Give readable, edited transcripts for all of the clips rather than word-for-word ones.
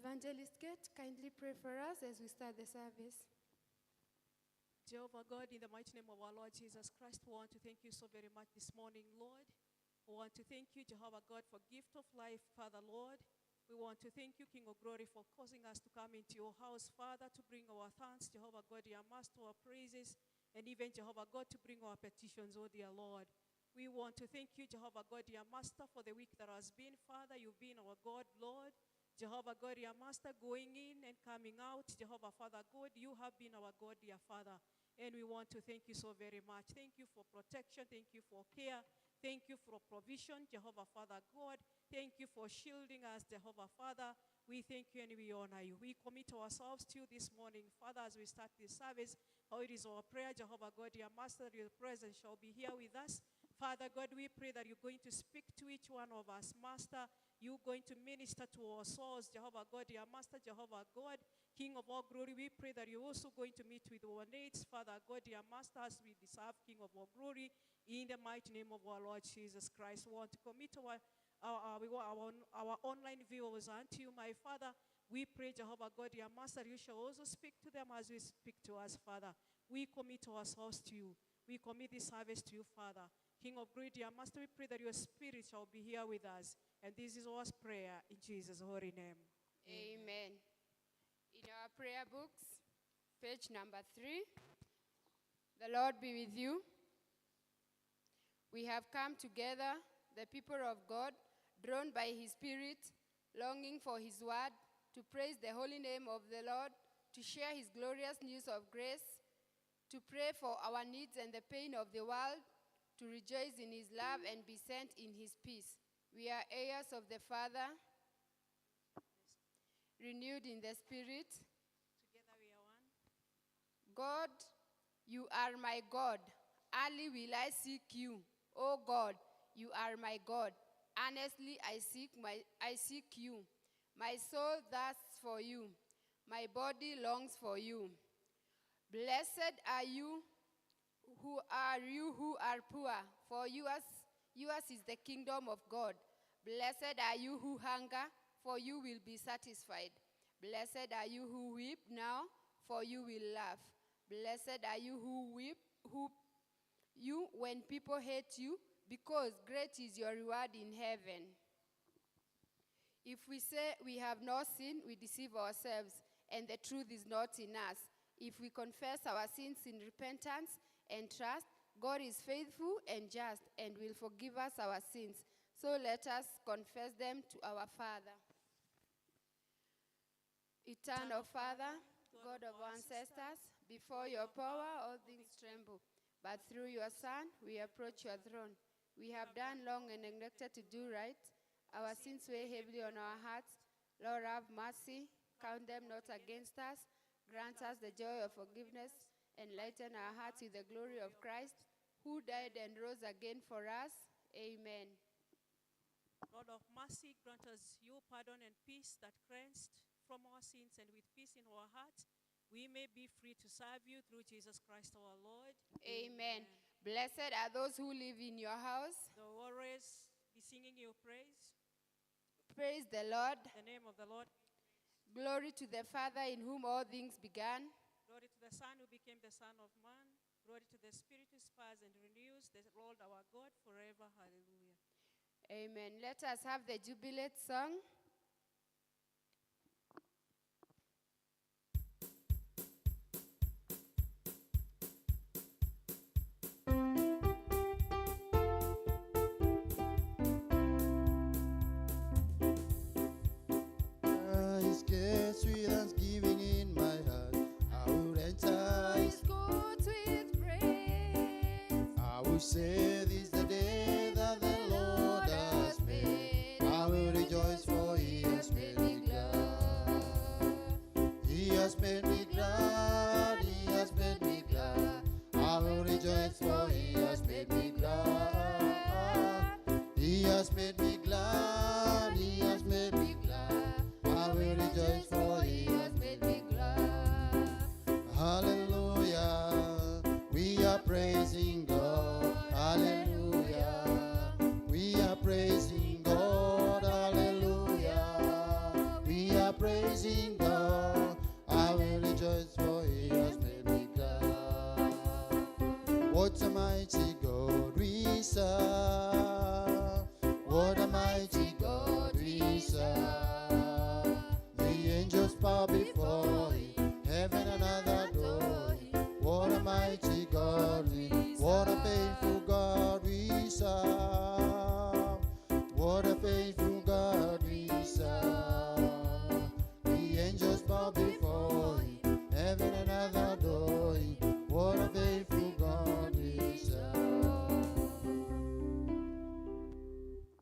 Evangelist Kate, kindly pray for us as we start the service. Jehovah God, in the mighty name of our Lord Jesus Christ, we want to thank you so very much this morning, Lord. We want to thank you, Jehovah God, for gift of life, Father, Lord. We want to thank you, King of Glory, for causing us to come into your house, Father, to bring our thanks, Jehovah God, dear Master, our praises, and even, Jehovah God, to bring our petitions, oh dear Lord. We want to thank you, Jehovah God, dear Master, for the week that has been, Father. You've been our God, Lord. Jehovah God, dear Master, going in and coming out, Jehovah Father God, you have been our God, dear Father. And we want to thank you so very much. Thank you for protection. Thank you for care. Thank you for provision, Jehovah Father God. Thank you for shielding us, Jehovah Father. We thank you and we honor you. We commit ourselves to you this morning, Father, as we start this service. How it is our prayer, Jehovah God, dear Master, that your presence shall be here with us. Father God, we pray that you're going to speak to each one of us, Master. You're going to minister to our souls, Jehovah God, dear Master, Jehovah God, King of all glory. We pray that you're also going to meet with our needs, Father God, dear Master, as we deserve, King of all glory, in the mighty name of our Lord Jesus Christ. We want to commit our online viewers unto you, my Father. We pray, Jehovah God, dear Master, you shall also speak to them as we speak to us, Father. We commit ourselves to you. We commit this service to you, Father. King of glory, dear Master, we pray that your spirit shall be here with us. And this is our prayer in Jesus' holy name. Amen. In our prayer books, page number 3, the Lord be with you. We have come together, the people of God, drawn by his Spirit, longing for his word, to praise the holy name of the Lord, to share his glorious news of grace, to pray for our needs and the pain of the world, to rejoice in his love and be sent in his peace. We are heirs of the Father, renewed in the Spirit. Together we are one. God, you are my God. Early will I seek you. O God, you are my God. Honestly, I seek you. My soul thirsts for you. My body longs for you. Blessed are you who are poor, for yours is the kingdom of God. Blessed are you who hunger, for you will be satisfied. Blessed are you who weep now, for you will laugh. Blessed are you who weep, when people hate you, because great is your reward in heaven. If we say we have no sin, we deceive ourselves, and the truth is not in us. If we confess our sins in repentance and trust, God is faithful and just and will forgive us our sins. So let us confess them to our Father. Eternal Father, God of our ancestors, before your power all things tremble. But through your Son, we approach your throne. We have done long and neglected to do right. Our sins weigh heavily on our hearts. Lord, have mercy. Count them not against us. Grant us the joy of forgiveness. Enlighten our hearts with the glory of Christ, who died and rose again for us. Amen. Lord of mercy, grant us your pardon and peace that cleansed from our sins, and with peace in our hearts, we may be free to serve you through Jesus Christ our Lord. Amen. Blessed are those who live in your house. They will always be singing your praise. Praise the Lord. The name of the Lord. Glory to the Father, in whom all things began. Glory to the Son, who became the Son of Man. Glory to the Spirit, who inspires and renews, the Lord our God, forever. Hallelujah. Amen. Let us have the jubilate song. Sweet thanksgiving in my heart, I will enter his courts with praise. I will say this is the day that the Lord has made. I will rejoice for praising God. I will rejoice for he has made me glad. What a mighty God we serve. What a mighty God we serve. The angels bow before him, heaven and earth adore him. What a mighty God we serve. What a faithful God we serve. What a faithful God we serve. The angels bow before him, heaven and earth adore him. What a faithful God we serve.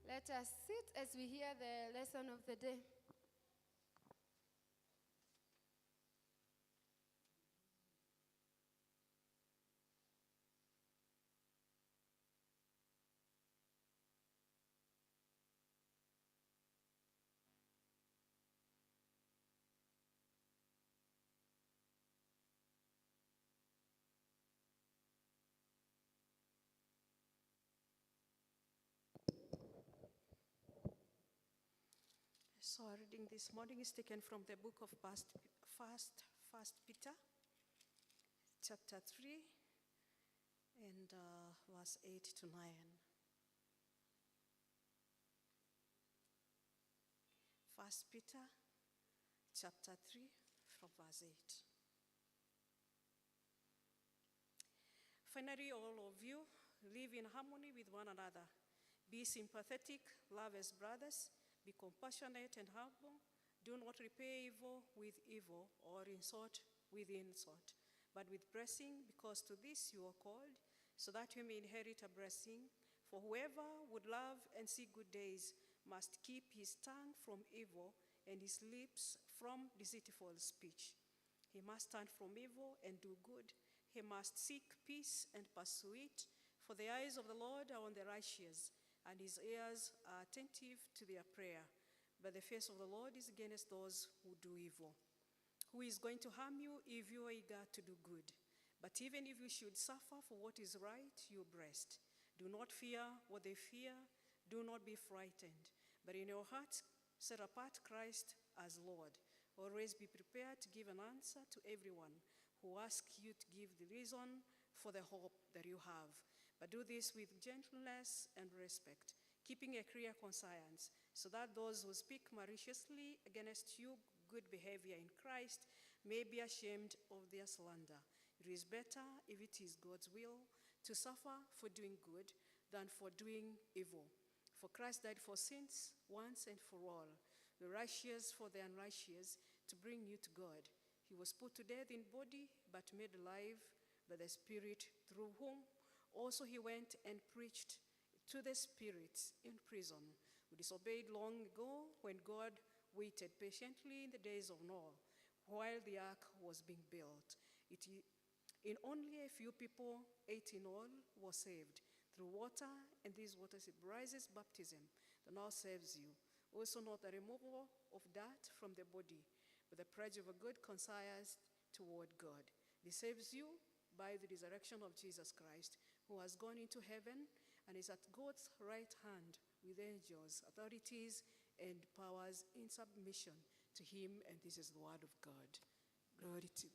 Let us sit as we hear the lesson of the day. So our reading this morning is taken from the book of First Peter, chapter 3, and verse 8 to 9. First Peter, chapter 3, from verse 8. Finally, all of you live in harmony with one another. Be sympathetic, love as brothers, be compassionate and humble. Do not repay evil with evil or insult with insult, but with blessing, because to this you are called, so that you may inherit a blessing. For whoever would love and see good days must keep his tongue from evil and his lips from deceitful speech. He must turn from evil and do good. He must seek peace and pursue it. For the eyes of the Lord are on the righteous, and his ears are attentive to their prayer. But the face of the Lord is against those who do evil. Who is going to harm you if you are eager to do good? But even if you should suffer for what is right, you are blessed. Do not fear what they fear. Do not be frightened. But in your heart, set apart Christ as Lord. Always be prepared to give an answer to everyone who asks you to give the reason for the hope that you have. But do this with gentleness and respect, keeping a clear conscience, so that those who speak maliciously against you good behavior in Christ may be ashamed of their slander. It is better, if it is God's will, to suffer for doing good than for doing evil. For Christ died for sins once and for all, the righteous for the unrighteous, to bring you to God. He was put to death in body, but made alive by the Spirit, through whom also he went and preached to the spirits in prison, who disobeyed long ago, when God waited patiently in the days of Noah, while the ark was being built. In only a few people, 8 in all, were saved through water, and this water symbolizes baptism that now saves you. Also not the removal of dirt from the body, but the pledge of a good conscience toward God. This saves you by the resurrection of Jesus Christ, who has gone into heaven and is at God's right hand with angels, authorities, and powers in submission to him. And this is the word of God. Glory to you.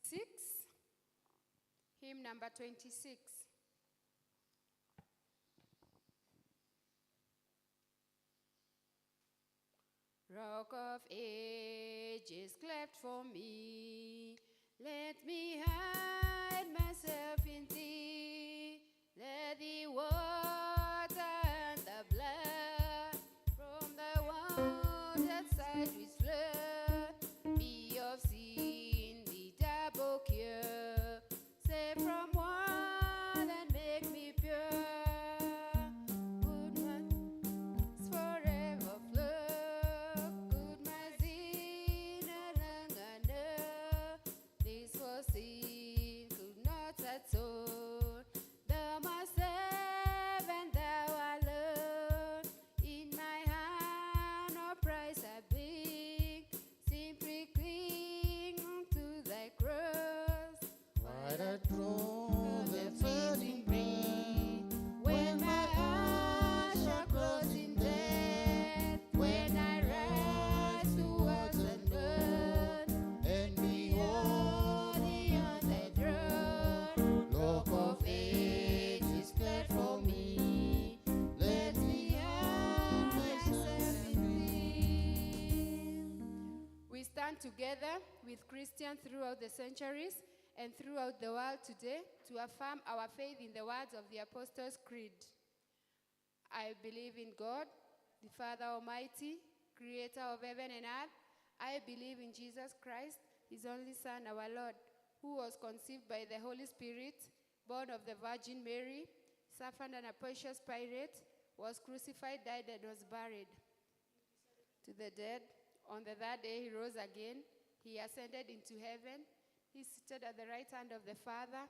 6. Hymn number 26. Rock of ages, cleft for me, let me hide myself in thee. Let the water and the blood from the wounded side which flood be of sin the double cure. Save from one and make me pure. Good man's forever flow. Good my sin and this was sin could not atone. with Christians throughout the centuries and throughout the world today to affirm our faith in the words of the Apostles' Creed. I believe in God, the Father Almighty, creator of heaven and earth. I believe in Jesus Christ, his only Son, our Lord, who was conceived by the Holy Spirit, born of the Virgin Mary, suffered under Pontius Pilate, was crucified, died, and was buried. To the dead, on the third day he rose again. He ascended into heaven. He is seated at the right hand of the Father,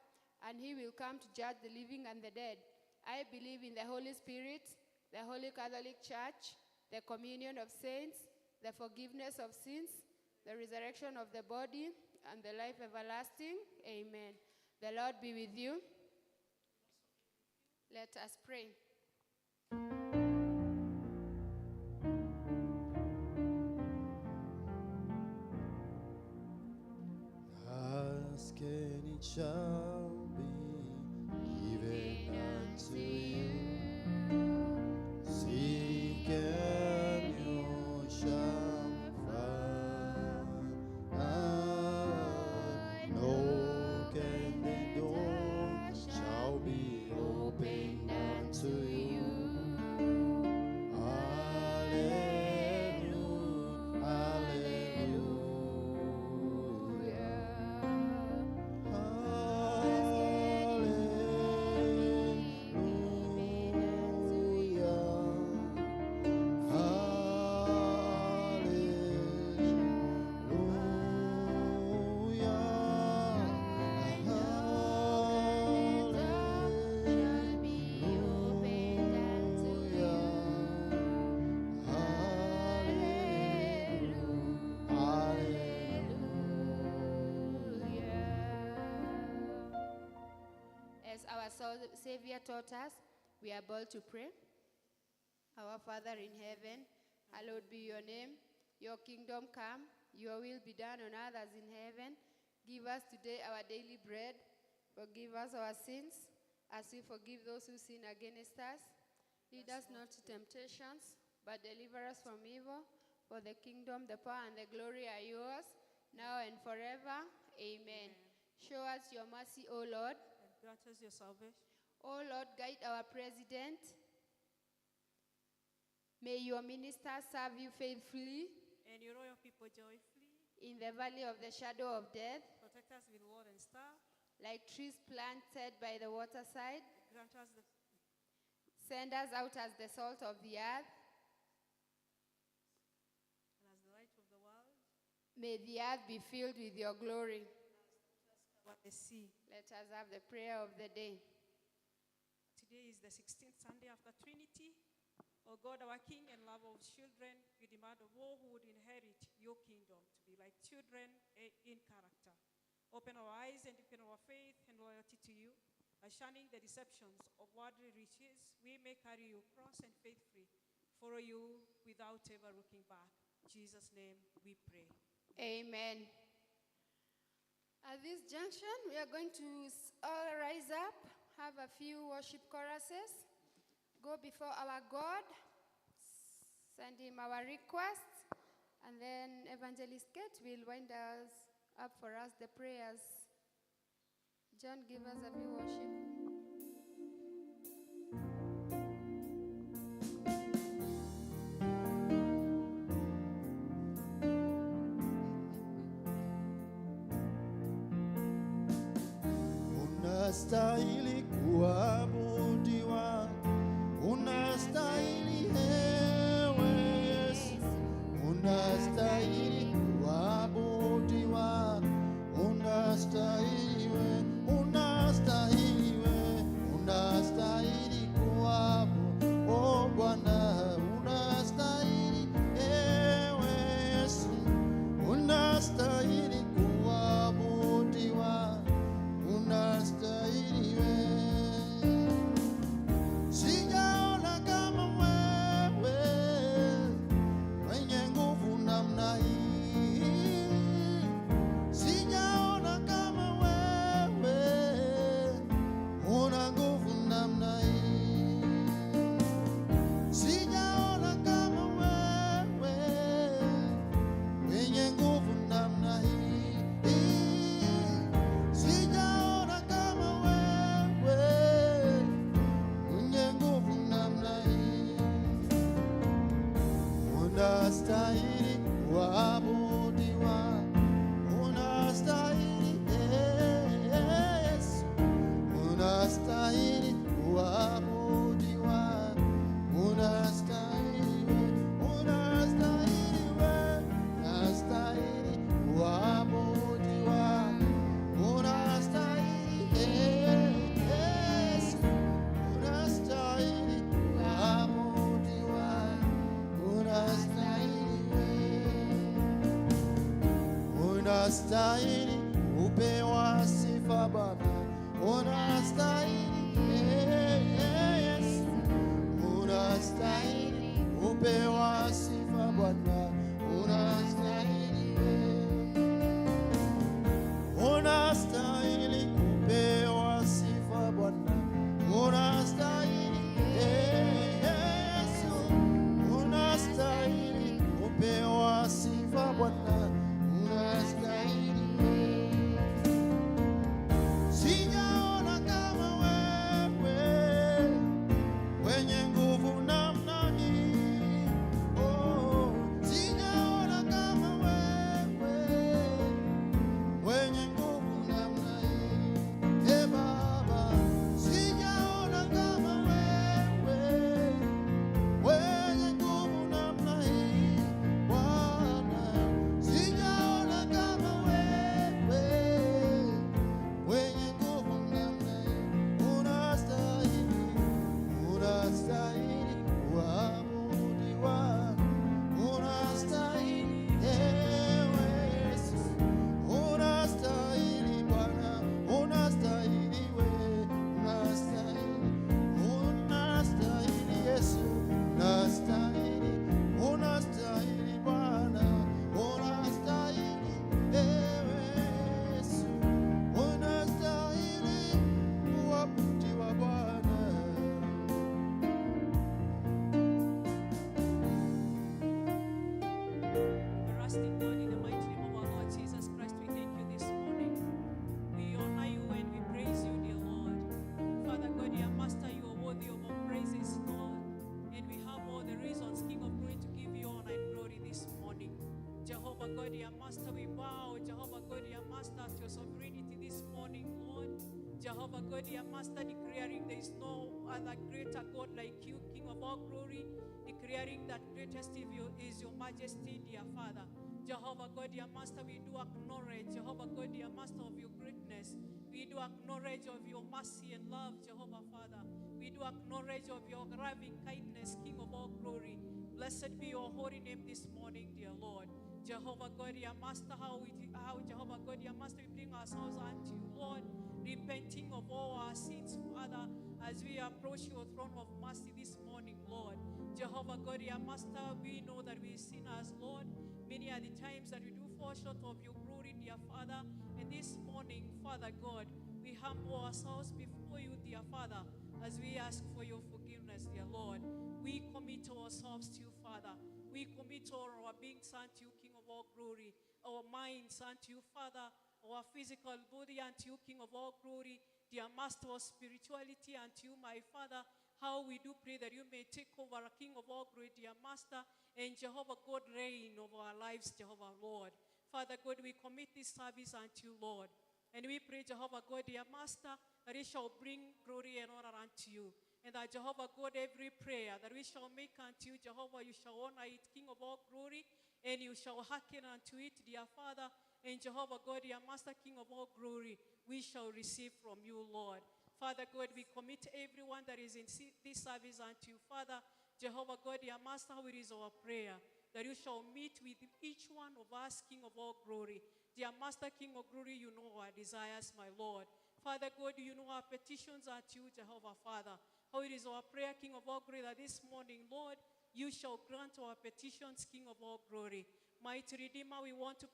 and he will come to judge the living and the dead. I believe in the Holy Spirit, the Holy Catholic Church, the communion of saints, the forgiveness of sins, the resurrection of the body, and the life everlasting. Amen. The Lord be with you. Let us pray. Ask and it shall be given unto you. Seek and you shall find. Knock and the door shall be opened unto you. As our Savior taught us, we are bold to pray. Our Father in heaven, hallowed be your name. Your kingdom come, your will be done on earth as in heaven. Give us today our daily bread. Forgive us our sins, as we forgive those who sin against us. Lead us not to temptations, but deliver us from evil. For the kingdom, the power, and the glory are yours, now and forever. Amen. Show us your mercy, O Lord. And grant us your salvation. O Lord, guide our president. May your ministers serve you faithfully. And your royal people joyfully. In the valley of the shadow of death, Protect us with word and staff. like trees planted by the waterside. Grant us the Send us out as the salt of the earth. and as the light of the world. May the earth be filled with your glory. Cover the sea. Let us have the prayer of the day. Today is the 16th Sunday after Trinity. O God, our King and lover of children, we demand of all who would inherit your kingdom to be like children in character. Open our eyes and deepen our faith and loyalty to you. By shunning the deceptions of worldly riches, we may carry your cross and faithfully follow you without ever looking back. In Jesus' name we pray. Amen. At this junction, we are going to all rise up, have a few worship choruses, go before our God, send him our requests, and then Evangelist Kate will wind us up for us the prayers. John, give us a few worship. Unastahili kuabudiwa, unastahili ewe Yesu, unastahili kuabudiwa, unastahili we, unastahili we, unastahili kuabudiwa, o Bwana, unastahili ewe Yesu, unastahili kuabudiwa, unastahili we. unastahili upewa sifa Bwana, unastahili Yesu, unastahili upewa sifa Bwana, unastahili, unastahili kupewa sifa Bwana, unastahili Yesu, unastahili kupewa sifa Bwana, unastahili. Sijaona kama wewe wenye nguvu namna hii. Oh, sijaona kama wewe wenye nguvu namna hii. E Baba, sijaona kama wewe wenye nguvu namna hii. Bwana, sijaona kama wewe wenye nguvu namna hii. Unastahili, unastahili kuabudiwa, unastahili ewe Yesu, unastahili Bwana, unastahili wewe, unastahili Yesu, unastahili, unastahili Bwana, unastahili ewe Yesu, unastahili kuabudiwa Bwana. Everlasting God, in the mighty name of our Lord Jesus Christ, we thank you this morning. We honor you and we praise you, dear Lord. Father God, dear Master, you are worthy of our praises, Lord. And we have all the reasons, King of glory, to give you honor and glory this morning. Jehovah God, dear Master, we bow, Jehovah God, dear Master, to your sovereignty this morning, Lord. Jehovah God, dear Master, declaring there is no other greater God like you, King of all glory, declaring that greatest of you is your majesty, dear Father. Jehovah God, dear Master, we do acknowledge, Jehovah God, dear Master, of your greatness. We do acknowledge of your mercy and love, Jehovah Father. We do acknowledge of your loving kindness, King of all glory. Blessed be your holy name this morning, dear Lord. Jehovah God, dear Master, how Jehovah God, dear Master, we bring ourselves unto you, Lord, repenting of all our sins, Father, as we approach your throne of mercy this morning, Lord. Jehovah God, dear Master, we know that we sinners, Lord. Many are the times that we do fall short of your glory, dear Father. And this morning, Father God, we humble ourselves before you, dear Father, as we ask for your forgiveness, dear Lord. We commit ourselves to you, Father. We commit all our beings unto you, King of all glory. Our minds unto you, Father. Our physical body unto you, King of all glory. Dear Master, our spirituality unto you, my Father. How we do pray that you may take over, King of all glory, dear Master, and Jehovah God reign over our lives, Jehovah Lord. Father God, we commit this service unto you, Lord. And we pray, Jehovah God, dear Master, that it shall bring glory and honor unto you. And that Jehovah God, every prayer that we shall make unto you, Jehovah, you shall honor it, King of all glory, and you shall hearken unto it, dear Father. And Jehovah God, dear Master, King of all glory, we shall receive from you, Lord. Father God, we commit everyone that is in this service unto you, Father. Jehovah God, dear Master, how it is our prayer that you shall meet with each one of us, King of all glory. Dear Master, King of glory, you know our desires, my Lord. Father God, you know our petitions unto you, Jehovah Father. How it is our prayer, King of all glory, that this morning, Lord, you shall grant our petitions, King of all glory. Mighty Redeemer, we want to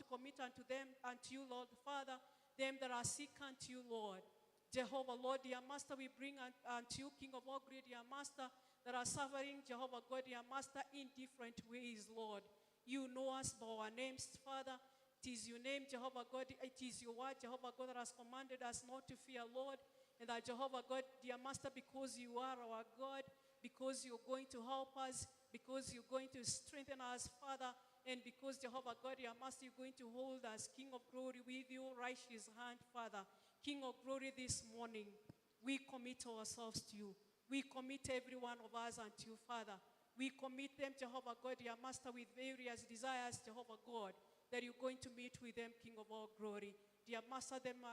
commit unto them, unto you, Lord Father, them that are sick unto you, Lord. Jehovah, Lord, dear Master, we bring unto you, King of all glory, dear Master, that are suffering, Jehovah God, dear Master, in different ways, Lord. You know us by our names, Father. It is your name, Jehovah God. It is your word, Jehovah God, that has commanded us not to fear, Lord. And that, Jehovah God, dear Master, because you are our God, because you're going to help us, because you're going to strengthen us, Father, and because, Jehovah God, dear Master, you're going to hold us, King of glory, with your righteous hand, Father. King of glory, this morning, we commit ourselves to you. We commit every one of us unto you, Father. We commit them, Jehovah God, dear Master, with various desires, Jehovah God, that you're going to meet with them, King of all glory. Dear Master, them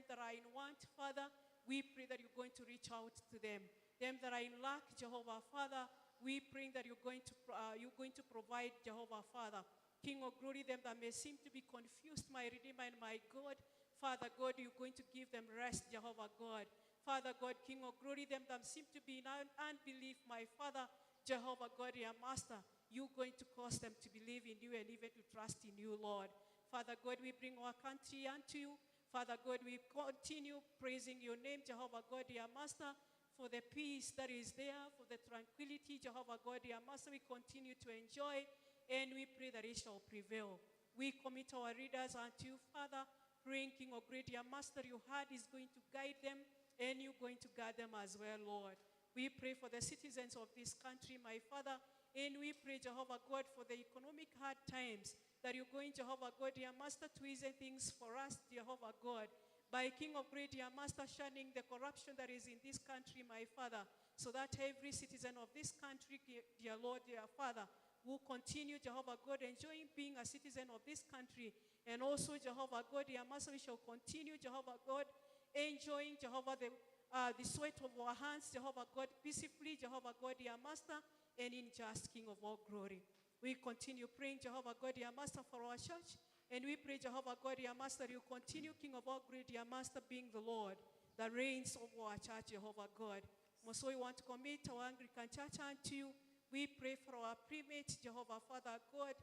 that are in want, Father, we pray that you're going to reach out to them. Them that are in lack, Jehovah Father, we pray that you're going to provide, Jehovah Father. King of glory, them that may seem to be confused, my Redeemer and my God. Father God, you're going to give them rest, Jehovah God. Father God, King of glory, them that seem to be in unbelief, my Father, Jehovah God, your Master, you're going to cause them to believe in you and even to trust in you, Lord. Father God, we bring our country unto you. Father God, we continue praising your name, Jehovah God, your Master, for the peace that is there, for the tranquility, Jehovah God, your Master, we continue to enjoy, and we pray that it shall prevail. We commit our readers unto you, Father, praying, King of great, your Master, your heart is going to guide them, and you're going to guide them as well, Lord. We pray for the citizens of this country, my Father, and we pray, Jehovah God, for the economic hard times, that you're going, Jehovah God, your Master, to ease things for us, Jehovah God, by King of great, your Master, shunning the corruption that is in this country, my Father, so that every citizen of this country, dear Lord, dear Father, will continue, Jehovah God, enjoying being a citizen of this country. And also, Jehovah God, your Master, we shall continue, Jehovah God, enjoying, Jehovah, the sweat of our hands, Jehovah God, peacefully, Jehovah God, your Master, and in just King of all glory. We continue praying, Jehovah God, your Master, for our church. And we pray, Jehovah God, your Master, you continue, King of all glory, your Master, being the Lord, that reigns over our church, Jehovah God. Also, we want to commit our Anglican church unto you. We pray for our primate, Jehovah Father God,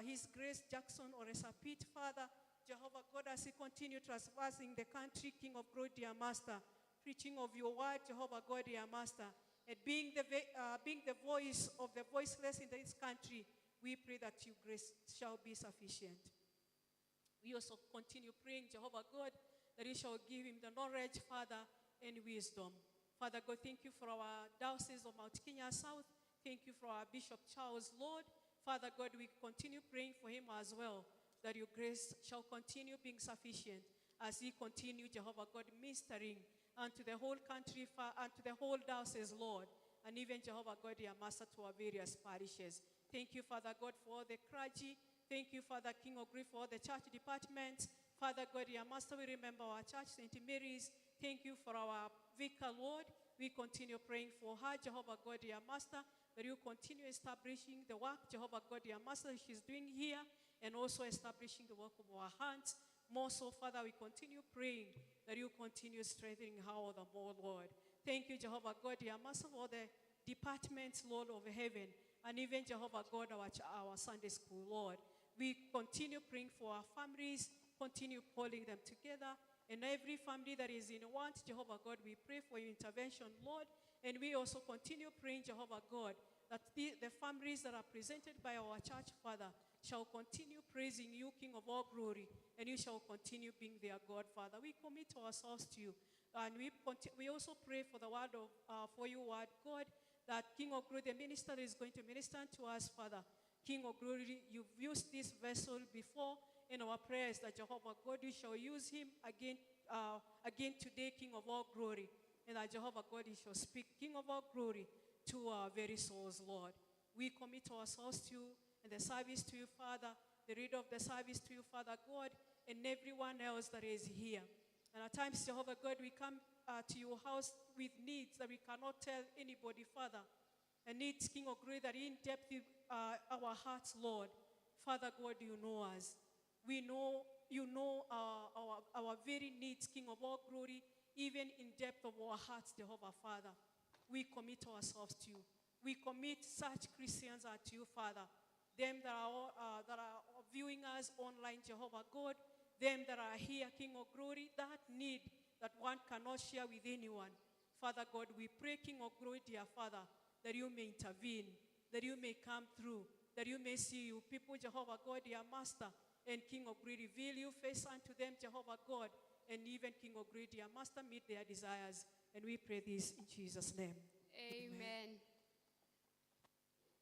His Grace Jackson or Pitt, Father, Jehovah God, as he continue traversing the country, King of glory, dear Master, preaching of your word, Jehovah God, dear Master, and being the voice of the voiceless in this country, we pray that your grace shall be sufficient. We also continue praying, Jehovah God, that you shall give him the knowledge, Father, and wisdom. Father God, thank you for our diocese of Mount Kenya South. Thank you for our Bishop Charles, Lord. Father God, we continue praying for him as well, that your grace shall continue being sufficient as he continue, Jehovah God, ministering unto the whole country, unto the whole diocese, Lord, and even, Jehovah God, your Master, to our various parishes. Thank you, Father God, for all the clergy. Thank you, Father King of Grief, for all the church departments. Father God, your Master, we remember our church, St. Mary's. Thank you for our vicar, Lord. We continue praying for her, Jehovah God, your Master, that you continue establishing the work, Jehovah God, your Master, she's doing here, and also establishing the work of our hands. More so, Father, we continue praying that you continue strengthening her all the more, Lord. Thank you, Jehovah God, your Master, for the departments, Lord, of heaven, and even, Jehovah God, our Sunday school, Lord. We continue praying for our families, continue pulling them together, and every family that is in want, Jehovah God, we pray for your intervention, Lord. And we also continue praying, Jehovah God, that the families that are presented by our church, Father, shall continue praising you, King of all glory, and you shall continue being their God, Father. We commit ourselves to you, and we also pray for the word of for your word, God, that King of glory, the minister is going to minister to us, Father. King of glory, you've used this vessel before in our prayers, that Jehovah God, you shall use him again today, King of all glory. And that Jehovah God, you shall speak, King of all glory, to our very souls, Lord. We commit ourselves to you and the service to you, Father, the reader of the service to you, Father God, and everyone else that is here. And at times, Jehovah God, we come to your house with needs that we cannot tell anybody, Father. And needs, King of glory, that in depth our hearts, Lord. Father God, you know us. We know you know our very needs, King of all glory, even in depth of our hearts, Jehovah Father. We commit ourselves to you. We commit such Christians to you, Father. Them that are viewing us online, Jehovah God. Them that are here, King of glory, that need that one cannot share with anyone. Father God, we pray, King of glory, dear Father, that you may intervene, that you may come through, that you may see you people, Jehovah God, dear Master, and King of glory, reveal you face unto them, Jehovah God, and even King of glory, dear Master, meet their desires. And we pray this in Jesus' name. Amen.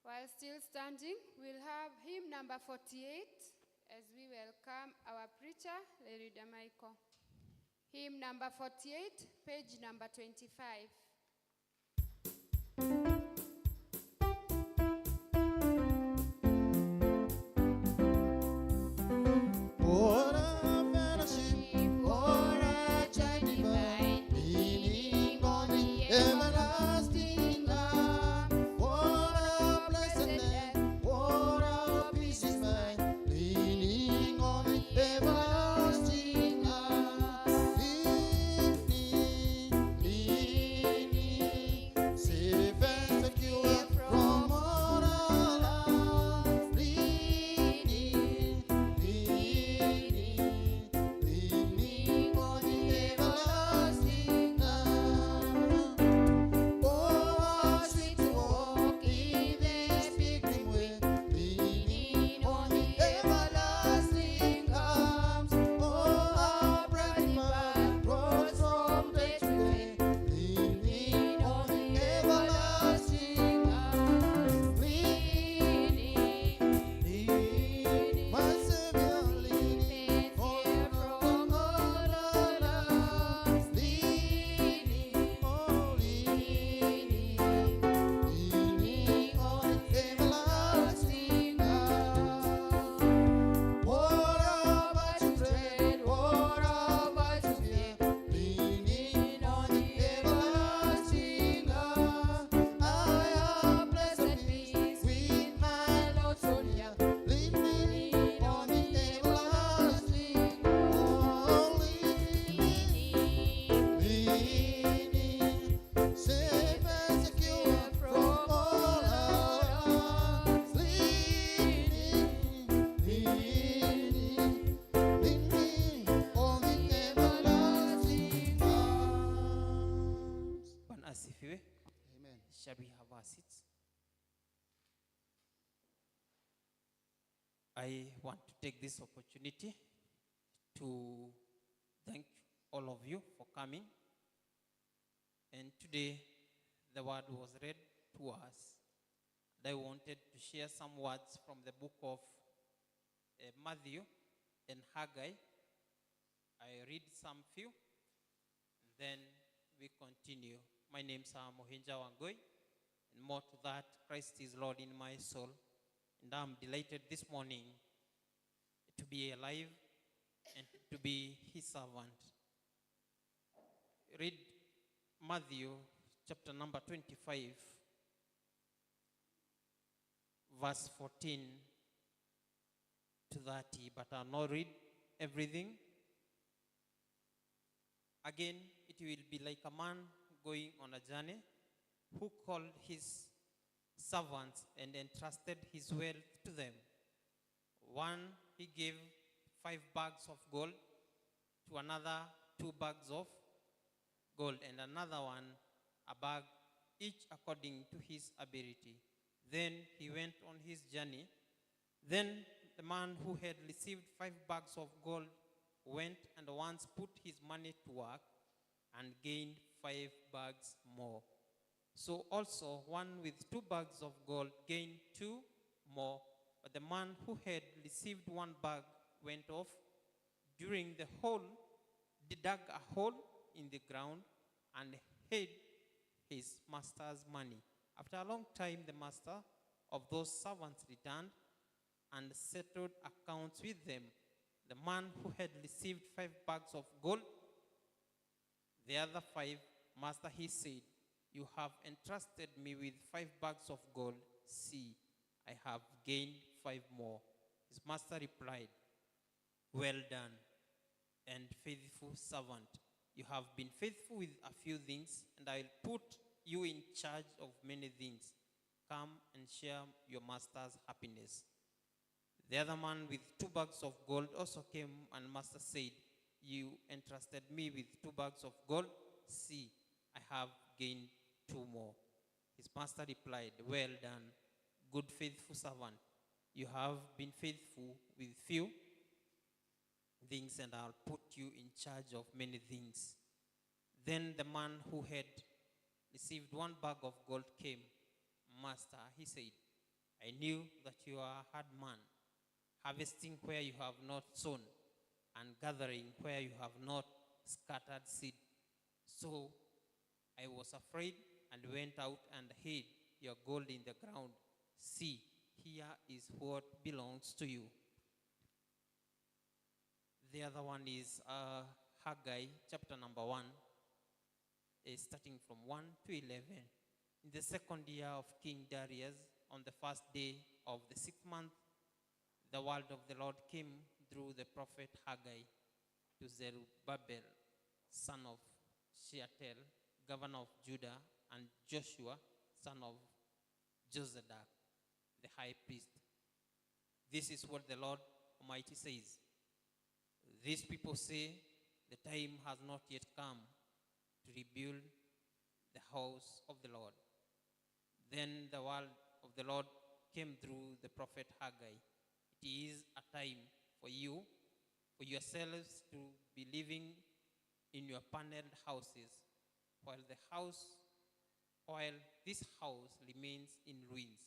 While still standing, we'll have hymn number 48 as we welcome our preacher, Lerida Michael. Hymn number 48, page number 25. What a fellowship, what a joy divine, leaning on the everlasting love. What a blessedness, what a peace is mine, Amen. Shall we have our seats? I want to take this opportunity to thank all of you for coming. And today, the word was read to us. And I wanted to share some words from the book of Matthew and Haggai. I read some few, and then we continue. My name is Mohinja Wangoi, and more to that, Christ is Lord in my soul. And I'm delighted this morning to be alive and to be his servant. Read Matthew chapter number 25, verse 14 to 30, but I'll not read everything. Again, it will be like a man going on a journey who called his servants and entrusted his wealth to them. One, he gave 5 bags of gold, to another 2 bags of gold, and another one a bag, each according to his ability. Then he went on his journey. Then the man who had received 5 bags of gold went and once put his money to work and gained 5 bags more. So also one with 2 bags of gold gained 2 more. But the man who had received 1 bag went off during the whole, dug a hole in the ground and hid his master's money. After a long time, the master of those servants returned and settled accounts with them. The man who had received 5 bags of gold, the other 5, master, he said, you have entrusted me with 5 bags of gold. See, I have gained 5 more. His master replied, well done, and faithful servant. You have been faithful with a few things, and I will put you in charge of many things. Come and share your master's happiness. The other man with 2 bags of gold also came, and master said, you entrusted me with 2 bags of gold. See, I have gained 2 more. His master replied, well done, good faithful servant. You have been faithful with few things, and I'll put you in charge of many things. Then the man who had received 1 bag of gold came. Master, he said, I knew that you are a hard man, harvesting where you have not sown, and gathering where you have not scattered seed. So I was afraid and went out and hid your gold in the ground. See, here is what belongs to you. The other one is Haggai, chapter number 1, starting from 1 to 11. In the 2nd year of King Darius, on the 1st day of the 6th month, the word of the Lord came through the prophet Haggai to Zerubbabel, son of Shealtiel, governor of Judah, and Joshua, son of Jozadak, the high priest. This is what the Lord Almighty says. These people say, the time has not yet come to rebuild the house of the Lord. Then the word of the Lord came through the prophet Haggai. It is a time for you, for yourselves to be living in your paneled houses, while this house remains in ruins.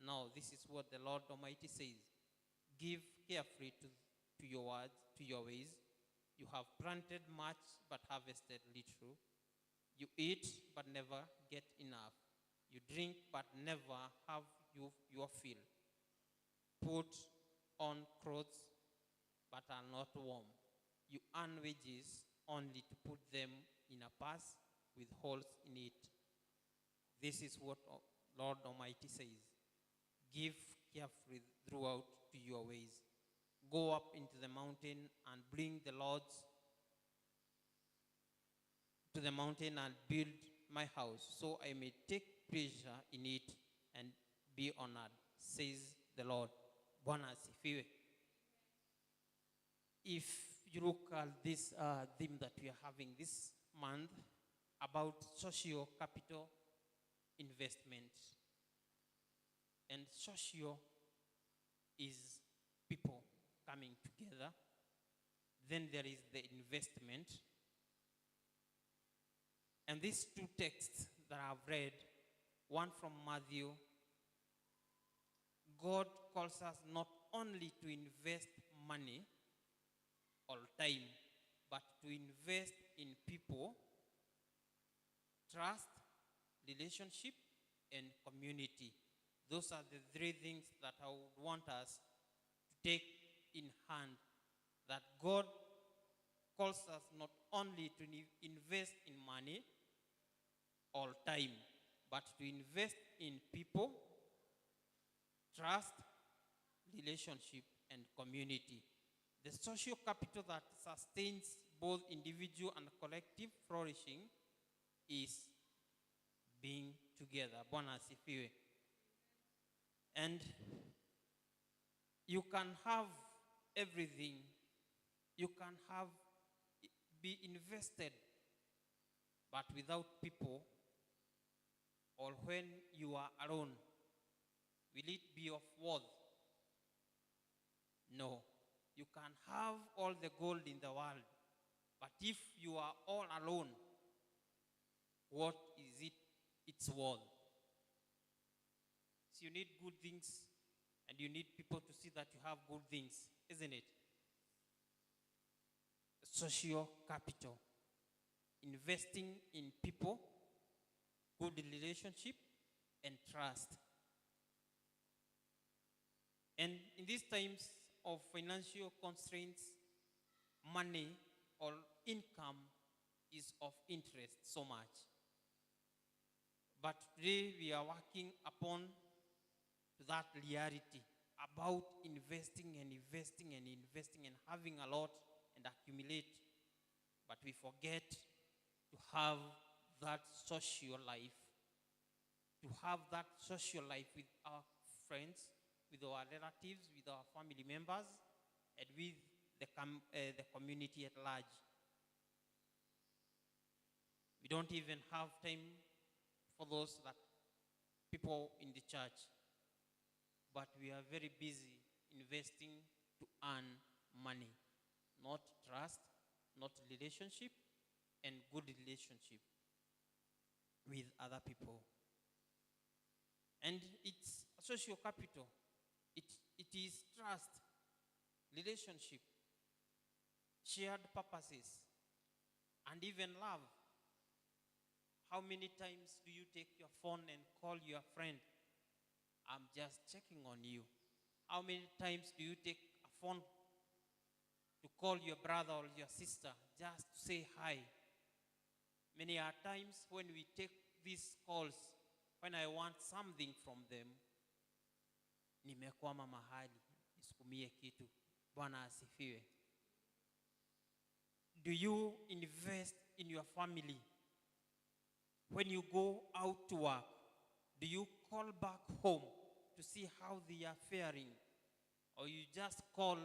Now this is what the Lord Almighty says. Give carefully to your words, to your ways. You have planted much but harvested little. You eat but never get enough. You drink but never have your fill. Put on clothes but are not warm. You earn wages only to put them in a purse with holes in it. This is what Lord Almighty says. Give carefully throughout to your ways. Go up into the mountain and bring the lords to the mountain and build my house, so I may take pleasure in it and be honored, says the Lord. Bwana asifiwe. If you look at this theme that we are having this month about social capital investment. And social is people coming together. Then there is the investment. And these two texts that I've read, one from Matthew, God calls us not only to invest money or time, but to invest in people, trust, relationship, and community. Those are the three things that I would want us to take in hand. That God calls us not only to invest in money or time, but to invest in people, trust, relationship, and community. The social capital that sustains both individual and collective flourishing is being together. Bwana asifiwe. And you can have everything. You can be invested, but without people, or when you are alone, will it be of worth? No. You can have all the gold in the world, but if you are all alone, what is it? It's worth. So you need good things, and you need people to see that you have good things, isn't it? Social capital. Investing in people, good relationship, and trust. And in these times of financial constraints, money or income is of interest so much. But today we are working upon that reality about investing and investing and investing and having a lot and accumulate. But we forget to have that social life. To have that social life with our friends, with our relatives, with our family members, and with the community at large. We don't even have time for those that people in the church, but we are very busy investing to earn money, not trust, not relationship, and good relationship with other people. And it's social capital. It is trust, relationship, shared purposes, and even love. How many times do you take your phone and call your friend? I'm just checking on you. How many times do you take a phone to call your brother or your sister just to say hi? Many are times when we take these calls, when I want something from them, nimekwama mahali, nisukumie kitu. Bwana asifiwe. Do you invest in your family? When you go out to work, do you call back home to see how they are faring? Or you just call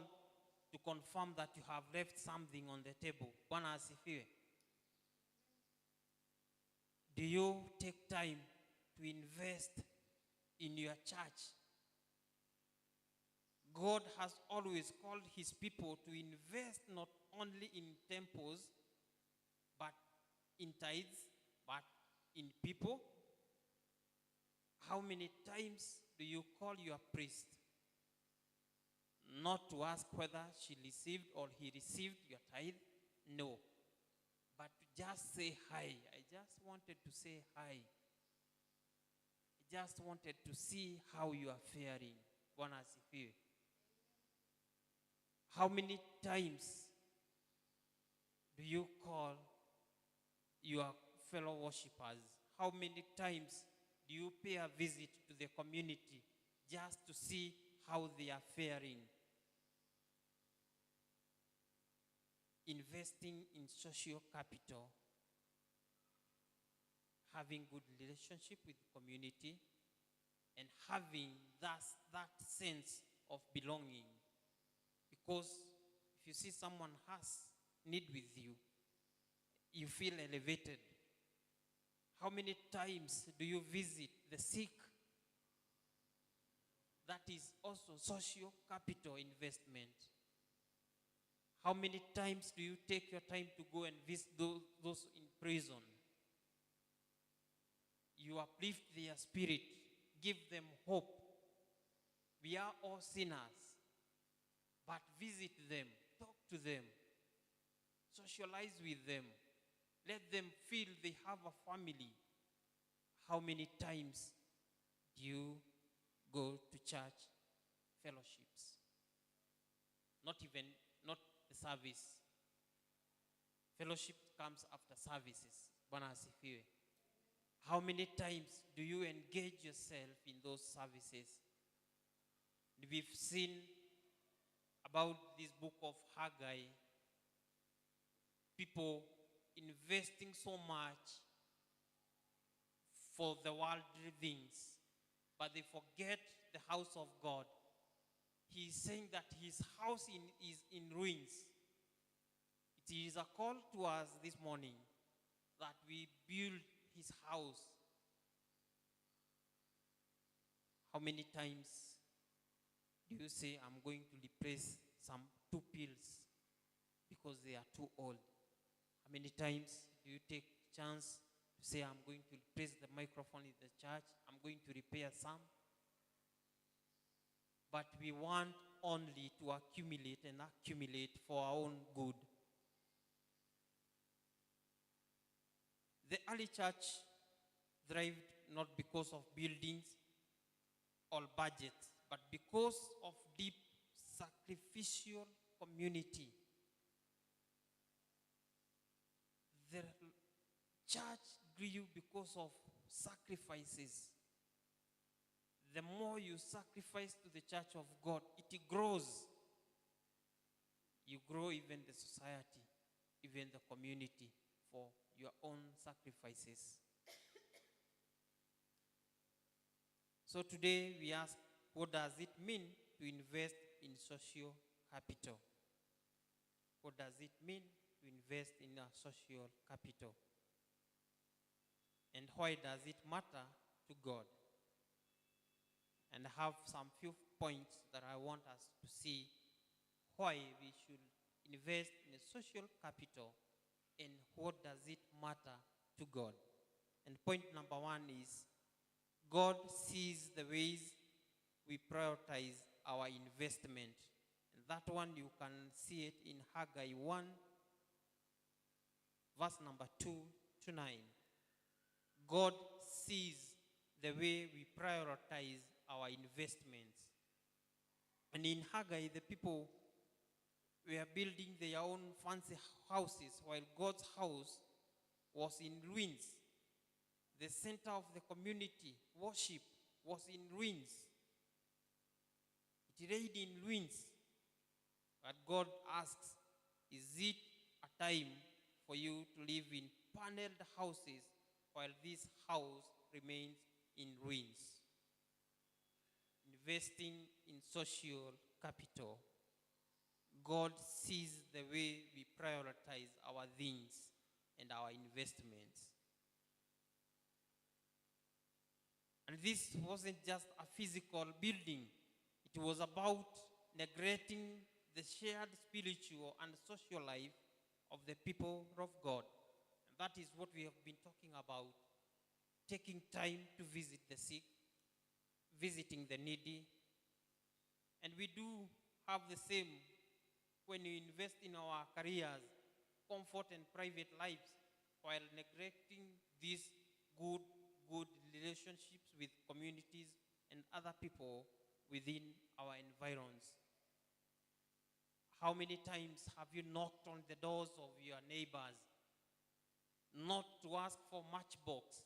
to confirm that you have left something on the table? Bwana asifiwe. Do you take time to invest in your church? God has always called his people to invest not only in temples, but in tithes, but in people. How many times do you call your priest? Not to ask whether she received or he received your tithe? No. But to just say hi. I just wanted to say hi. I just wanted to see how you are faring. Bwana asifiwe. How many times do you call your fellow worshippers? How many times do you pay a visit to the community just to see how they are faring? Investing in social capital, having good relationship with the community, and having that sense of belonging. Because if you see someone has need with you, you feel elevated. How many times do you visit the sick? That is also social capital investment. How many times do you take your time to go and visit those in prison? You uplift their spirit, give them hope. We are all sinners, but visit them, talk to them, socialize with them, let them feel they have a family. How many times do you go to church fellowships? Not the service. Fellowship comes after services. Bwana asifiwe. How many times do you engage yourself in those services? We've seen about this book of Haggai, people investing so much for the worldly things, but they forget the house of God. He is saying that his house is in ruins. It is a call to us this morning that we build his house. How many times do you say, I'm going to replace some 2 pills because they are too old? How many times do you take chance to say, I'm going to replace the microphone in the church, I'm going to repair some? But we want only to accumulate and accumulate for our own good. The early church thrived not because of buildings or budgets, but because of deep sacrificial community. The church grew because of sacrifices. The more you sacrifice to the church of God, it grows. You grow even the society, even the community for your own sacrifices. So today we ask, what does it mean to invest in social capital? What does it mean to invest in a social capital? And why does it matter to God? And I have some few points that I want us to see why we should invest in a social capital and what does it matter to God. And point number 1 is, God sees the ways we prioritize our investment. And that one you can see it in Haggai 1, verse number 2 to 9. God sees the way we prioritize our investments. And in Haggai, the people were building their own fancy houses while God's house was in ruins. The center of the community worship was in ruins. It laid in ruins. But God asks, is it a time for you to live in paneled houses while this house remains in ruins? Investing in social capital. God sees the way we prioritize our things and our investments. And this wasn't just a physical building. It was about neglecting the shared spiritual and social life of the people of God. And that is what we have been talking about. Taking time to visit the sick, visiting the needy. And we do have the same when we invest in our careers, comfort and private lives, while neglecting these good relationships with communities and other people within our environs. How many times have you knocked on the doors of your neighbors, not to ask for matchbox,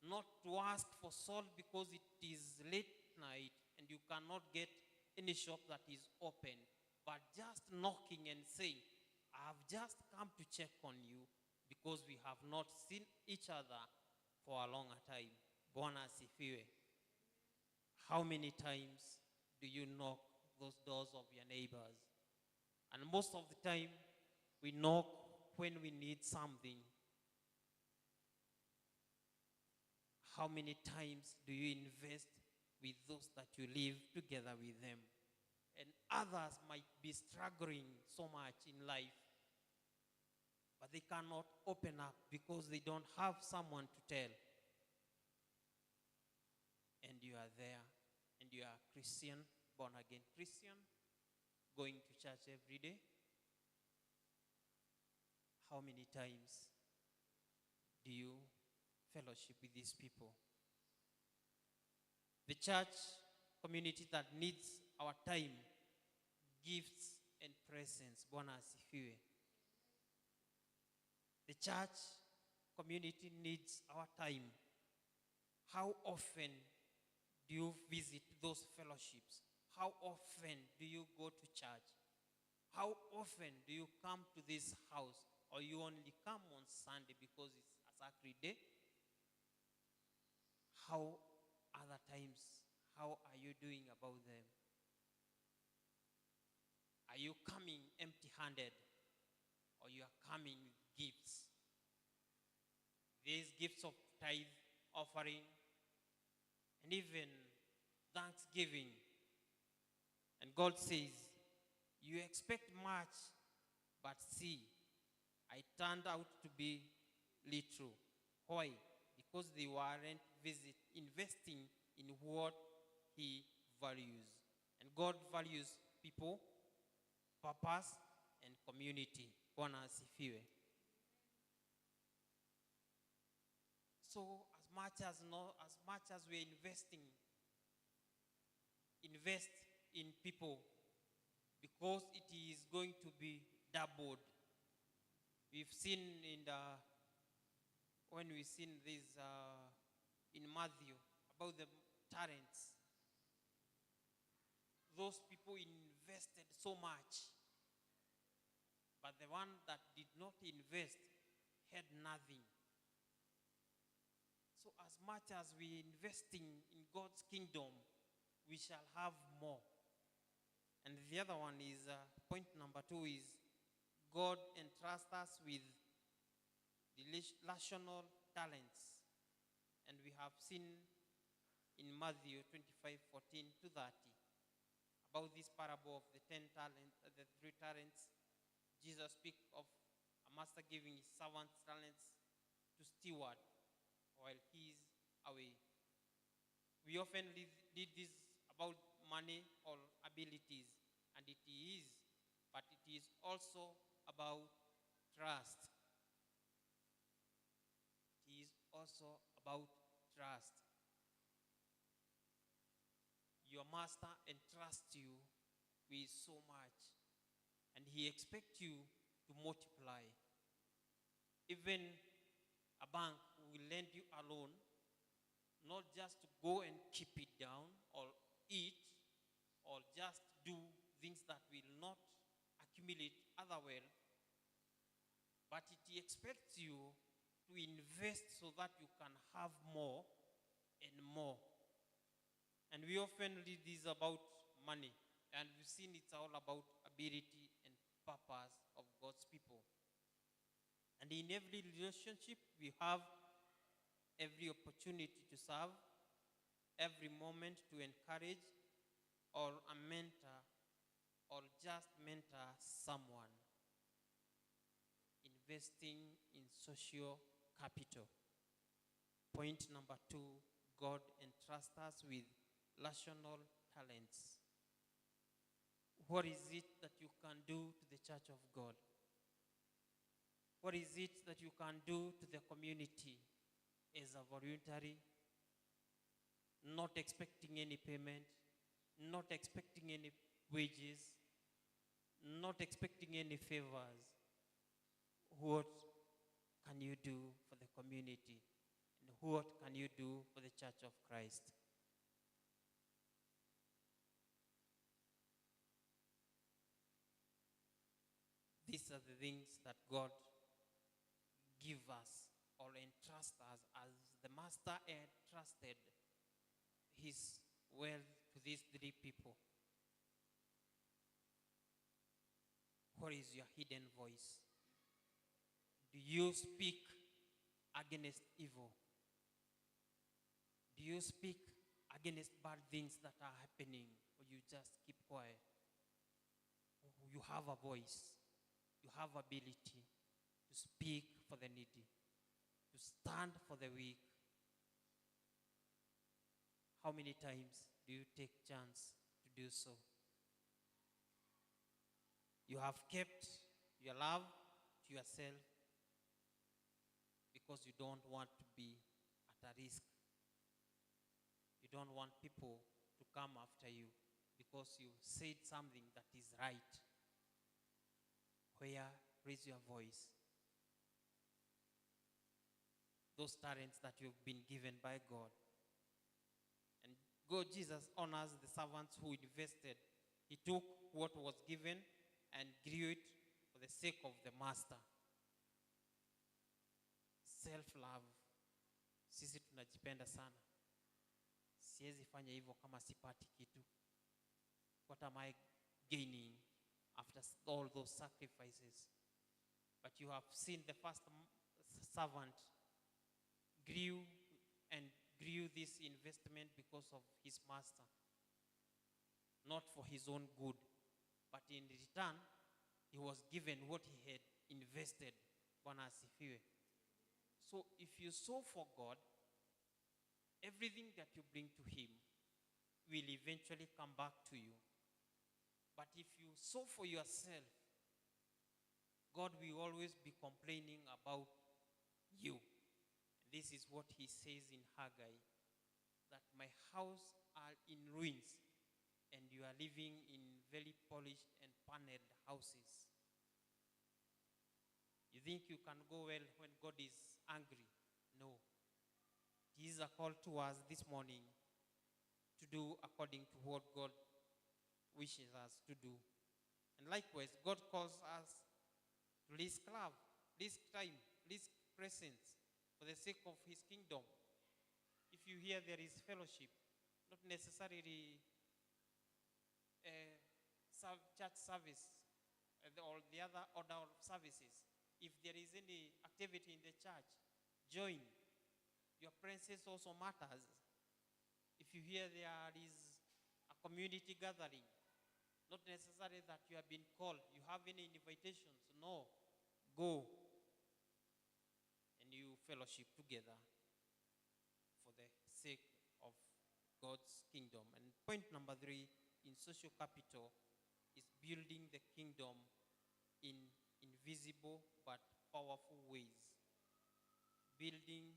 not to ask for salt because it is late night and you cannot get any shop that is open, but just knocking and saying, I have just come to check on you because we have not seen each other for a longer time. Bwana asifiwe. How many times do you knock those doors of your neighbors? And most of the time, we knock when we need something. How many times do you invest with those that you live together with them? And others might be struggling so much in life, but they cannot open up because they don't have someone to tell. And you are there, and you are Christian, born again Christian, going to church every day. How many times do you fellowship with these people? The church community that needs our time, gifts, and presence. Bwana asifiwe. The church community needs our time. How often do you visit those fellowships? How often do you go to church? How often do you come to this house? Or you only come on Sunday because it's a sacred day? How other times, how are you doing about them? Are you coming empty-handed, or you are coming with gifts? These gifts of tithe, offering, and even thanksgiving. And God says, you expect much, but see, I turned out to be little. Why? Because they weren't investing in what He values. And God values people, purpose, and community. Bwana asifiwe. So as much as we're invest in people, because it is going to be doubled. We've seen when we've seen this in Matthew about the talents. Those people invested so much, but the one that did not invest had nothing. So as much as we're investing in God's kingdom, we shall have more. And the other one is, point number 2 is, God entrusts us with relational talents. And we have seen in Matthew 25:14 to 30 about this parable of the 3 talents. Jesus speaks of a master giving his servants talents to steward while he is away. We often did this about money or abilities, and it is, but it is also about trust. It is also about trust. Your master entrusts you with so much, and he expects you to multiply. Even a bank will lend you a loan, not just to go and keep it down or eat or just do things that will not accumulate other wealth, but it expects you to invest so that you can have more and more. And we often read this about money, and we've seen it's all about ability and purpose of God's people. And in every relationship, we have every opportunity to serve, every moment to encourage, or a mentor, or just mentor someone. Investing in social capital. Point number 2, God entrusts us with relational talents. What is it that you can do to the church of God? What is it that you can do to the community as a voluntary, not expecting any payment, not expecting any wages, not expecting any favors? What can you do for the community? And what can you do for the Church of Christ? These are the things that God gives us or entrusts us as the master entrusted his wealth to these 3 people. What is your hidden voice? Do you speak against evil? Do you speak against bad things that are happening, or you just keep quiet? You have a voice. You have ability to speak for the needy, to stand for the weak. How many times do you take chance to do so? You have kept your love to yourself because you don't want to be at a risk. You don't want people to come after you because you said something that is right. Where raise your voice. Those talents that you've been given by God. And God, Jesus, honors the servants who invested. He took what was given and grew it for the sake of the master. Self-love. Sisi tunajipenda sana. Siwezi fanya hivyo kama sipati kitu. What am I gaining after all those sacrifices? But you have seen the first servant grew and grew this investment because of his master. Not for his own good, but in return, he was given what he had invested. Bwana asifiwe. So if you sow for God, everything that you bring to him will eventually come back to you. But if you sow for yourself, God will always be complaining about you. This is what he says in Haggai, that my house are in ruins, and you are living in very polished and paneled houses. You think you can go well when God is angry? No. It is a call to us this morning to do according to what God wishes us to do. And likewise, God calls us to risk love, risk time, risk presence for the sake of his kingdom. If you hear there is fellowship, not necessarily church service or the other order of services. If there is any activity in the church, join. Your presence also matters. If you hear there is a community gathering, not necessarily that you have been called, you have any invitations, no, go and you fellowship together for the sake of God's kingdom. And point number 3 in social capital is building the kingdom in invisible but powerful ways. Building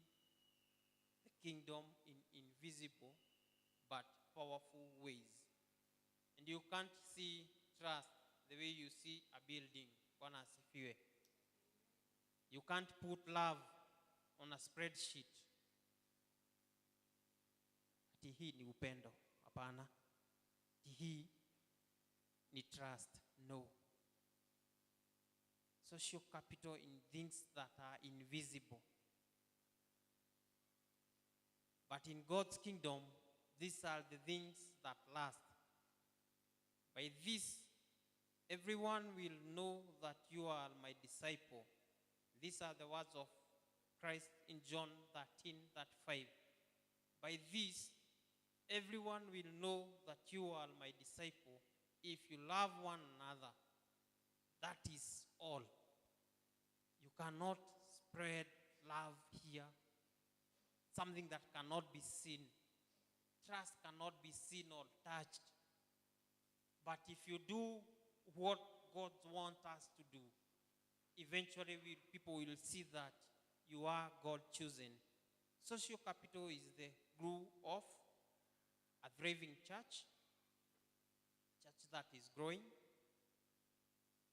the kingdom in invisible but powerful ways. And you can't see trust the way you see a building. Bwana asifiwe. You can't put love on a spreadsheet. Ati hii ni upendo. Hapana. Ati hii ni trust. No. Social capital in things that are invisible. But in God's kingdom, these are the things that last. By this, everyone will know that you are my disciple. These are the words of Christ in John 13:5. By this, everyone will know that you are my disciple if you love one another. That is all. You cannot spread love here. Something that cannot be seen. Trust cannot be seen or touched. But if you do what God wants us to do, eventually people will see that you are God chosen. Social capital is the glue of a thriving church that is growing,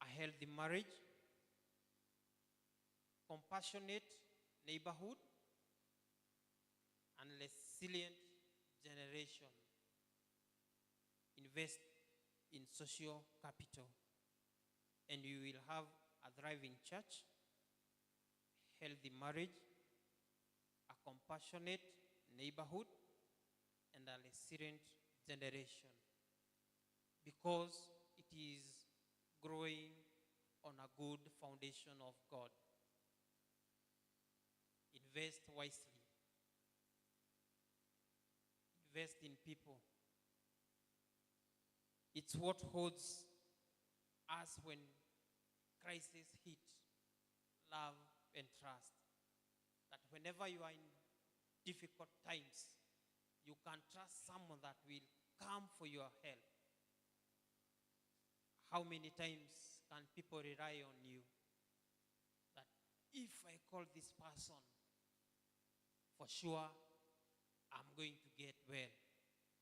a healthy marriage, compassionate neighborhood, and resilient generation. Invest in social capital, and you will have a thriving church, healthy marriage, a compassionate neighborhood, and a resilient generation, because it is growing on a good foundation of God. Invest wisely. invest in people. It's what holds us when crisis hit, love and trust. That whenever you are in difficult times, you can trust someone that will come for your help. How many times can people rely on you? That if I call this person, for sure I'm going to get well.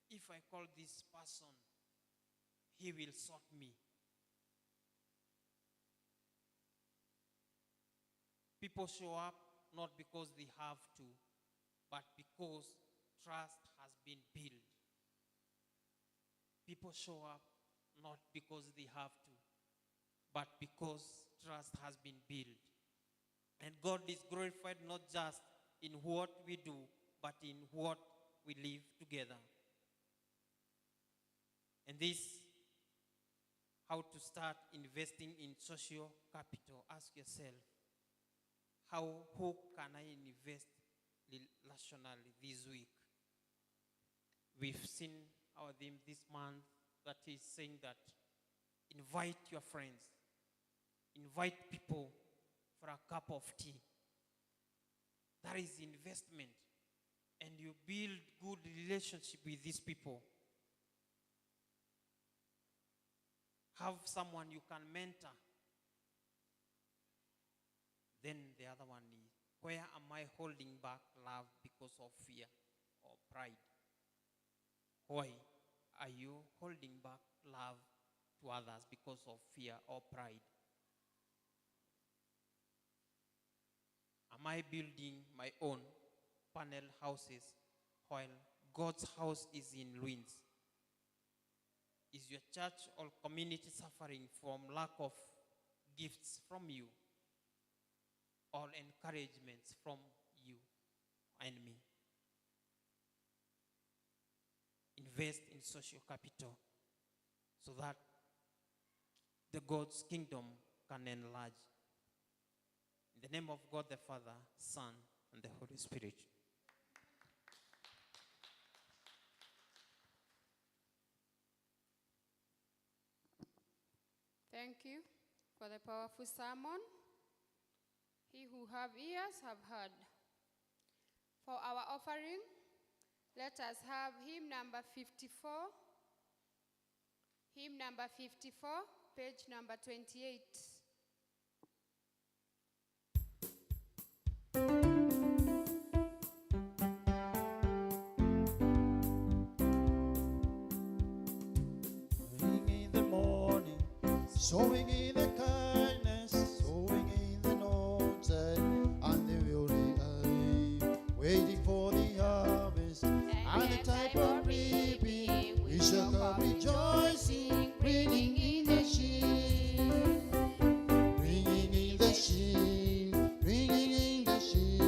If I call this person, he will sort me. People show up not because they have to, but because trust has been built. People show up not because they have to, but because trust has been built. And God is glorified not just in what we do, but in what we live together. And this, how to start investing in social capital. Ask yourself, who can I invest relationally this week? We've seen our theme this month that is saying that invite your friends, invite people for a cup of tea. That is investment. And you build good relationship with these people. Have someone you can mentor. Then the other one is, where am I holding back love because of fear or pride? Why are you holding back love to others because of fear or pride? Am I building my own panel houses while God's house is in ruins? Is your church or community suffering from lack of gifts from you or encouragements from you and me? Invest in social capital so that the God's kingdom can enlarge. In the name of God the Father, Son, and the Holy Spirit. Thank you for the powerful sermon. He who have ears have heard. For our offering, let us have hymn number 54. Hymn number 54, page number 28. Sowing in the morning, sowing in the kindness, sowing in the noontide, and the weary eye, waiting for the harvest, and the time of reaping, we shall come rejoicing, bringing in the sheep, bringing in the sheep, bringing in the sheep,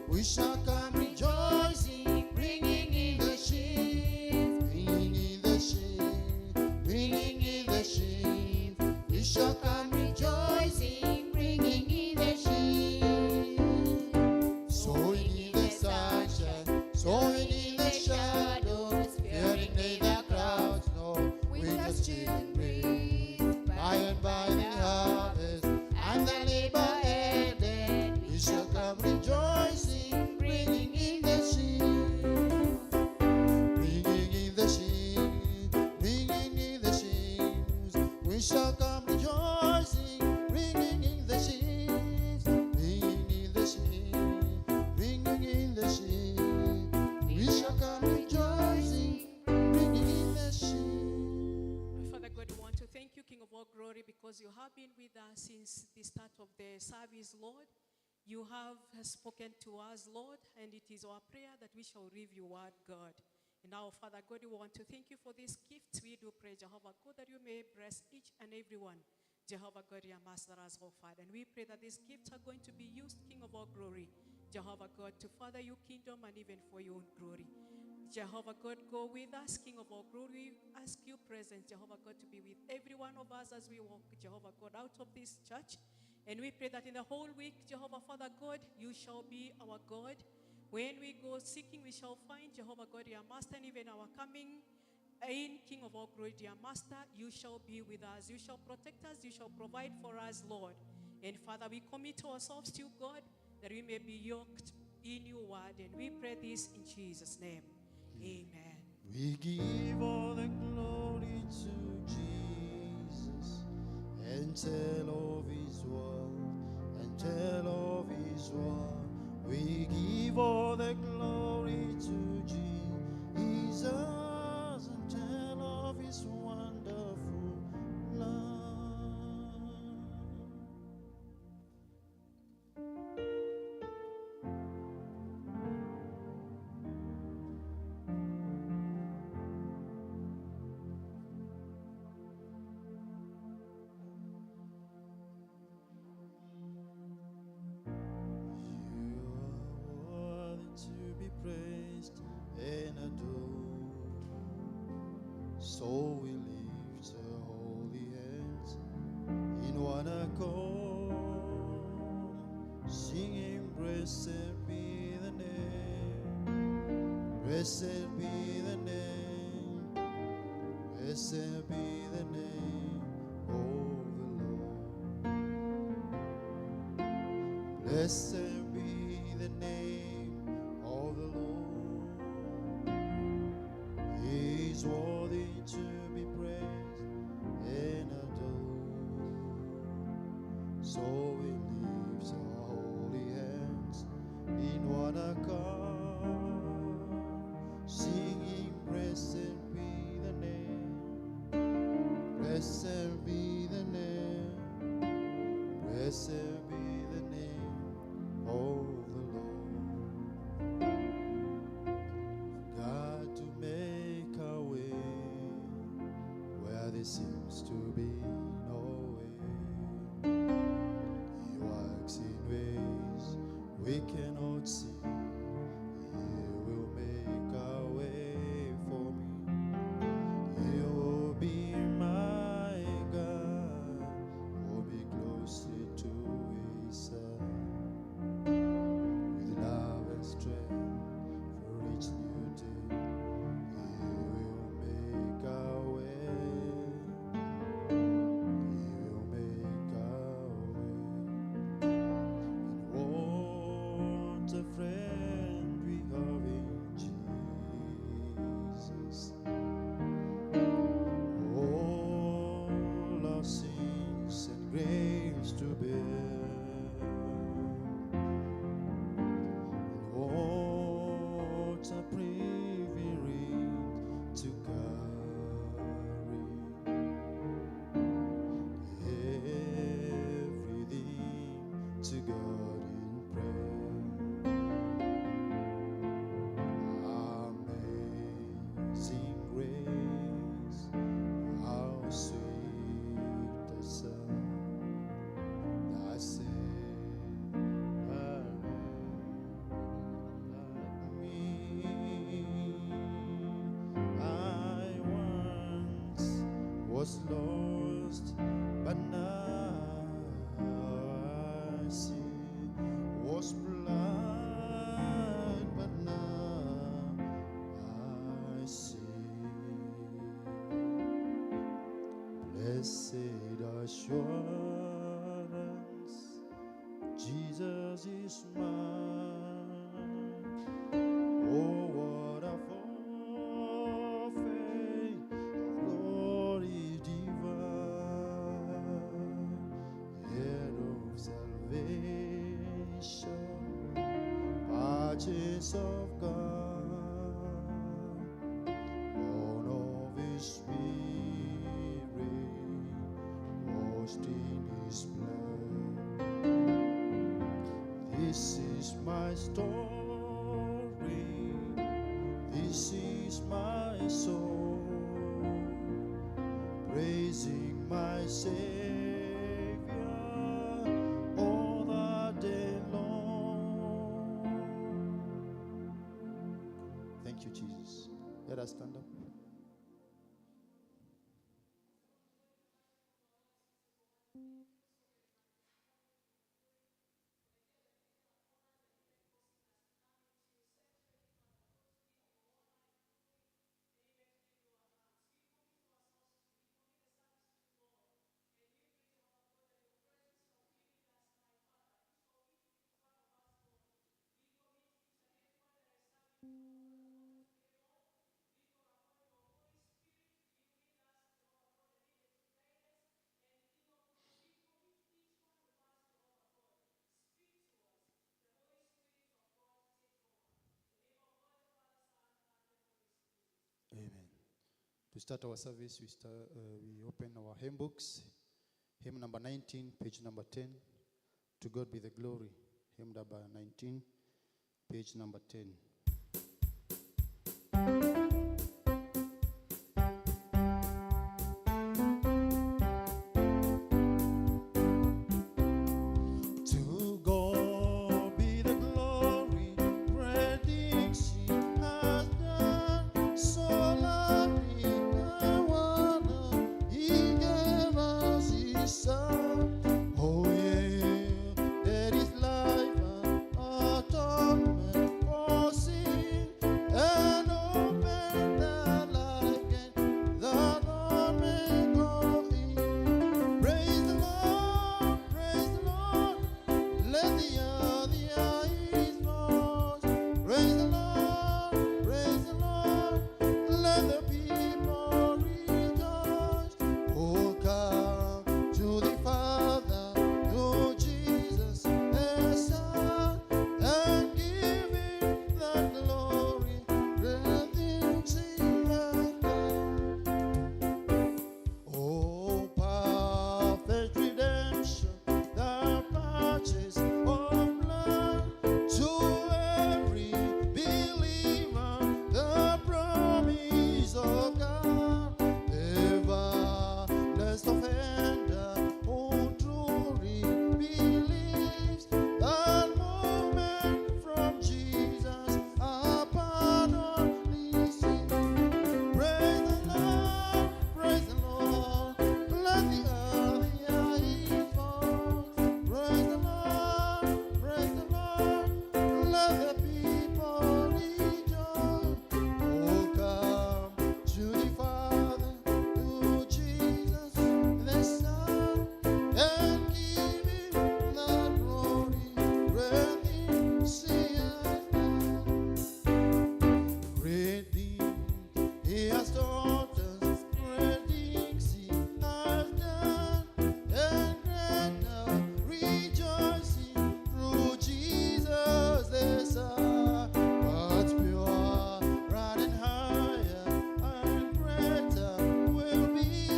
we shall come rejoicing, bringing in the sheep, bringing in the sheep, bringing in the sheep, we shall come rejoicing, bringing in the sheep, sowing in the sunshine, sowing in the shadows, fearing neither clouds nor winter's chilling breeze, by and by the harvest and the labor ended, we shall come rejoicing, bringing in the sheep, bringing in the sheep, bringing in the sheep, we shall come rejoicing, bringing in the sheep, bringing in the sheep, bringing in the sheep, we shall come rejoicing, bringing in the sheep. Father God, we want to thank you, King of all glory, because you have been with us since the start of the service, Lord. You have spoken to us, Lord, and it is our prayer that we shall read your word, God. And now, Father God, we want to thank you for these gifts. We do pray, Jehovah God, that you may bless each and every one. Jehovah God, your master as well, Father. And we pray that these gifts are going to be used, King of all glory, Jehovah God, to further your kingdom and even for your own glory. Jehovah God, go with us, King of all glory. We ask you presence, Jehovah God, to be with every one of us as we walk, Jehovah God, out of this church. And we pray that in the whole week, Jehovah Father God, you shall be our God. When we go seeking, we shall find. Jehovah God, dear Master, and even our coming in, King of all glory, dear Master, you shall be with us. You shall protect us. You shall provide for us, Lord. And Father, we commit ourselves to you, God, that we may be yoked in your word. And we pray this in Jesus' name. Amen. We give all the glory to Jesus and tell of his word, and tell of his word. We give all the glory to Jesus and tell of his wonderful love. You are worthy to be praised and adored. So we lift our holy hands in one accord, singing, blessed be the name, blessed be the name, blessed be the name of the Lord. Blessed be the name of the Lord. He is worthy to be praised and adored. So we lift our holy hands in one accord, singing, blessed be the name, blessed be the name, blessed be the name of the Lord. God to make a way where there seems to be no way. He works in ways we cannot see. He will make a way for me. He will be my God, will be closer to his side, with love and strength for each new day. He will make a way. He will make a way. And what a friend we have in Jesus. All our sins and graves to bear. And what a privilege to carry everything to God in prayer. Amazing grace, how sweet the sound that saved a wretch like me. I once was lost, but now I see. Was blind, but now I see. Blessed assurance, Jesus is mine. Oh, what a foretaste of glory divine, head of salvation, purchase of God, born of his spirit, washed in his blood. This is my story, this is my soul, praising my Savior all the day long. Thank you, Jesus. Let us stand up. To start our service, we open our hymn books. Hymn number 19, page number 10. To God be the glory. Hymn number 19, page number 10. To God be the glory, great things He has done. So lovely the one He gave us His Son. Oh yeah, there is life and atonement for sin, and open the life gate that all may go in. Praise the Lord, praise the Lord. Let the earth hear His voice. Praise the Lord, praise the Lord. Let the people rejoice. Oh, come to the Father, to Jesus, the Son, and give Him the glory, the things He has done. Oh, perfect redemption, the purchase of blood to every believer, the promise of God, everless offender who truly believes that moment from Jesus a pardon receives. Praise the Lord, praise the Lord. Let the earth hear His voice. Praise the Lord, praise the Lord. Let the people rejoice. Oh, come to the Father, to Jesus, the Son, and give Him the glory, great things He has done. Great things He has taught us, great things He has done, and greater rejoicing through Jesus the Son. What's pure, running higher, and greater will be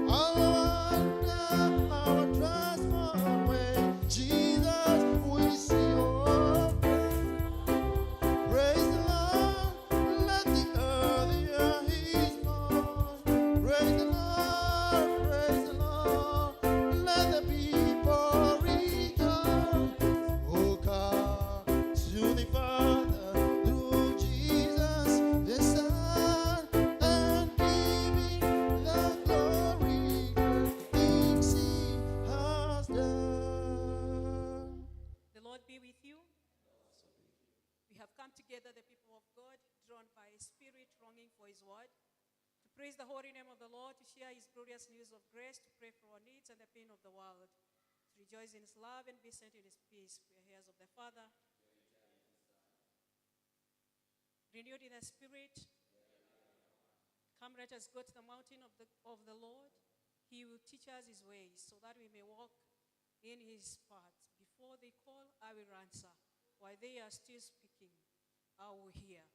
our wonder, our transformed way. Jesus, we see. Oh, praise the Lord, let the earth hear His voice. Praise the Lord, praise the Lord, let the people rejoice. Oh, come to the Father, through Jesus the Son, and give Him the glory, great things He has done. The Lord be with you. We have come together, the people of God, drawn by His Spirit, longing for His word, to praise the holy name of the Lord, to share His glorious news of grace, to pray for our needs and the pain of the world, to rejoice in His love and be sent in His peace. We are heirs of the Father, renewed in the Spirit. Come, let us go to the mountain of the Lord. He will teach us His ways, so that we may walk in His paths. Before they call, I will answer. While they are still speaking, I will hear.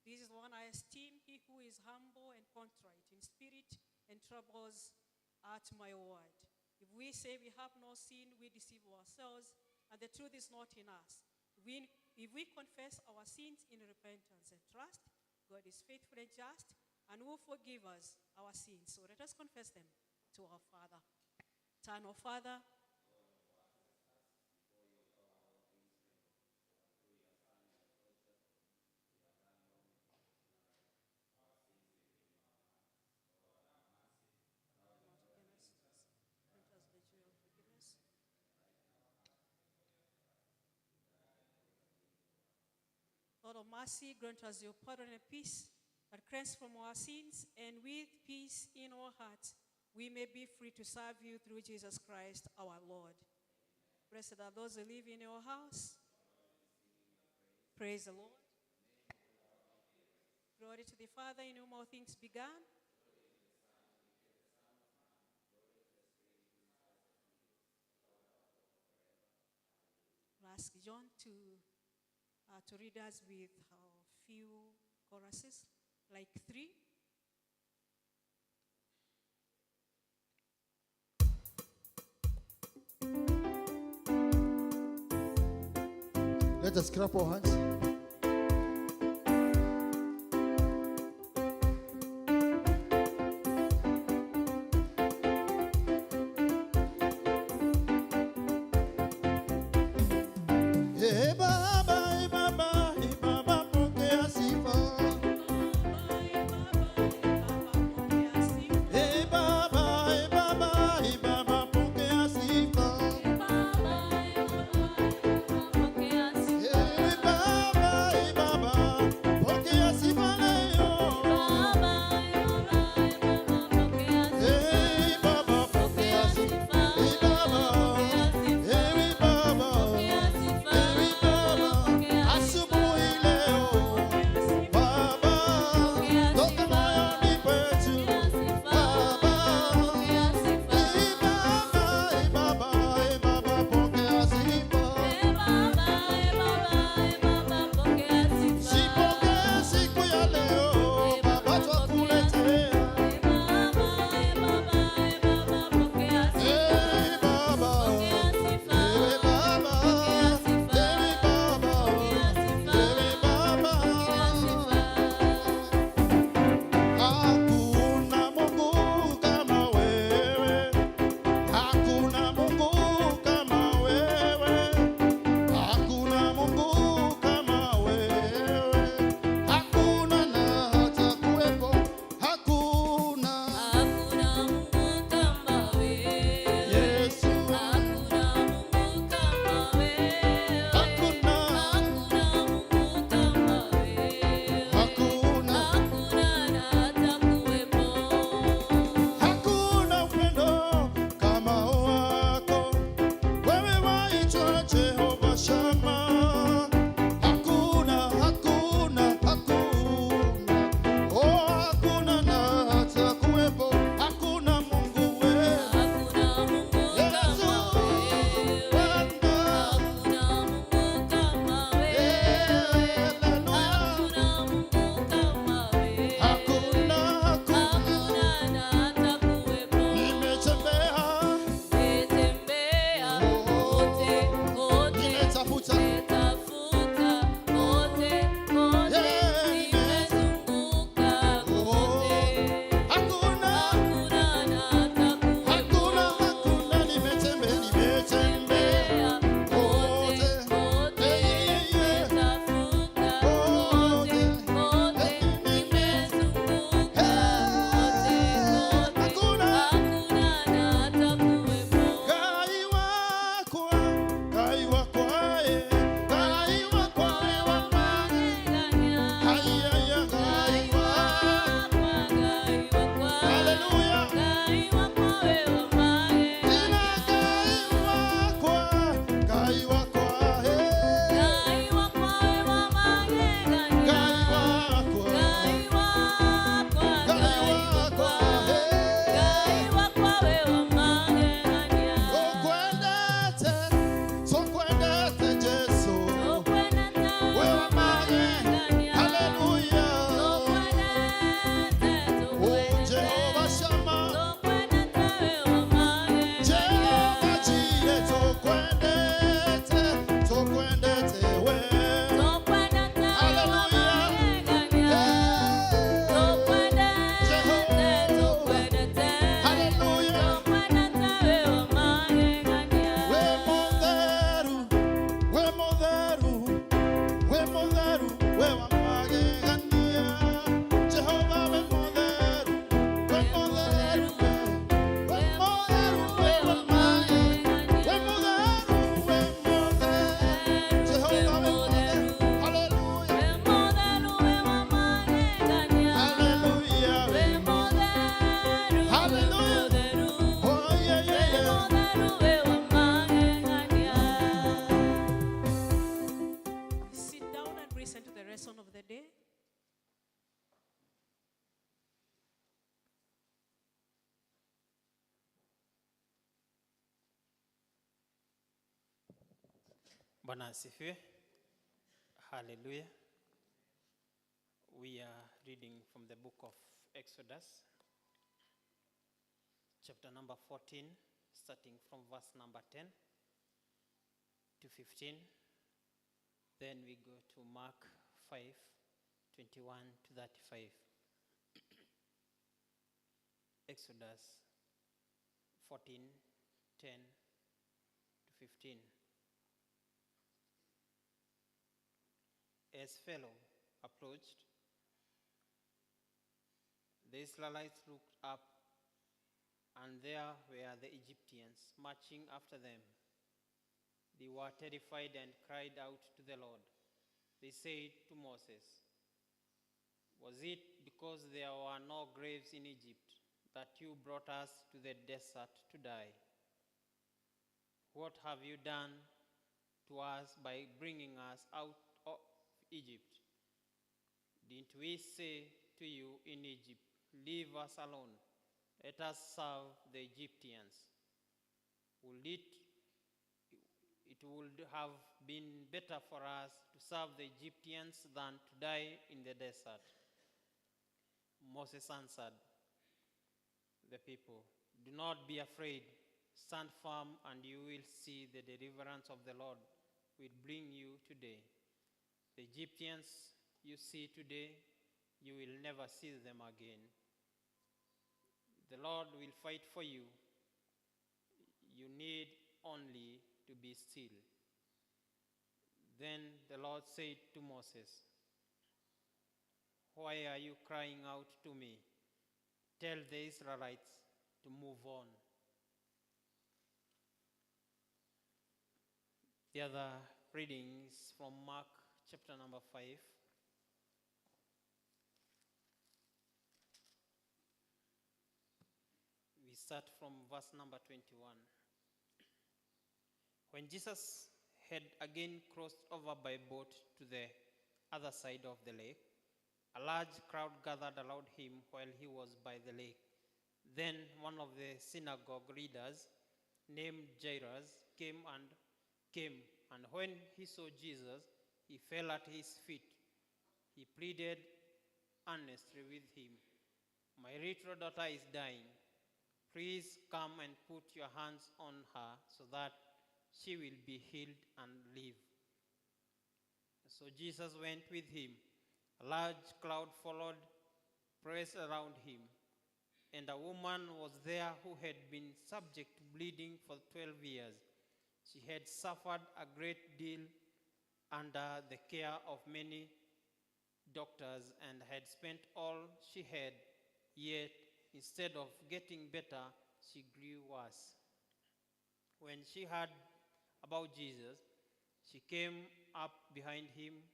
This is the one I esteem, he who is humble and contrite in spirit and troubles at my word. If we say we have no sin, we deceive ourselves, and the truth is not in us. If we confess our sins in repentance and trust, God is faithful and just, and will forgive us our sins. So let us confess them to our Father. Eternal Father, grant us the joy of forgiveness. Lord of mercy, grant us your pardon and peace that cleanse from our sins, and with peace in our hearts, we may be free to serve you through Jesus Christ our Lord. Blessed are those who live in your house. Praise the Lord. Glory to the Father, in whom all things began. We'll ask John to read us with a few choruses, like 3. Let us clap our hands. Hey Baba, hey Baba, hey Baba, pokea sifa. Hey Baba, hey Baba, hey Baba, pokea sifa. Hey Baba, hey Baba, pokea sifa leo. Hey Baba, pokea sifa. Hey Baba, hey Baba, hey Baba, asubuhi leo. Baba, toka moyoni kwetu. Baba, hey Baba, hey Baba, pokea sifa. Sipokee siku ya leo, Baba twakuletea. Hey Baba, ewe Baba, ewe Baba, ewe Baba. Hakuna Mungu kama wewe, hakuna Mungu kama wewe, hakuna Mungu kama wewe, hakuna na hata kuwepo, hakuna Yesu, hakuna hakuna hakuna upendo kama wako, wewe waitwa Jehova Shama. Hakuna, hakuna, hakuna, oh hakuna na hata kuwepo, hakuna Mungu wewe. Yesu, Bwana, haleluya. Hakuna, hakuna, nimetembea, nimetafuta, hakuna, hakuna, hakuna, nimetembea, nimetembea kote, hakuna Kai wakwae wamage. Haya, kai wa. Haleluya. Nina kai wakwae. Kai wakwa. Sokwendete Jesu. We wamage. Haleluya. Oh Jehova Shama. Jehova Jire, sokwendete we. Sit down and listen to the lesson of the day. Bwana asifiwe. Hallelujah. We are reading from the book of Exodus, chapter number 14, starting from verse number 10 to 15. Then we go to Mark 5, 21 to 35. Exodus 14, 10 to 15. As Pharaoh approached, the Israelites looked up, and there were the Egyptians marching after them. They were terrified and cried out to the Lord. They said to Moses, "Was it because there were no graves in Egypt that you brought us to the desert to die? What have you done to us by bringing us out of Egypt? Didn't we say to you in Egypt, 'Leave us alone, let us serve the Egyptians'? It would have been better for us to serve the Egyptians than to die in the desert." Moses answered the people, "Do not be afraid. Stand firm, and you will see the deliverance of the Lord will bring you today. The Egyptians you see today, you will never see them again. The Lord will fight for you. You need only to be still." Then the Lord said to Moses, "Why are you crying out to me? Tell the Israelites to move on." The other reading is from Mark chapter number 5. We start from verse number 21. When Jesus had again crossed over by boat to the other side of the lake, a large crowd gathered around him while he was by the lake. Then one of the synagogue leaders, named Jairus, came, and when he saw Jesus, he fell at his feet. He pleaded earnestly with him, "My little daughter is dying. Please come and put your hands on her so that she will be healed and live." So Jesus went with him. A large crowd followed, pressed around him. And a woman was there who had been subject to bleeding for 12 years. She had suffered a great deal under the care of many doctors and had spent all she had, yet instead of getting better, she grew worse. When she heard about Jesus, she came up behind him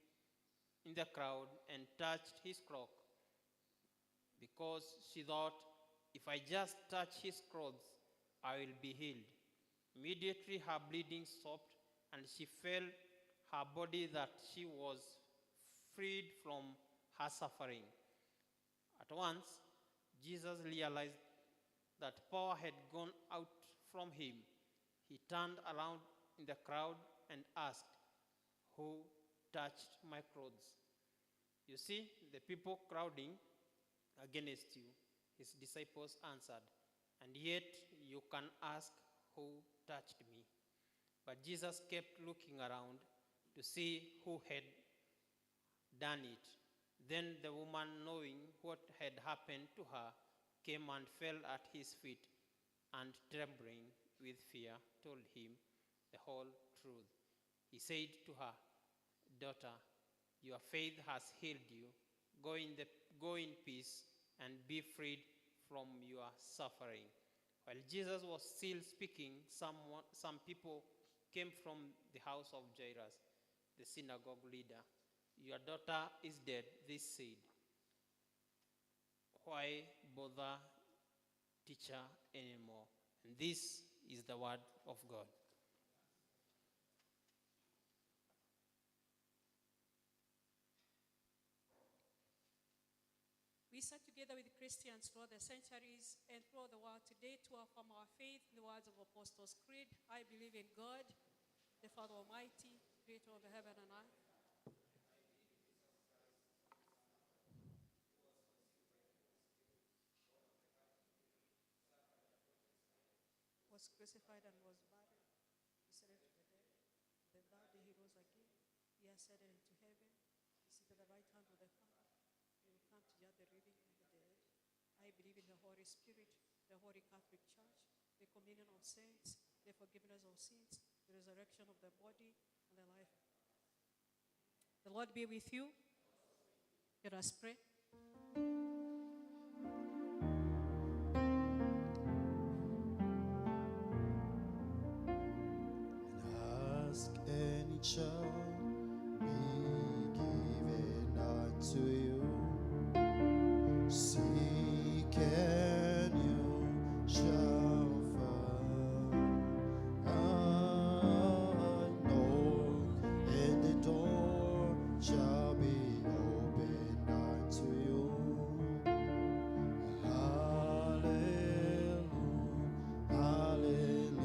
in the crowd and touched his cloak, because she thought, "If I just touch his clothes, I will be healed." Immediately her bleeding stopped, and she felt her body that she was freed from her suffering. At once, Jesus realized that power had gone out from him. He turned around in the crowd and asked, "Who touched my clothes?" "You see the people crowding against you," his disciples answered, "and yet you can ask, 'Who touched me?'" But Jesus kept looking around to see who had done it. Then the woman, knowing what had happened to her, came and fell at his feet, and trembling with fear, told him the whole truth. He said to her, "Daughter, your faith has healed you. Go in peace and be freed from your suffering." While Jesus was still speaking, some people came from the house of Jairus, the synagogue leader. "Your daughter is dead," they said. "Why bother teacher anymore?" And this is the word of God. We sat together with Christians throughout the centuries and throughout the world today to affirm our faith in the words of Apostles' Creed. I believe in God, the Father Almighty, creator of heaven and earth. Was crucified and was buried. He said to the dead. The third day he rose again. He ascended into heaven. He is at the right hand of the Father. He will come to judge the living and the dead. I believe in the Holy Spirit, the Holy Catholic Church, the communion of saints, the forgiveness of sins, the resurrection of the body, and the life. The Lord be with you. Let us pray. Ask any child, be given unto you. Seek and you shall find. Knock and the door shall be opened unto you. Hallelujah, hallelujah.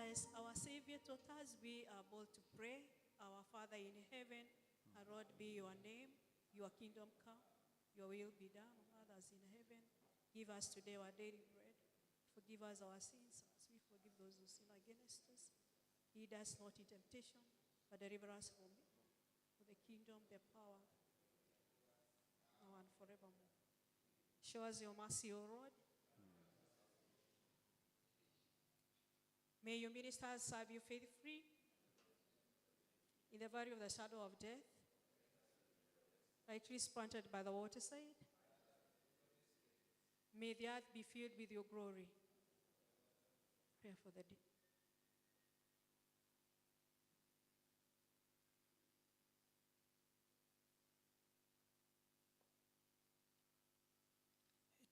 As our Savior taught us, we are able to pray. Our Father in heaven, hallowed be your name. Your kingdom come. Your will be done on earth as in heaven. Give us today our daily bread. Forgive us our sins as we forgive those who sin against us. Lead us not in temptation, but deliver us from evil. For the kingdom, the power, now and forevermore. Show us your mercy, O Lord. May your ministers serve you faithfully in the valley of the shadow of death, like trees planted by the waterside. May the earth be filled with your glory. Pray for the day.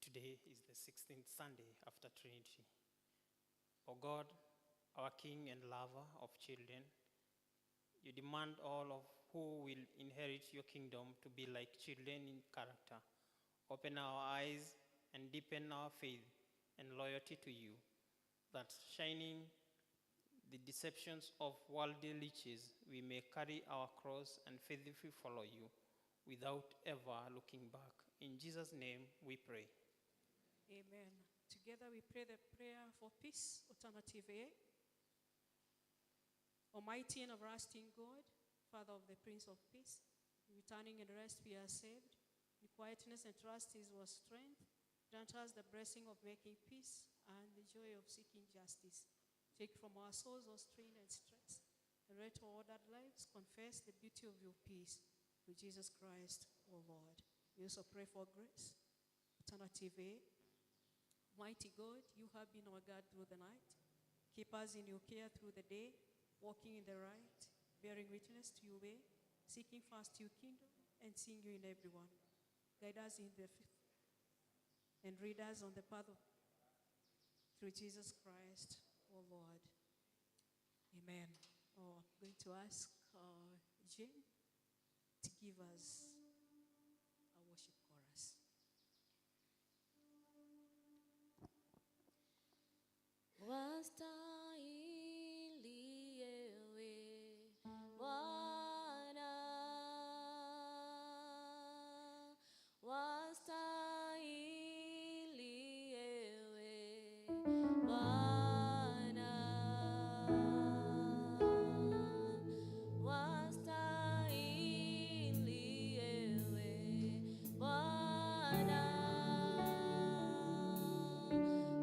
Today is the 16th Sunday after Trinity. O God, our King and lover of children, you demand all of who will inherit your kingdom to be like children in character. Open our eyes and deepen our faith and loyalty to you, that shining the deceptions of worldly riches, we may carry our cross and faithfully follow you without ever looking back. In Jesus' name we pray. Amen. Together we pray the prayer for peace, alternative A. Almighty and everlasting God, Father of the Prince of Peace, returning in rest we are saved. In quietness and trust is our strength. Grant us the blessing of making peace and the joy of seeking justice. Take from our souls all strain and stress, and let our ordered lives confess the beauty of your peace. Through Jesus Christ, our Lord. We also pray for grace. Alternative A. Mighty God, you have been our God through the night. Keep us in your care through the day, walking in the right, bearing witness to your way, seeking first your kingdom, and seeing you in everyone. Guide us in the faith and lead us on the path of through Jesus Christ, our Lord. Amen. Oh, I'm going to ask Jane to give us a worship chorus. Wastahili ewe Bwana, wastahili ewe Bwana, wastahili ewe Bwana,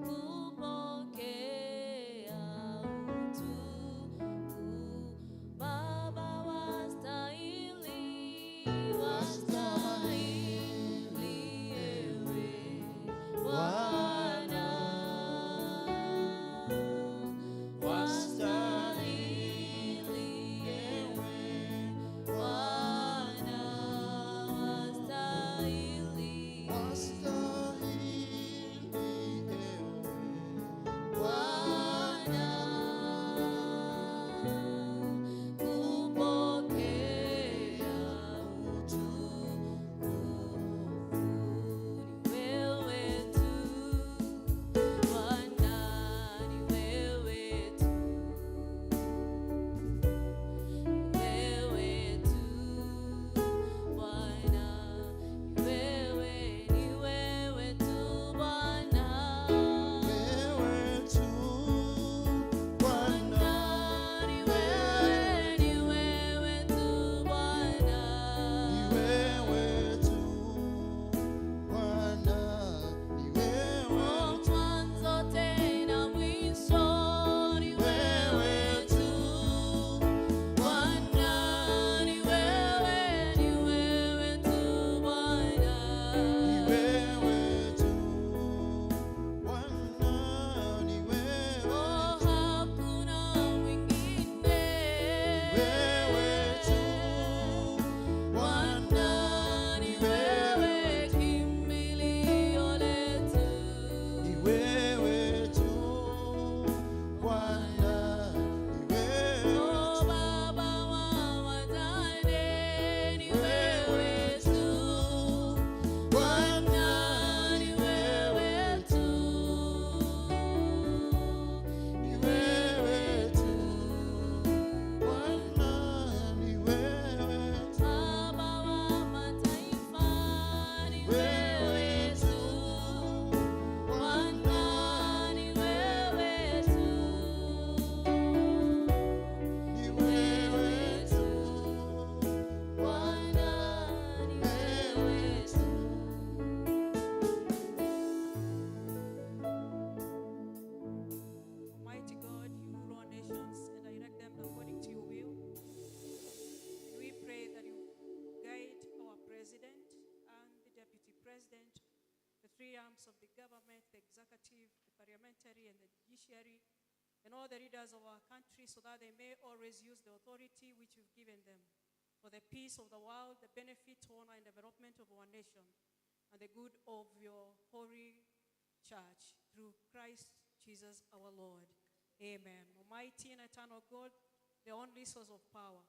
kupokea judiciary, and all the leaders of our country, so that they may always use the authority which you've given them for the peace of the world, the benefit, honor, and development of our nation, and the good of your holy church, through Christ Jesus our Lord. Amen. Almighty and eternal God, the only source of power,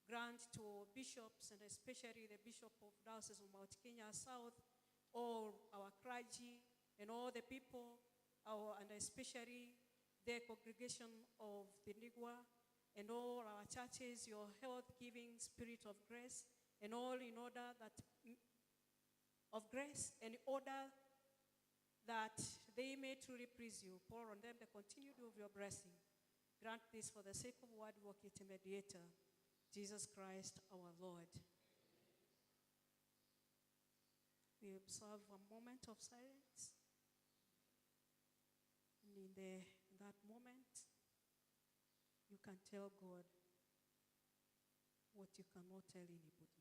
grant to bishops, and especially the Bishop of Diocese of Mount Kenya South, all our clergy, and all the people, and especially the congregation of Thindigua, and all our churches, your health-giving spirit of grace, and all in order that of grace, in order that they may truly please you. Pour on them the continued of your blessing. Grant this for the sake of word walking mediator, Jesus Christ our Lord. We observe a moment of silence. And in that moment, you can tell God what you cannot tell anybody,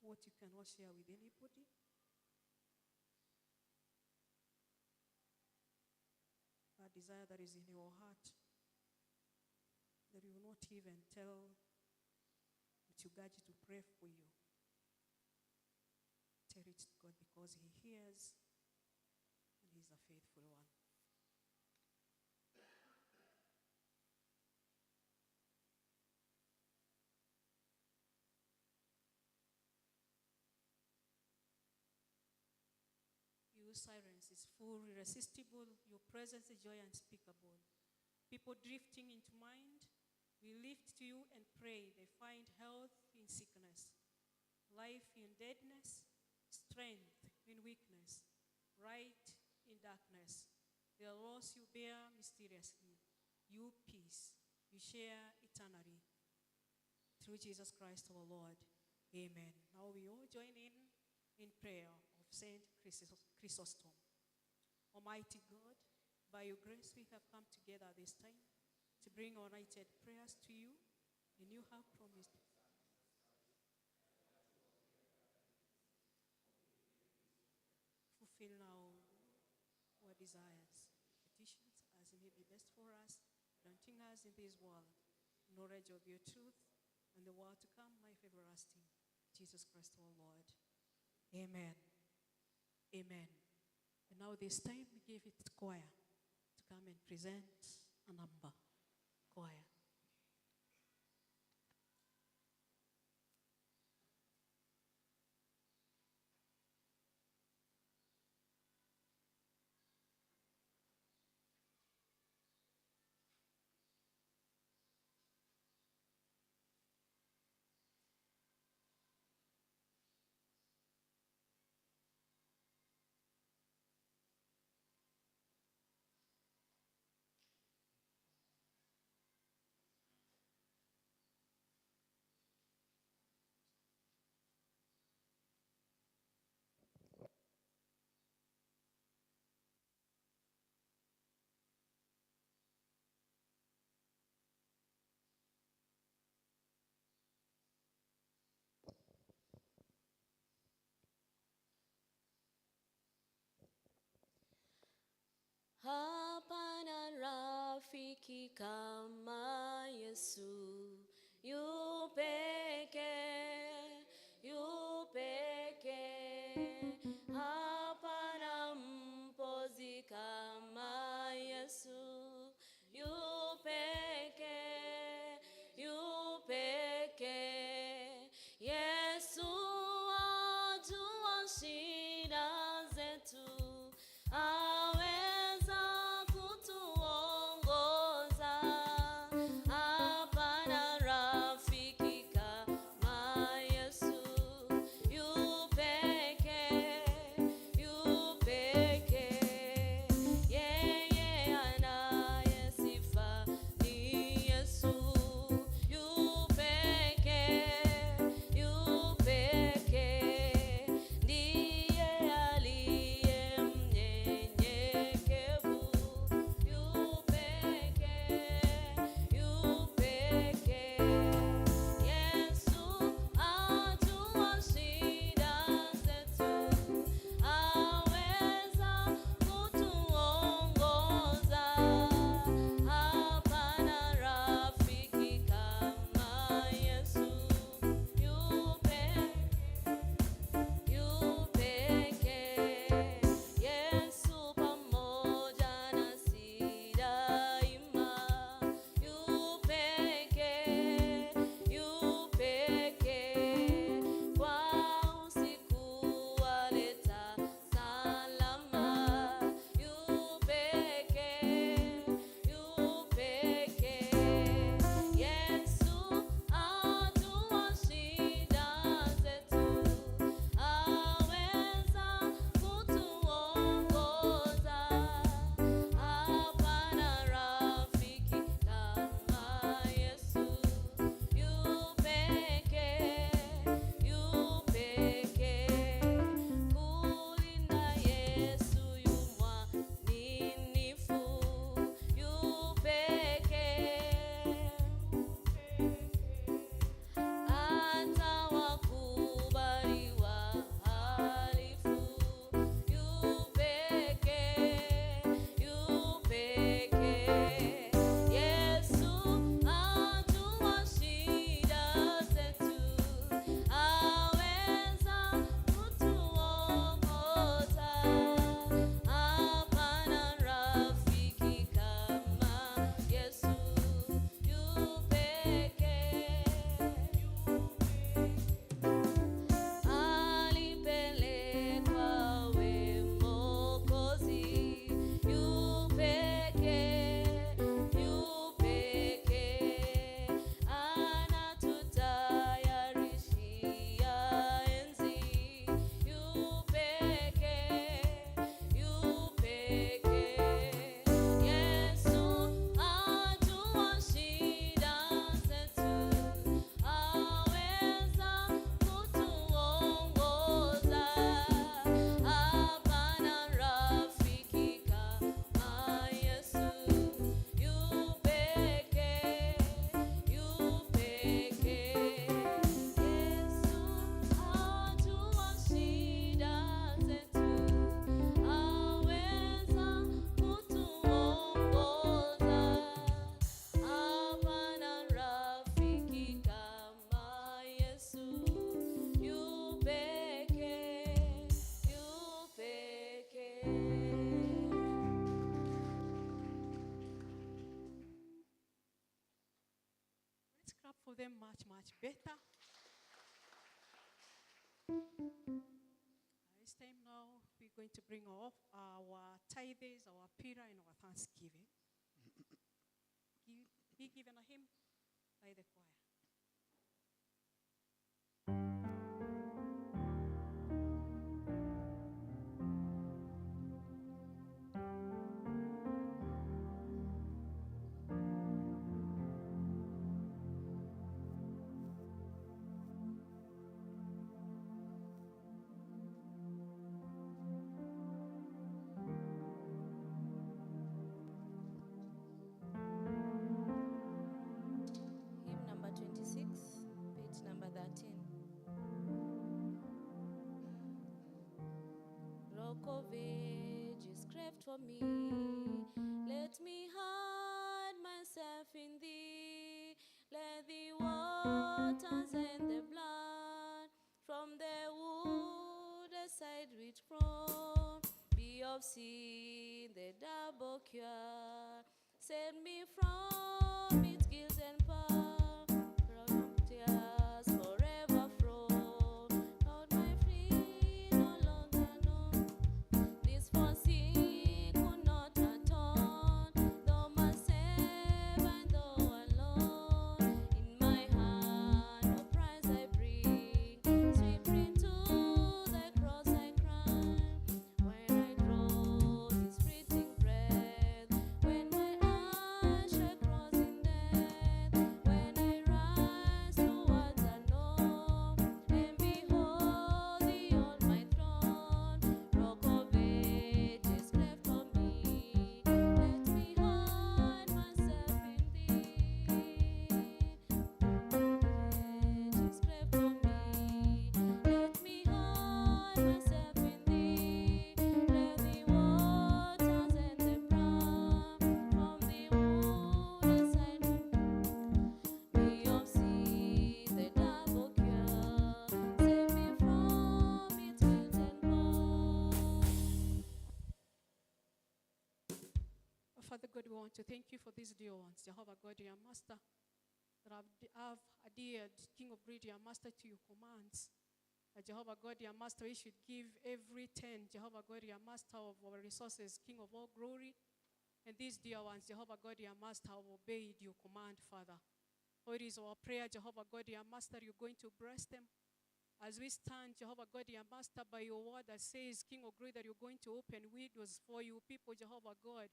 what you cannot share with anybody. A desire that is in your heart that you will not even tell, but you got you to pray for you. Tell it to God, because He hears and He's a faithful one. Your silence is full, irresistible. Your presence is joy unspeakable. People drifting into mind, we lift to you and pray. They find health in sickness, life in deadness, strength in weakness, light in darkness. The loss you bear mysteriously, you peace, you share eternally. Through Jesus Christ our Lord. Amen. Now we all join in prayer of Saint Chrysostom. Almighty God, by your grace we have come together this time to bring our united prayers to you, and you have promised. Fulfill now our desires, petitions, as may be best for us, granting us in this world knowledge of your truth, and the world to come, life everlasting. Jesus Christ our Lord. Amen. Amen. And now this time we give it to choir to come and present a number. Choir. Hapana rafiki kama Yesu, yu peke, yu peke. Hapana mpozi kama Yesu, yu peke, yu peke. Yesu ajua shida zetu, aweza kutuongoza. Hapana rafiki kama for them much, much better. This time now, we're going to bring off our tithes, our pira, and our thanksgiving. Be given a hymn by the choir. Hymn number 26, page number 13. Rock of ages, cleft for me. Let me hide myself in thee. Let the waters and the blood from the wood aside which from be of sin the double cure. Save me from its guilt and power. From tears forever flow. Lord, my free no longer know. This for sin could not atone. Thou must save and thou alone. In my hand no prize I bring. Sweeping to thy cross I cry. When I draw this fleeting breath, when my eyes shall cross in death, when I rise towards unknown, and behold thee on my throne, rock of ages cleft for me, let me hide myself in thee. Ages cleft for me, let me hide myself in thee. Let the waters and the brown from the wood aside me of sin, the double cure. Save me from its guilt and woe. Father God, we want to thank you for these dear ones. Jehovah God, your master, that have adhered, King of glory, your master, to your commands. Jehovah God, your master, we should give every 10, Jehovah God, your master of our resources, King of all glory. And these dear ones, Jehovah God, your master, have obeyed your command, Father. For it is our prayer, Jehovah God, your master, you're going to bless them. As we stand, Jehovah God, your master, by your word that says, King of glory, that you're going to open windows for you people, Jehovah God,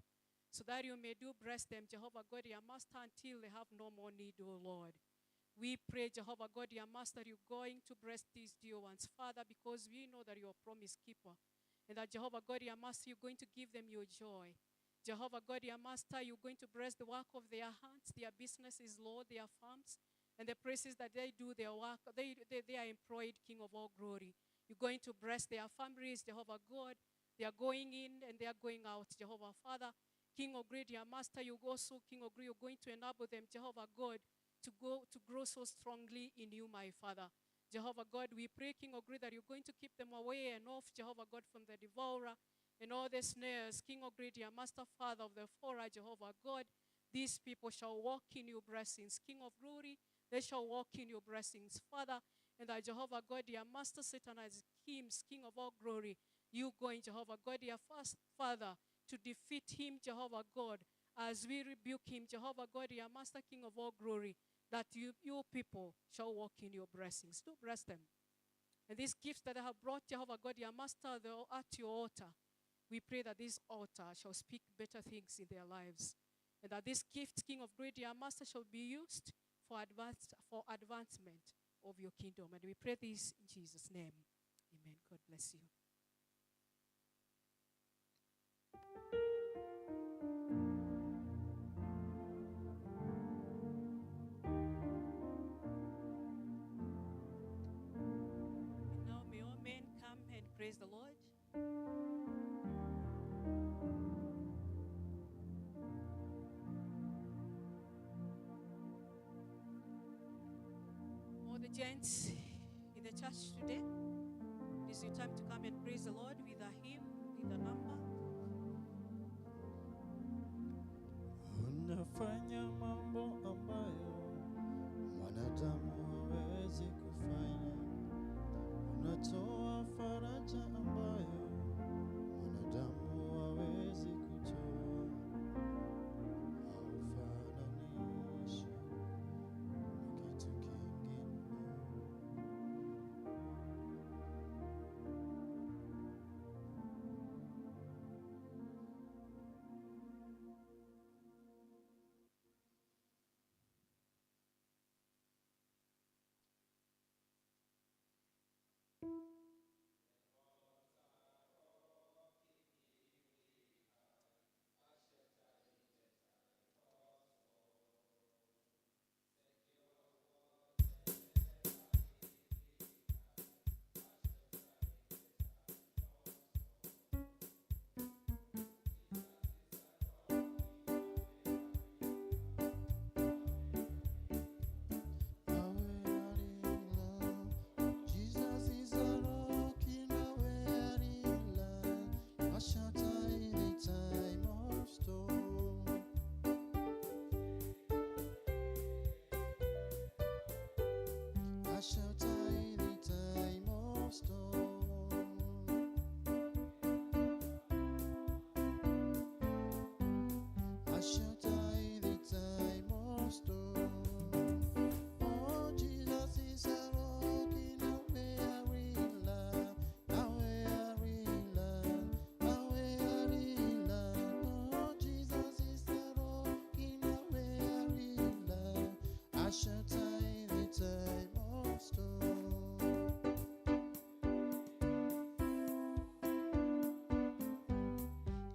so that you may do bless them, Jehovah God, your master, until they have no more need, O Lord. We pray, Jehovah God, your master, you're going to bless these dear ones, Father, because we know that you're a promise keeper. And that, Jehovah God, your master, you're going to give them your joy. Jehovah God, your master, you're going to bless the work of their hands, their businesses, Lord, their farms, and the places that they do their work. They are employed, King of all glory. You're going to bless their families, Jehovah God. They are going in and they are going out, Jehovah Father. King of glory, your master, you also, King of glory, you're going to enable them, Jehovah God, to grow so strongly in you, my Father. Jehovah God, we pray, King of glory, that you're going to keep them away and off, Jehovah God, from the devourer and all the snares. King of glory, your master, Father of the fora, Jehovah God, these people shall walk in your blessings. King of glory, they shall walk in your blessings, Father. And that, Jehovah God, your master, Satan as kings, King of all glory, you going, Jehovah God, your first Father, to defeat him, Jehovah God, as we rebuke him, Jehovah God, your master, King of all glory, that your people shall walk in your blessings. Do bless them. And these gifts that I have brought, Jehovah God, your master, at your altar, we pray that this altar shall speak better things in their lives. And that this gift, King of glory, your master, shall be used for advancement of your kingdom. And we pray this in Jesus' name. Amen. God bless you. And now may all men come and praise the Lord. All the gents in the church today, it is your time to come and praise the Lord with a hymn, with a number. Unafanya mambo ambayo a shelter in the time of storm. A shelter in the time of storm. Oh, Jesus is a rock in a weary land, a weary land, a weary land. Oh, Jesus is a rock in a weary land, a shelter in the time of storm.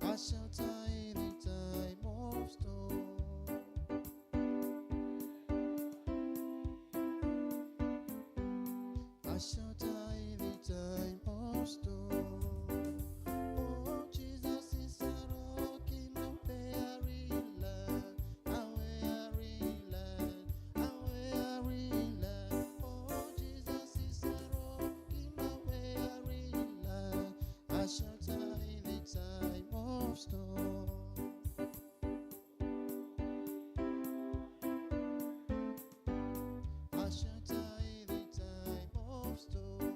A shelter in the time of storm. A shelter in the time of storm. Oh, Jesus is a rock in a weary land, a weary land, a weary land. Oh, Jesus is a rock in a weary land, a shelter in the time of storm. A shelter in the time of storm.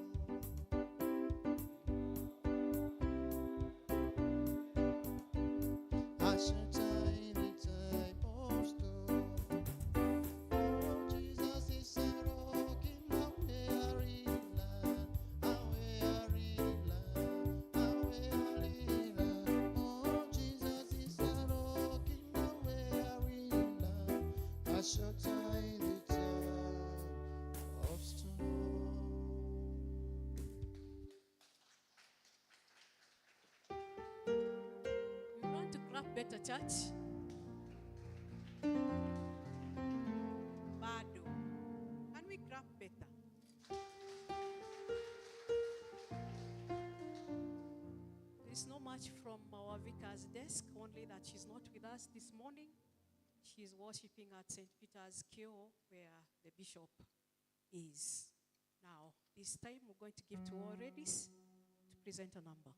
A shelter in the time of storm. Oh, Jesus is a rock in a weary land, a weary land, a weary land. Oh, Jesus is a rock in a weary land, a shelter in the time of storm. We want to clap better, church. Bado. Can we clap better? There's no much from our vicar's desk, only that she's not with us this morning. She's worshiping at St. Peter's Kyo, where the bishop is. Now, this time we're going to give to all ladies to present a number.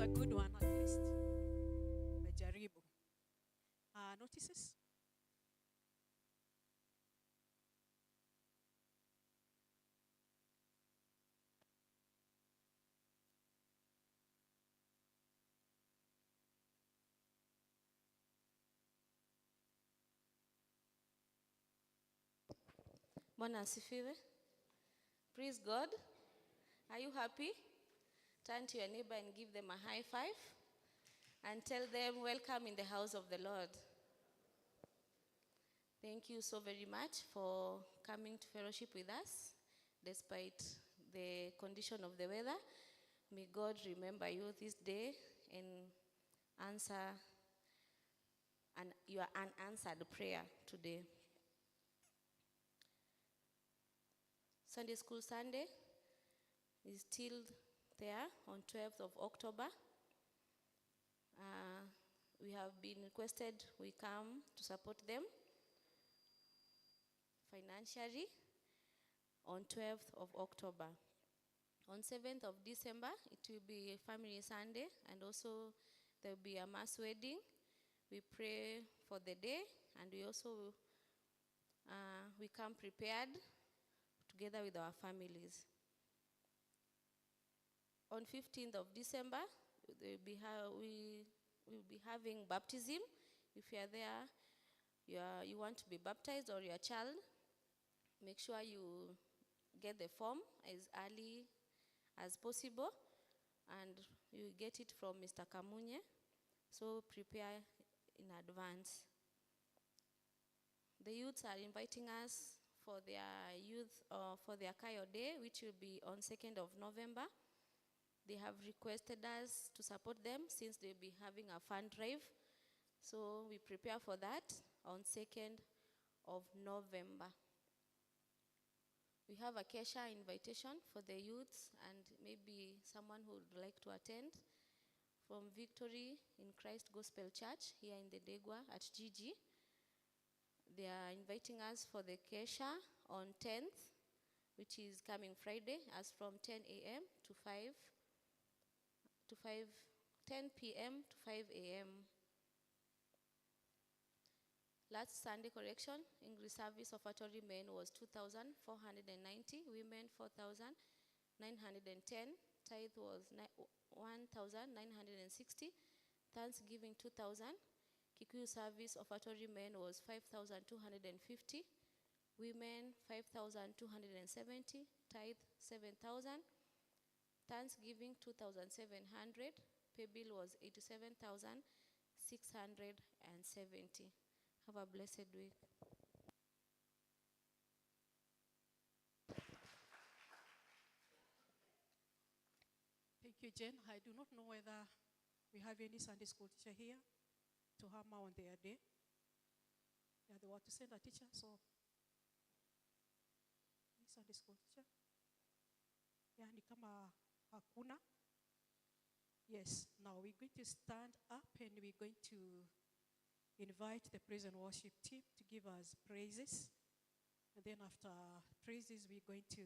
a good one at least. Umejaribu. Notices? Bwana asifiwe. Praise God. Are you happy? Turn to your neighbor and give them a high five and tell them, welcome in the house of the Lord. Thank you so very much for coming to fellowship with us despite the condition of the weather. May God remember you this day and answer your unanswered prayer today. Sunday School Sunday is still there on 12th of October. We have been requested we come to support them financially on 12th of October. On 7th of December, it will be Family Sunday, and also there will be a mass wedding. We pray for the day, and we also we come prepared together with our families. On 15th of December, we will be having baptism. If you are there, you want to be baptized or your child, make sure you get the form as early as possible, and you get it from Mr. Kamunye. So prepare in advance. The youths are inviting us for their Kayo Day, which will be on 2nd of November. They have requested us to support them since they'll be having a fund drive. So we prepare for that on 2nd of November. We have a Kesha invitation for the youths and maybe someone who would like to attend from Victory in Christ Gospel Church here in Thindigua at GG. They are inviting us for the Kesha on 10th, which is coming Friday, as from 10 a.m. to 10 p.m. to 5 a.m. Last Sunday correction, English service offertory men was 2,490, women 4,910, tithe was 1,960, Thanksgiving 2,000, Kikuyu service offertory men was 5,250, women 5,270, tithe 7,000, Thanksgiving 2,700, pay bill was 87,670. Have a blessed week. Thank you, Jen. I do not know whether we have any Sunday school teacher here to hammer on their day. Yeah, they want to send a teacher, so any Sunday school teacher? Yeah, ni kama hakuna. Yes, now we're going to stand up and we're going to invite the praise and worship team to give us praises. And then after praises, we're going to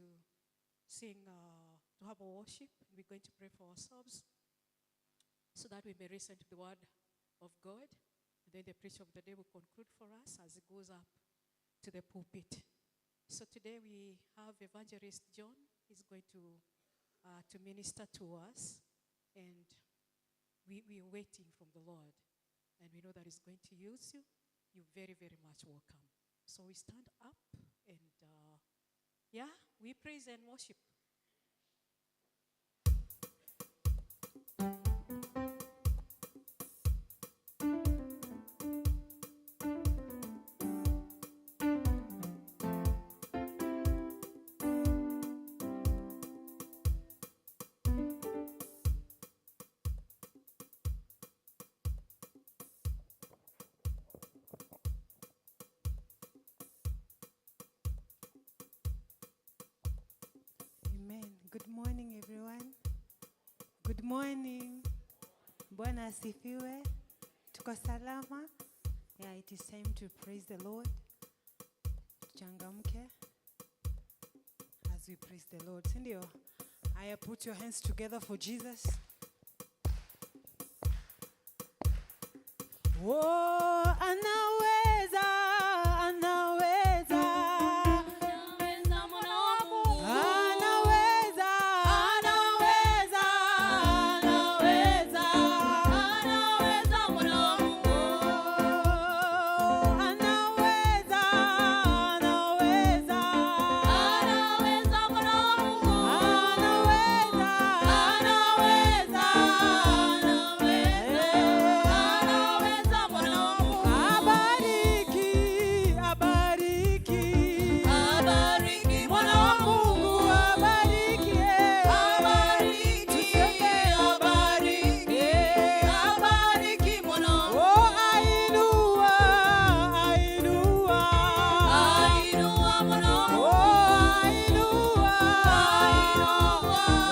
sing, to have a worship. We're going to pray for ourselves so that we may listen to the word of God. And then the preacher of the day will conclude for us as it goes up to the pulpit. So today we have Evangelist John. He's going to minister to us. And we're waiting from the Lord. And we know that He's going to use you. You're very, very much welcome. So we stand up and, we praise and worship. Amen. Good morning, everyone. Good morning. Bwana asifiwe. Tuko salama. Yeah, it is time to praise the Lord. Tuchangamke as we praise the Lord. Sindio? Aya, put your hands together for Jesus. Oh, anaweza, anaweza. Anaweza mwana wa Mungu. Anaweza, anaweza, anaweza. Anaweza mwana wa Mungu. Oh, anaweza, anaweza. Anaweza mwana wa Mungu. Anaweza, anaweza, anaweza. Anaweza mwana wa Mungu. Abariki, abariki. Abariki Mwana wa Mungu abariki, Abariki, tuseme abariki, abariki mwana wa Mungu. oh ainua, ainua, Ainua mwana wa Mungu. oh ainua,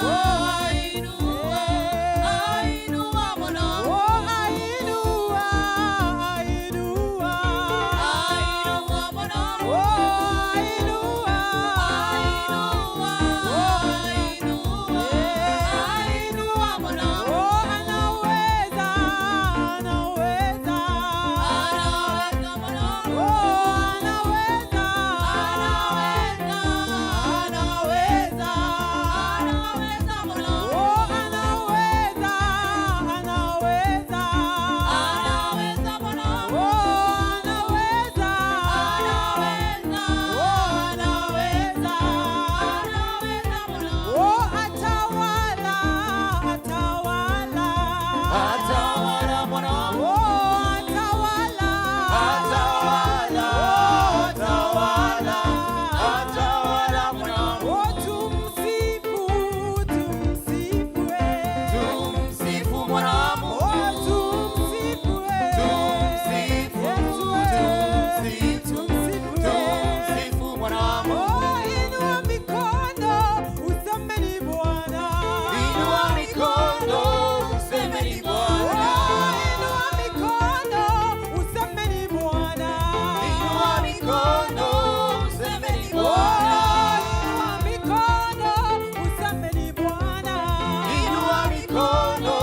oh Ainua, ainua mwana wa Mungu. oh ainua, ainua, Ainua mwana wa Mungu. oh ainua, Ainua mwana wa Mungu. oh anaweza, anaweza, Anaweza mwana wa Mungu. oh anaweza, anaweza, Anaweza mwana wa Mungu. oh anaweza, anaweza, Anaweza mwana wa oh Mungu. anaweza, Anaweza. Anaweza mwana wa Mungu. oh atawala, atawala, Atawala mwana wa Mungu. oh atawala, Atawala, atawala, atawala mwana wa Mungu. oh tumsifu, tumsifu, Tumsifu mwana wa Mungu. oh tumsifu, Tumsifu, tumsifu, tumsifu mwana wa Mungu. oh inua mikono, usemeni Bwana, Inua mikono, usemeni Bwana. inua mikono, usemeni Bwana, Inua mikono, usemeni oh Bwana. inua mikono, usemeni Bwana, Inua mikono,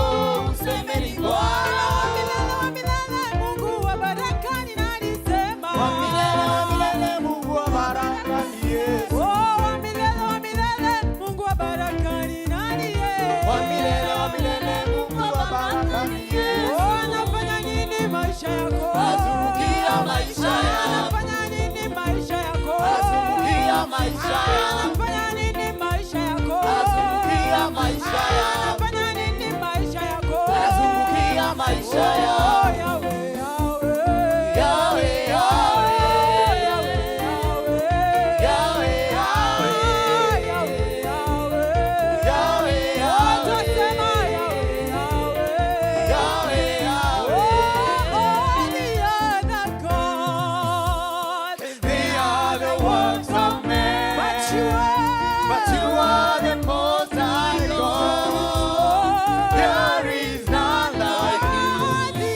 usemeni Bwana. milele wa milele, Mungu wa baraka ni nani sema? Wa milele Mungu wa baraka ni Yesu. Oh, wa milele, Mungu wa baraka ni nani yeye? Wa milele Mungu wa baraka ni Yesu. Oh, anafanya nini maisha yako? Azungukia maisha yako. Anafanya nini maisha yako? Azungukia maisha yako. Anafanya nini maisha yako? Azungukia maisha yako. Anafanya nini maisha yako? Azungukia maisha Oh, yako. Yahweh, Yahweh. Yahweh, Yahweh. Yahweh, Yahweh. Yahweh, Yahweh. Yahweh, Yahweh. Yahweh, Yahweh. Tutasema Yahweh, Yahweh. Yahweh, Yahweh. Oh, the other God. They are the works of men. But you are the most high God. There is none like you. The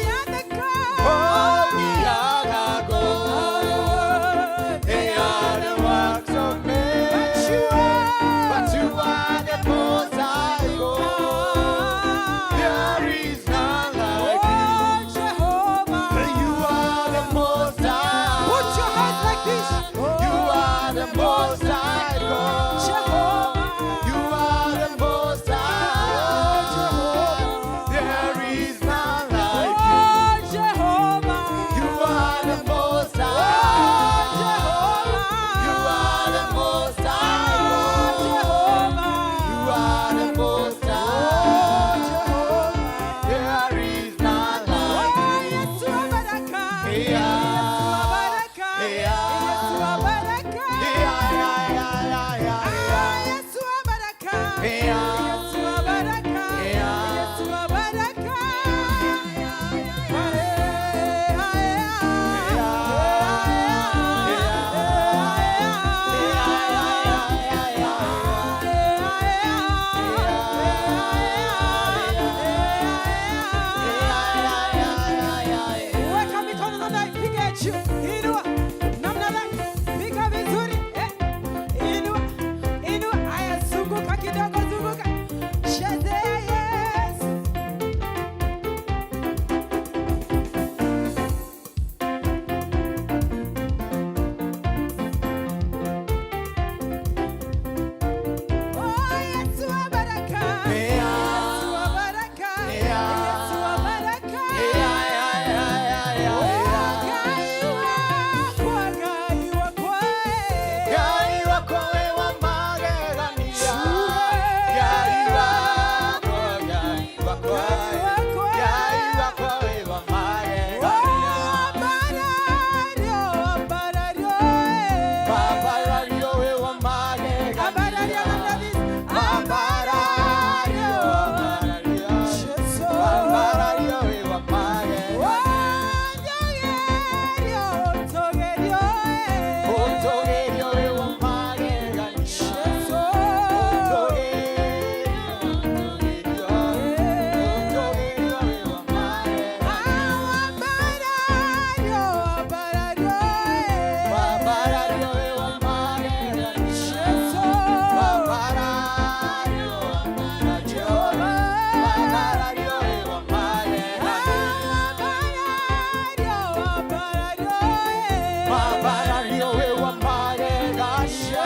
Mabarario we wa magegania.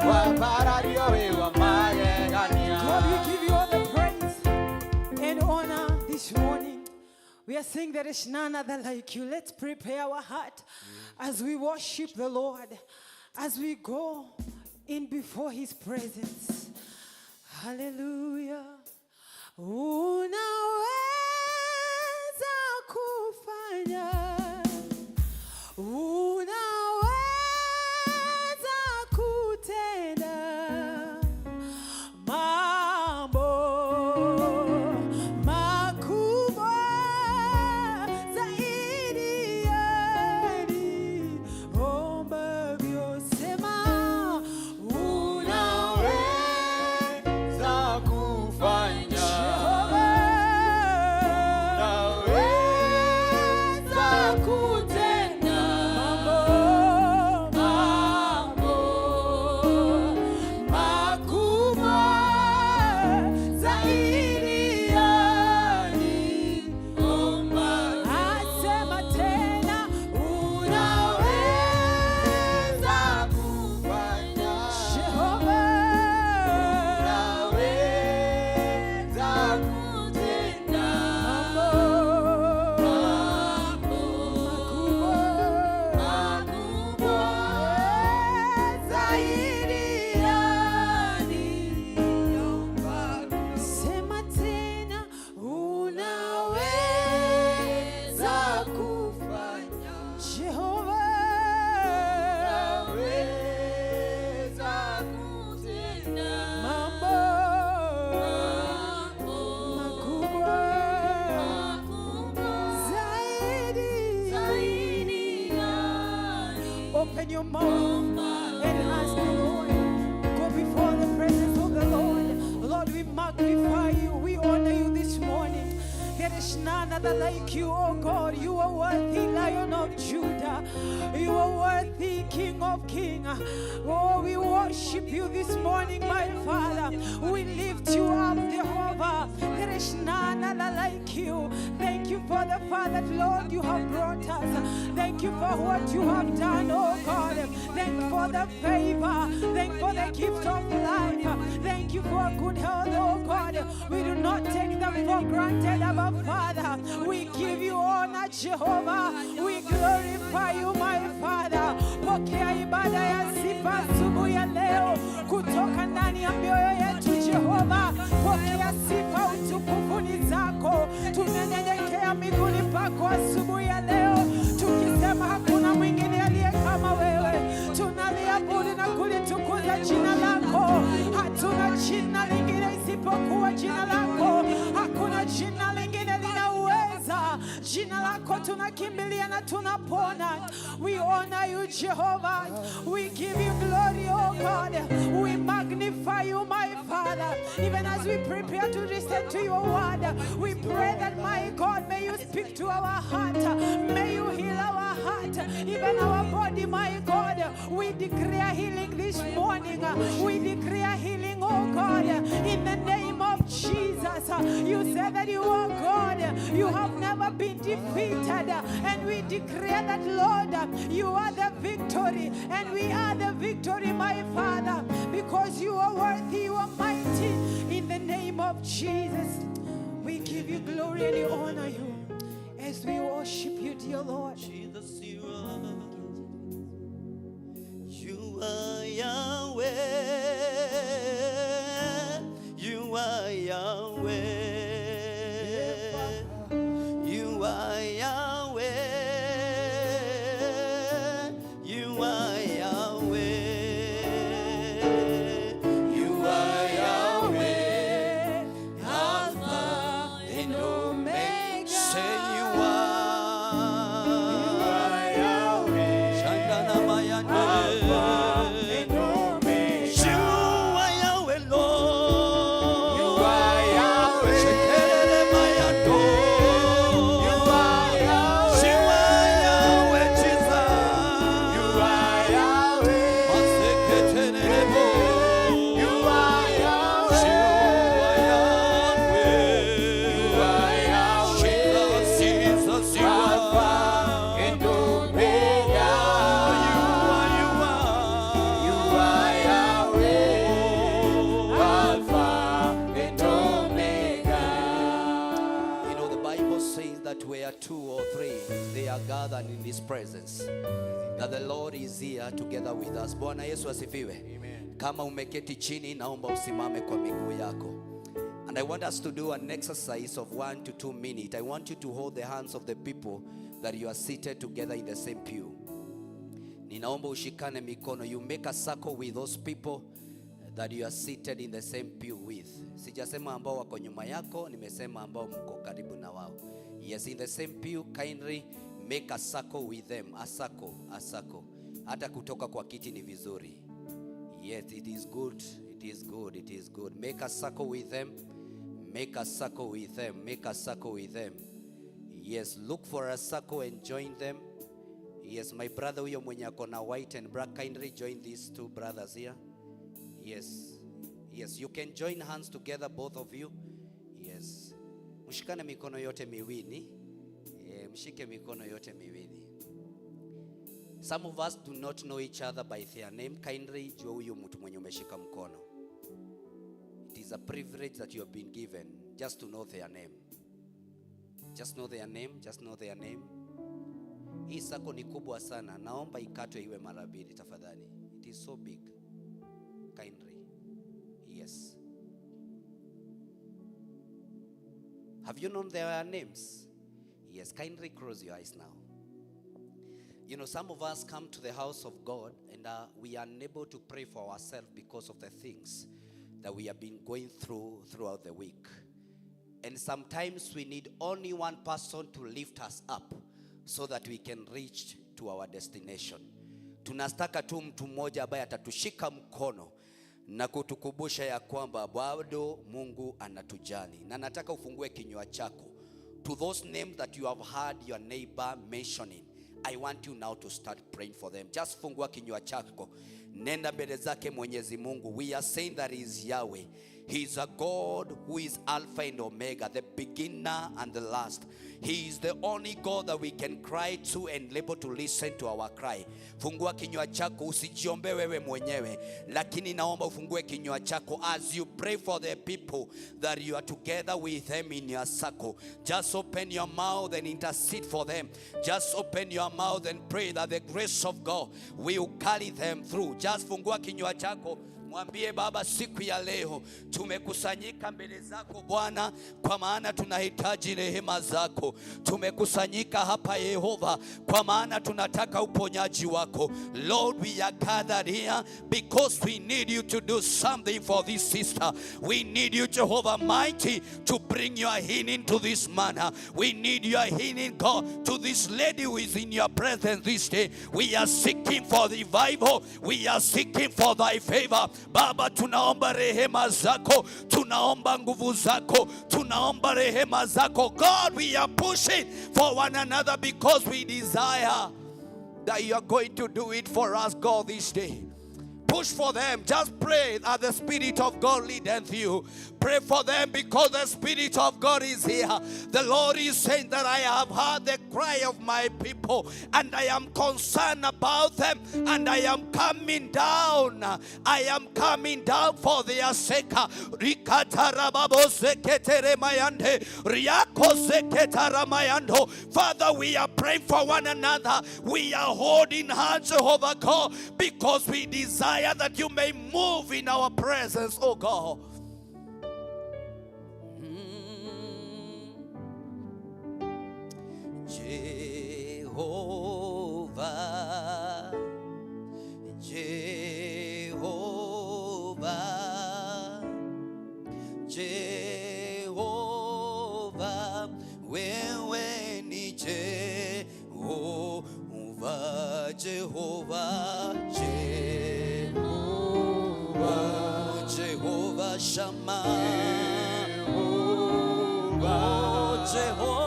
Mabarario we wa magegania. God, we give you all the praise and honor this morning. We are saying there is none other like you. Let's prepare our heart as we worship the Lord, as we go in before His presence. Hallelujah. Unaweza kufanya, unaweza kutenda mambo makubwa zaidi ya niombavyo. Sema Unaweza kufanya. Unaweza kutenda mambo makubwa zaidi ya niomba. Asema tena, Unaweza kufanya. Jehova. Unaweza kutenda mambo makubwa zaidi ya niombavyo. Sema tena, Unaweza kufanya. Jehova. Unaweza kutenda Mambo makubwa zaidi. Open your mouth and ask the Lord. Go before the presence of the Lord. Lord, we magnify you. We honor you this morning. There is none other like you, oh God. You are worthy, Lion of Judah. You are worthy, King of Kings. Oh, we worship you this morning, my Father. We lift you up, Jehovah. There is none other like you. Thank you for the Father, Lord, you have brought us. Thank you for what you have done, oh God. Thank you for the favor. Thank you for the gift of life. Thank you for good health, oh God. We do not take them for granted, our Father. We give you honor, Jehovah. We glorify you, my Father. Pokea ibada ya sifa asubuhi ya leo kutoka ndani ya mioyo yetu, Jehova. Pokea sifa, utukufu ni zako. Tunanyenyekea miguuni pako asubuhi ya leo tukisema hakuna mwingine aliye kama wewe. Tunaliabudu na kulitukuza jina lako. Hatuna jina lingine isipokuwa jina lako. Hakuna jina lingine linauweza. Jina lako tunakimbilia na tunapona. We honor you, Jehovah. We give you glory, oh God. We magnify you, my Father. Even as we prepare to listen to your word, we pray that, my God, may you speak to our heart. May you heal our heart, even our body, my God. We declare healing this morning. We declare healing, oh God, in the name of Jesus. You said that you are God. You have never been defeated. And we declare that, Lord, you are the victory. And we are the victory, my Father, because you are worthy, you are mighty. In the name of Jesus, we give you glory and we honor you as we worship you, dear Lord. Jesus, you are Yahweh, you are Yahweh, you are Yahweh, you are Yahweh, you are Yahweh, Alpha and Omega. Say you are. that where 2 or 3 they are gathered in His presence, that the Lord is here together with us. Bwana Yesu asifiwe. Kama umeketi chini, naomba usimame kwa miguu yako. And I want us to do an exercise of 1 to 2 minutes. I want you to hold the hands of the people that you are seated together in the same pew. Ninaomba ushikane mikono. You make a circle with those people that you are seated in the same pew with. Sijasema ambao wako nyuma yako, nimesema ambao mko karibu na wao. Yes, in the same pew, kindly make a circle with them. A circle. Hata kutoka kwa kiti ni vizuri. Yes, it is good. It is good. It is good. Make a circle with them. Make a circle with them. Make a circle with them. Yes, look for a circle and join them. Yes, my brother huyo mwenye ako na white and black, kindly join these 2 brothers here. Yes. Yes, you can join hands together, both of you. Yes. Mshikane mikono yote miwili. Mshike mikono yote miwili. Some of us do not know each other by their name. Kindly jua huyu mtu mwenye umeshika mkono. It is a privilege that you have been given just to know their name. Just know their name. Just know their name. Hii sako ni kubwa sana. Naomba ikatwe iwe mara 2 tafadhali. It is so big. Kindly. Yes. Have you known their names? Yes, kindly close your eyes now. You know, some of us come to the house of God and we are unable to pray for ourselves because of the things that we have been going throughout the week. And sometimes we need only one person to lift us up so that we can reach to our destination. Tunastaka tu mtu mmoja ambaye atatushika mkono na kutukumbusha ya kwamba bado Mungu anatujali. Na nataka ufungue kinywa chako. To those names that you have heard your neighbor mentioning, I want you now to start praying for them. Just fungua kinywa chako. Nenda mbele zake Mwenyezi Mungu. We are saying that He is Yahweh. He is a God who is Alpha and Omega, the beginner and the last. He is the only God that we can cry to and able to listen to our cry. Fungua kinywa chako, usijiombe wewe mwenyewe, lakini naomba ufungue kinywa chako as you pray for the people that you are together with them in your circle. Just open your mouth and intercede for them. Just open your mouth and pray that the grace of God will carry them through. Just fungua kinywa chako. Mwambie Baba, siku ya leo tumekusanyika mbele zako Bwana, kwa maana tunahitaji rehema zako. Tumekusanyika hapa Yehova, kwa maana tunataka uponyaji wako. Lord, we are gathered here because we need you to do something for this sister. We need you, Jehovah mighty, to bring your healing to this man. We need your healing, God, to this lady who is in your presence this day. We are seeking for revival. We are seeking for thy favor. Baba, tunaomba rehema zako, tunaomba nguvu zako, tunaomba rehema zako. God, we are pushing for one another because we desire that you are going to do it for us, God, this day. Push for them. Just pray that the Spirit of God leadeth you. Pray for them because the Spirit of God is here. The Lord is saying that I have heard the cry of my people and I am concerned about them and I am coming down. I am coming down for their sake. Father, we are praying for one another. We are holding hands, Jehovah God, because we desire that you may move in our presence, oh God. Jehovah, Jehovah, Jehovah, wewe ni Jehovah, Jehovah, Jehovah, Jehovah Shammah, Jehovah, Jehovah.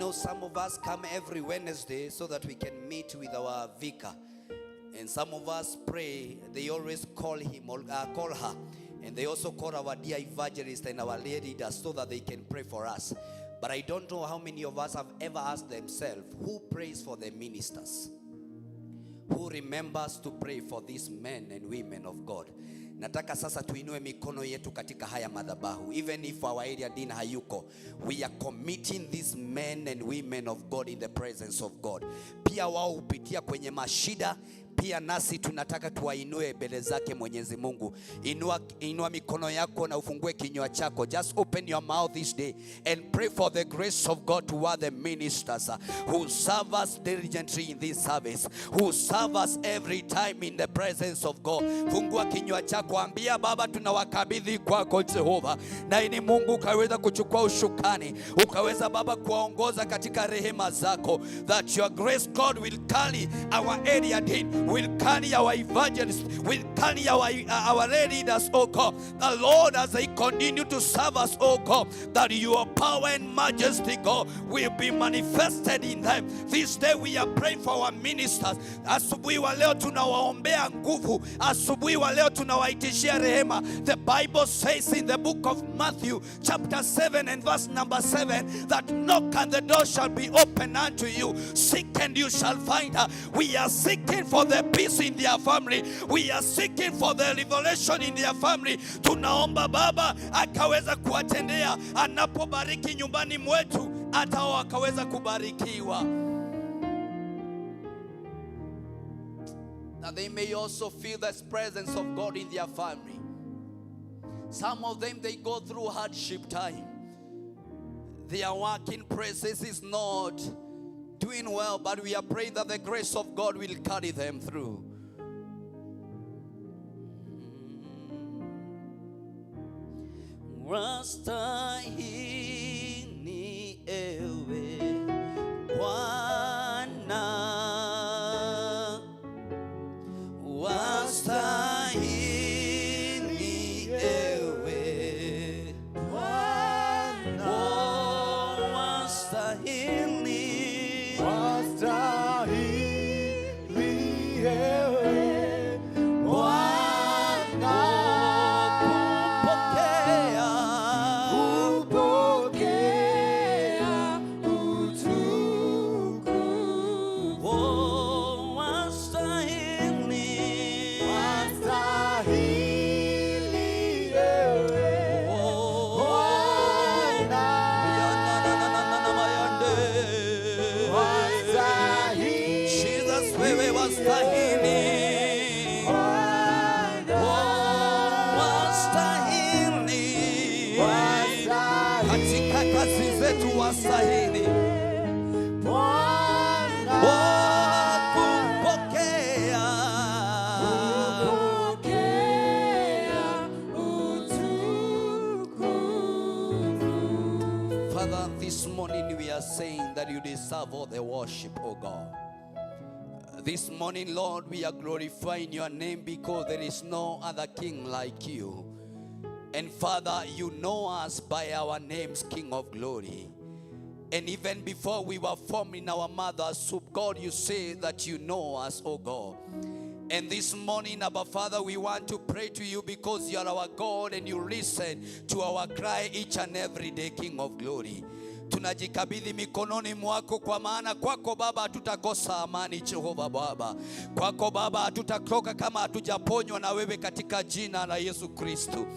know some of us come every Wednesday so that we can meet with our vicar. And some of us pray, they always call him or call her. And they also call our dear evangelist and our leaders so that they can pray for us. But I don't know how many of us have ever asked themselves, who prays for the ministers? Who remembers to pray for these men and women of God? Nataka sasa tuinue mikono yetu katika haya madhabahu. Even if our area din hayuko, we are committing these men and women of God in the presence of God. Pia wao hupitia kwenye mashida, pia nasi tunataka tuwainue mbele zake Mwenyezi Mungu. Inua mikono yako na ufungue kinywa chako. Just open your mouth this day and pray for the grace of God toward the ministers who serve us diligently in this service, who serve us every time in the presence of God. Fungua kinywa chako, ambia Baba, tunawakabidhi kwako Jehova, na ini Mungu ukaweza kuchukua ushukani, ukaweza Baba kuwaongoza katika rehema zako, that your grace God will carry our area din, will carry our evangelists, will carry our leaders, oh God. The Lord, as they continue to serve us, oh God, that your power and majesty, God, will be manifested in them. This day we are praying for our ministers. Asubuhi wa leo tunawaombea nguvu. Asubuhi wa leo tunawaitishia rehema. The Bible says in the book of Matthew chapter 7 and verse number 7 that knock and the door shall be open unto you. Seek and you shall find. We are seeking for the peace in their family. We are seeking for the revelation in their family. Tunaomba Baba akaweza kuwatendea, anapobariki nyumbani mwetu hata wao akaweza kubarikiwa. That they may also feel the presence of God in their family. Some of them, they go through hardship time. Their working process is not doing well, but we are praying that the grace of God will carry them through. Wastahili ewe Bwana, wastahili ewe Bwana, oh, wastahili, wastahili ewe Bwana, kupokea utukufu, oh, wastahili, wastahili ewe Bwana, Jesus, wewe wastahili, katika kazi zetu wastahili, kupokea utukufu. Father, this morning we are saying that you deserve all the worship, oh God. This morning, Lord, we are glorifying your name because there is no other king like you. And Father, you know us by our names, King of Glory. And even before we were formed in our mother's womb, God, you say that you know us, oh God. And this morning, Abba Father, we want to pray to you because you are our God and you listen to our cry each and every day, King of Glory. Tunajikabidhi mikononi mwako, kwa maana kwako Baba hatutakosa amani. Jehova Baba, kwako Baba hatutakoka kama hatujaponywa na wewe, katika jina la Yesu Kristo.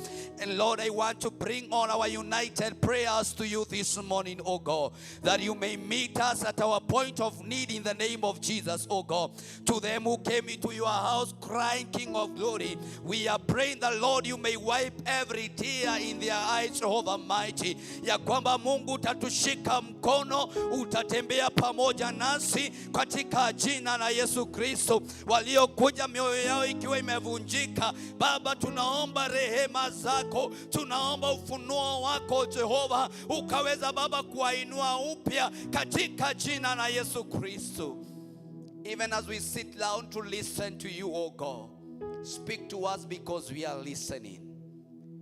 And Lord, I want to bring all our united prayers to you this morning, oh God, that you may meet us at our point of need in the name of Jesus, oh God. To them who came into your house crying, King of Glory, we are praying that Lord, you may wipe every tear in their eyes, Jehovah Mighty, ya kwamba Mungu utatushika mkono, utatembea pamoja nasi katika jina la Yesu Kristo. Waliokuja mioyo yao ikiwa imevunjika, Baba, tunaomba rehema zako, tunaomba ufunuo wako Jehova, ukaweza Baba kuwainua upya katika jina la Yesu Kristo. Even as we sit down to listen to you, oh God, speak to us because we are listening.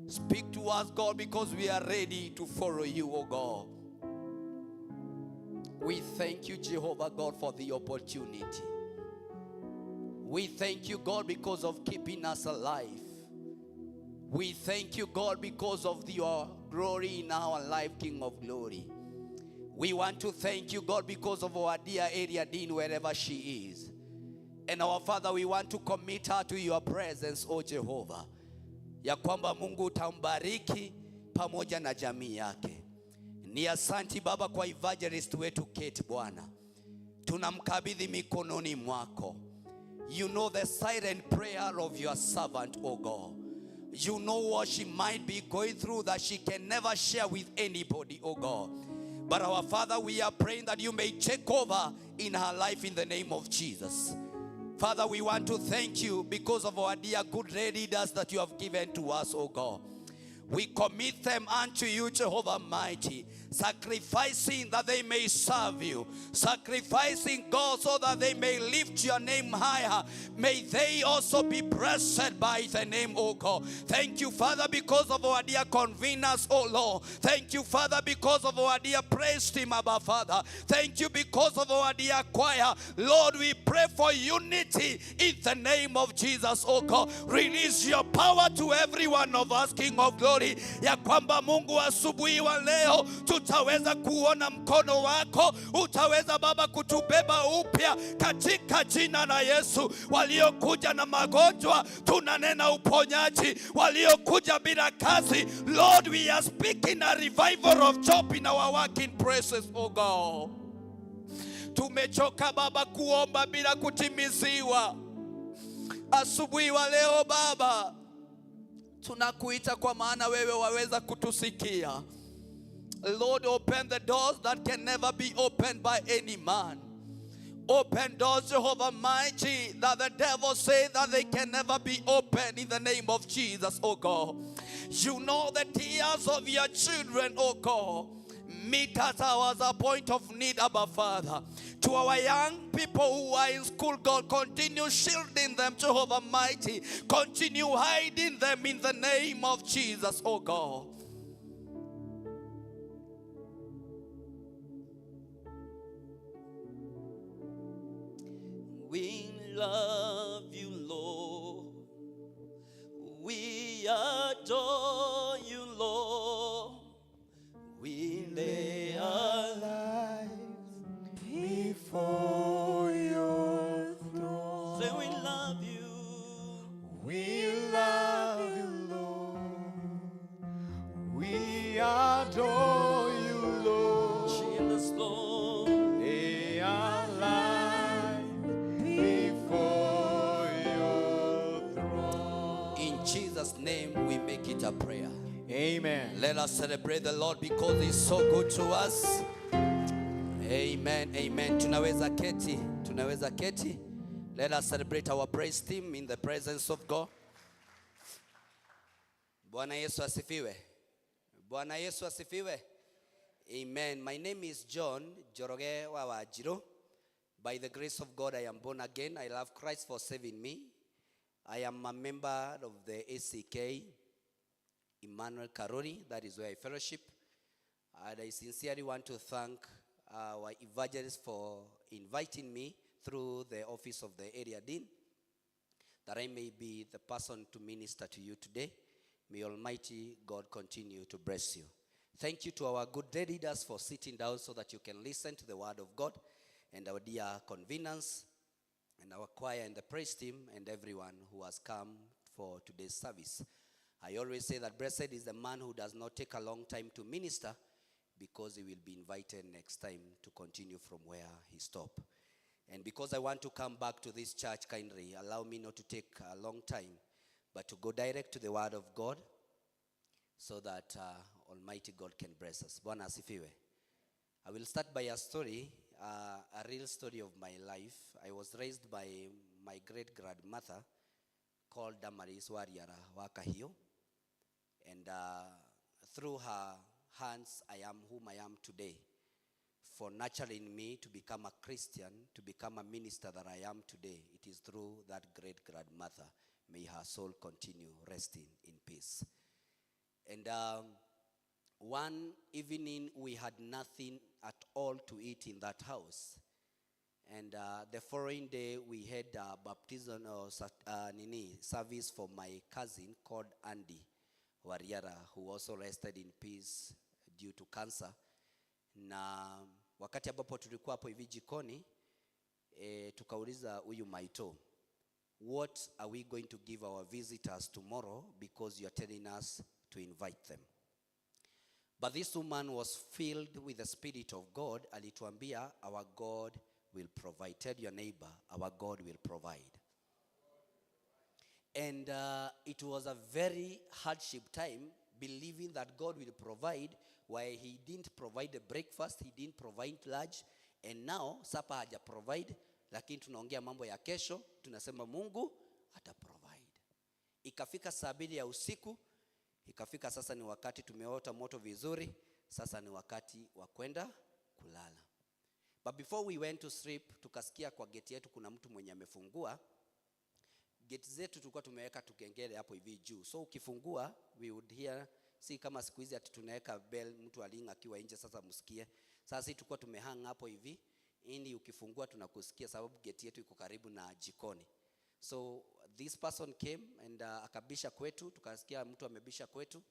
Speak to us, God, because we are ready to follow you, oh God. We thank you, Jehovah God, for the opportunity. We thank you, God, because of keeping us alive. We thank you, God, because of your glory in our life, King of glory. We want to thank you, God, because of our dear area dean, wherever she is. And our Father, we want to commit her to your presence, O Jehovah. Ya kwamba Mungu utambariki pamoja na jamii yake. Ni asanti Baba kwa evangelist wetu Kate Bwana. Tunamkabidhi mikononi mwako. You know the silent prayer of your servant, O God. You know what she might be going through that she can never share with anybody, O God. But our Father, we are praying that you may take over in her life in the name of Jesus. Father, we want to thank you because of our dear good leaders that you have given to us, O God. We commit them unto you, Jehovah Mighty, sacrificing that they may serve you, sacrificing, God, so that they may lift your name higher. May they also be blessed by the name, O God. Thank you, Father, because of our dear conveners, O Lord. Thank you, Father, because of our dear praise team, Abba Father. Thank you because of our dear choir. Lord, we pray for unity in the name of Jesus, O God. Release your power to every one of us, King of glory. Ya kwamba Mungu asubuhi wa leo tutaweza kuona mkono wako, utaweza Baba kutubeba upya katika jina la Yesu. Waliokuja na magonjwa tunanena uponyaji, waliokuja bila kazi, Lord, we are speaking a revival of job in our working places, oh God. Tumechoka Baba kuomba bila kutimiziwa. Asubuhi wa leo Baba tunakuita kwa maana wewe waweza kutusikia. Lord, open the doors that can never be opened by any man. Open doors, Jehovah Mighty, that the devil say that they can never be opened in the name of Jesus, oh God. You know the tears of your children, oh God. Meet us at a point of need, Abba Father. To our young people who are in school, God, continue shielding them, Jehovah Mighty. Continue hiding them in the name of Jesus, oh God. We love you, Lord. We adore you, Lord. We lay our lives before your throne. Say we love you. We love you, Lord. We adore you, Lord. Jesus, Lord. Lay our lives before your throne. In Jesus' name we make it a prayer. Amen. Let us celebrate the Lord because he's so good to us. Amen, amen. Tunaweza keti. Let us celebrate our praise team in the presence of God. Bwana Yesu asifiwe. Bwana Yesu asifiwe. Amen. My name is John Joroge Wawajiro. By the grace of God, I am born again. I love Christ for saving me. I am a member of the A.C.K. Emmanuel Karori, that is where I fellowship. And I sincerely want to thank our evangelist for inviting me through the office of the area dean, that I may be the person to minister to you today. May Almighty God continue to bless you. Thank you to our good leaders for sitting down so that you can listen to the word of God, and our dear conveners, and our choir and the praise team, and everyone who has come for today's service. I always say that blessed is the man who does not take a long time to minister, because he will be invited next time to continue from where he stopped. And because I want to come back to this church, kindly allow me not to take a long time, but to go direct to the word of God, so that Almighty God can bless us. Bwana asifiwe. I will start by a story, a real story of my life. I was raised by my great-grandmother called Damaris Wariara Wakahio. And through her hands, I am whom I am today. For nurturing me to become a Christian, to become a minister that I am today, it is through that great-grandmother. May her soul continue resting in peace. And one evening we had nothing at all to eat in that house. And the following day we had a baptism or service for my cousin called Andy Wariara, who also rested in peace due to cancer. Na wakati ambapo tulikuwa hapo hivi jikoni, tukauliza huyu Maito, what are we going to give our visitors tomorrow, because you are telling us to invite them? But this woman was filled with the Spirit of God. Alituambia, our God will provide. Tell your neighbor, our God will provide. And it was a very hardship time, believing that God will provide, while he didn't provide the breakfast, he didn't provide lunch, and now supper haja provide, lakini tunaongea mambo ya kesho, tunasema Mungu ata provide. Ikafika saa 2 ya usiku, ikafika sasa ni wakati tumeota moto vizuri, sasa ni wakati wa kwenda kulala. But before we went to sleep, tukasikia kwa gate yetu kuna mtu mwenye amefungua. Gate zetu tulikuwa tumeweka tukengele hapo hivi juu. So ukifungua, we would hear, si kama siku hizi ati tunaweka bell mtu alinga akiwa nje sasa msikie. Sasa sisi tulikuwa tumehang hapo hivi, ili ukifungua tunakusikia sababu gate yetu iko karibu na jikoni. So this person came and akabisha kwetu, tukasikia mtu amebisha kwetu,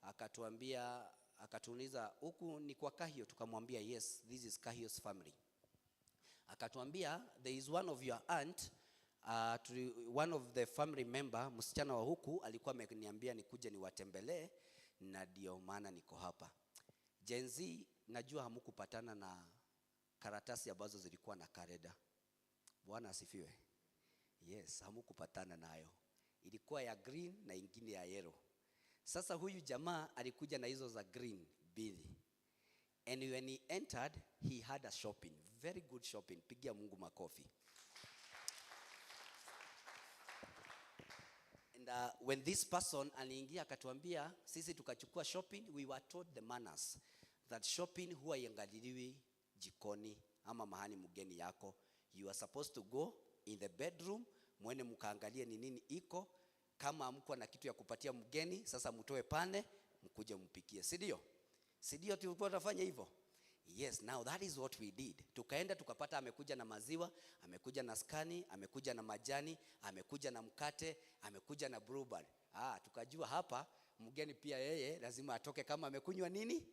akatuambia, akatuuliza huku ni kwa Kahio, tukamwambia yes, this is Kahio's family. Akatuambia there is one of your aunt, one of the family member, msichana wa huku alikuwa ameniambia nikuje niwatembelee, na ndio maana niko hapa. Jenzi, najua hamukupatana na karatasi ambazo zilikuwa na kareda. Bwana asifiwe. Yes, hamukupatana nayo. Ilikuwa ya green na ingine ya yellow. Sasa huyu jamaa alikuja na hizo za green mbili. And when he entered, he had a shopping, very good shopping. Pigia Mungu makofi. And when this person aliingia akatuambia, sisi tukachukua shopping, we were taught the manners that shopping huwa iangaliliwi jikoni ama mahali mgeni yako. You are supposed to go in the bedroom, mwene mkaangalie ni nini iko. Kama mko na kitu ya kupatia mgeni, sasa mtoe pale, mkuje mpikie. Si ndio tulikuwa tunafanya hivyo? Yes, now that is what we did. Tukaenda tukapata amekuja na maziwa, amekuja na skani, amekuja na majani, amekuja na mkate, amekuja na blueberry. Tukajua hapa mgeni pia yeye lazima atoke kama amekunywa nini?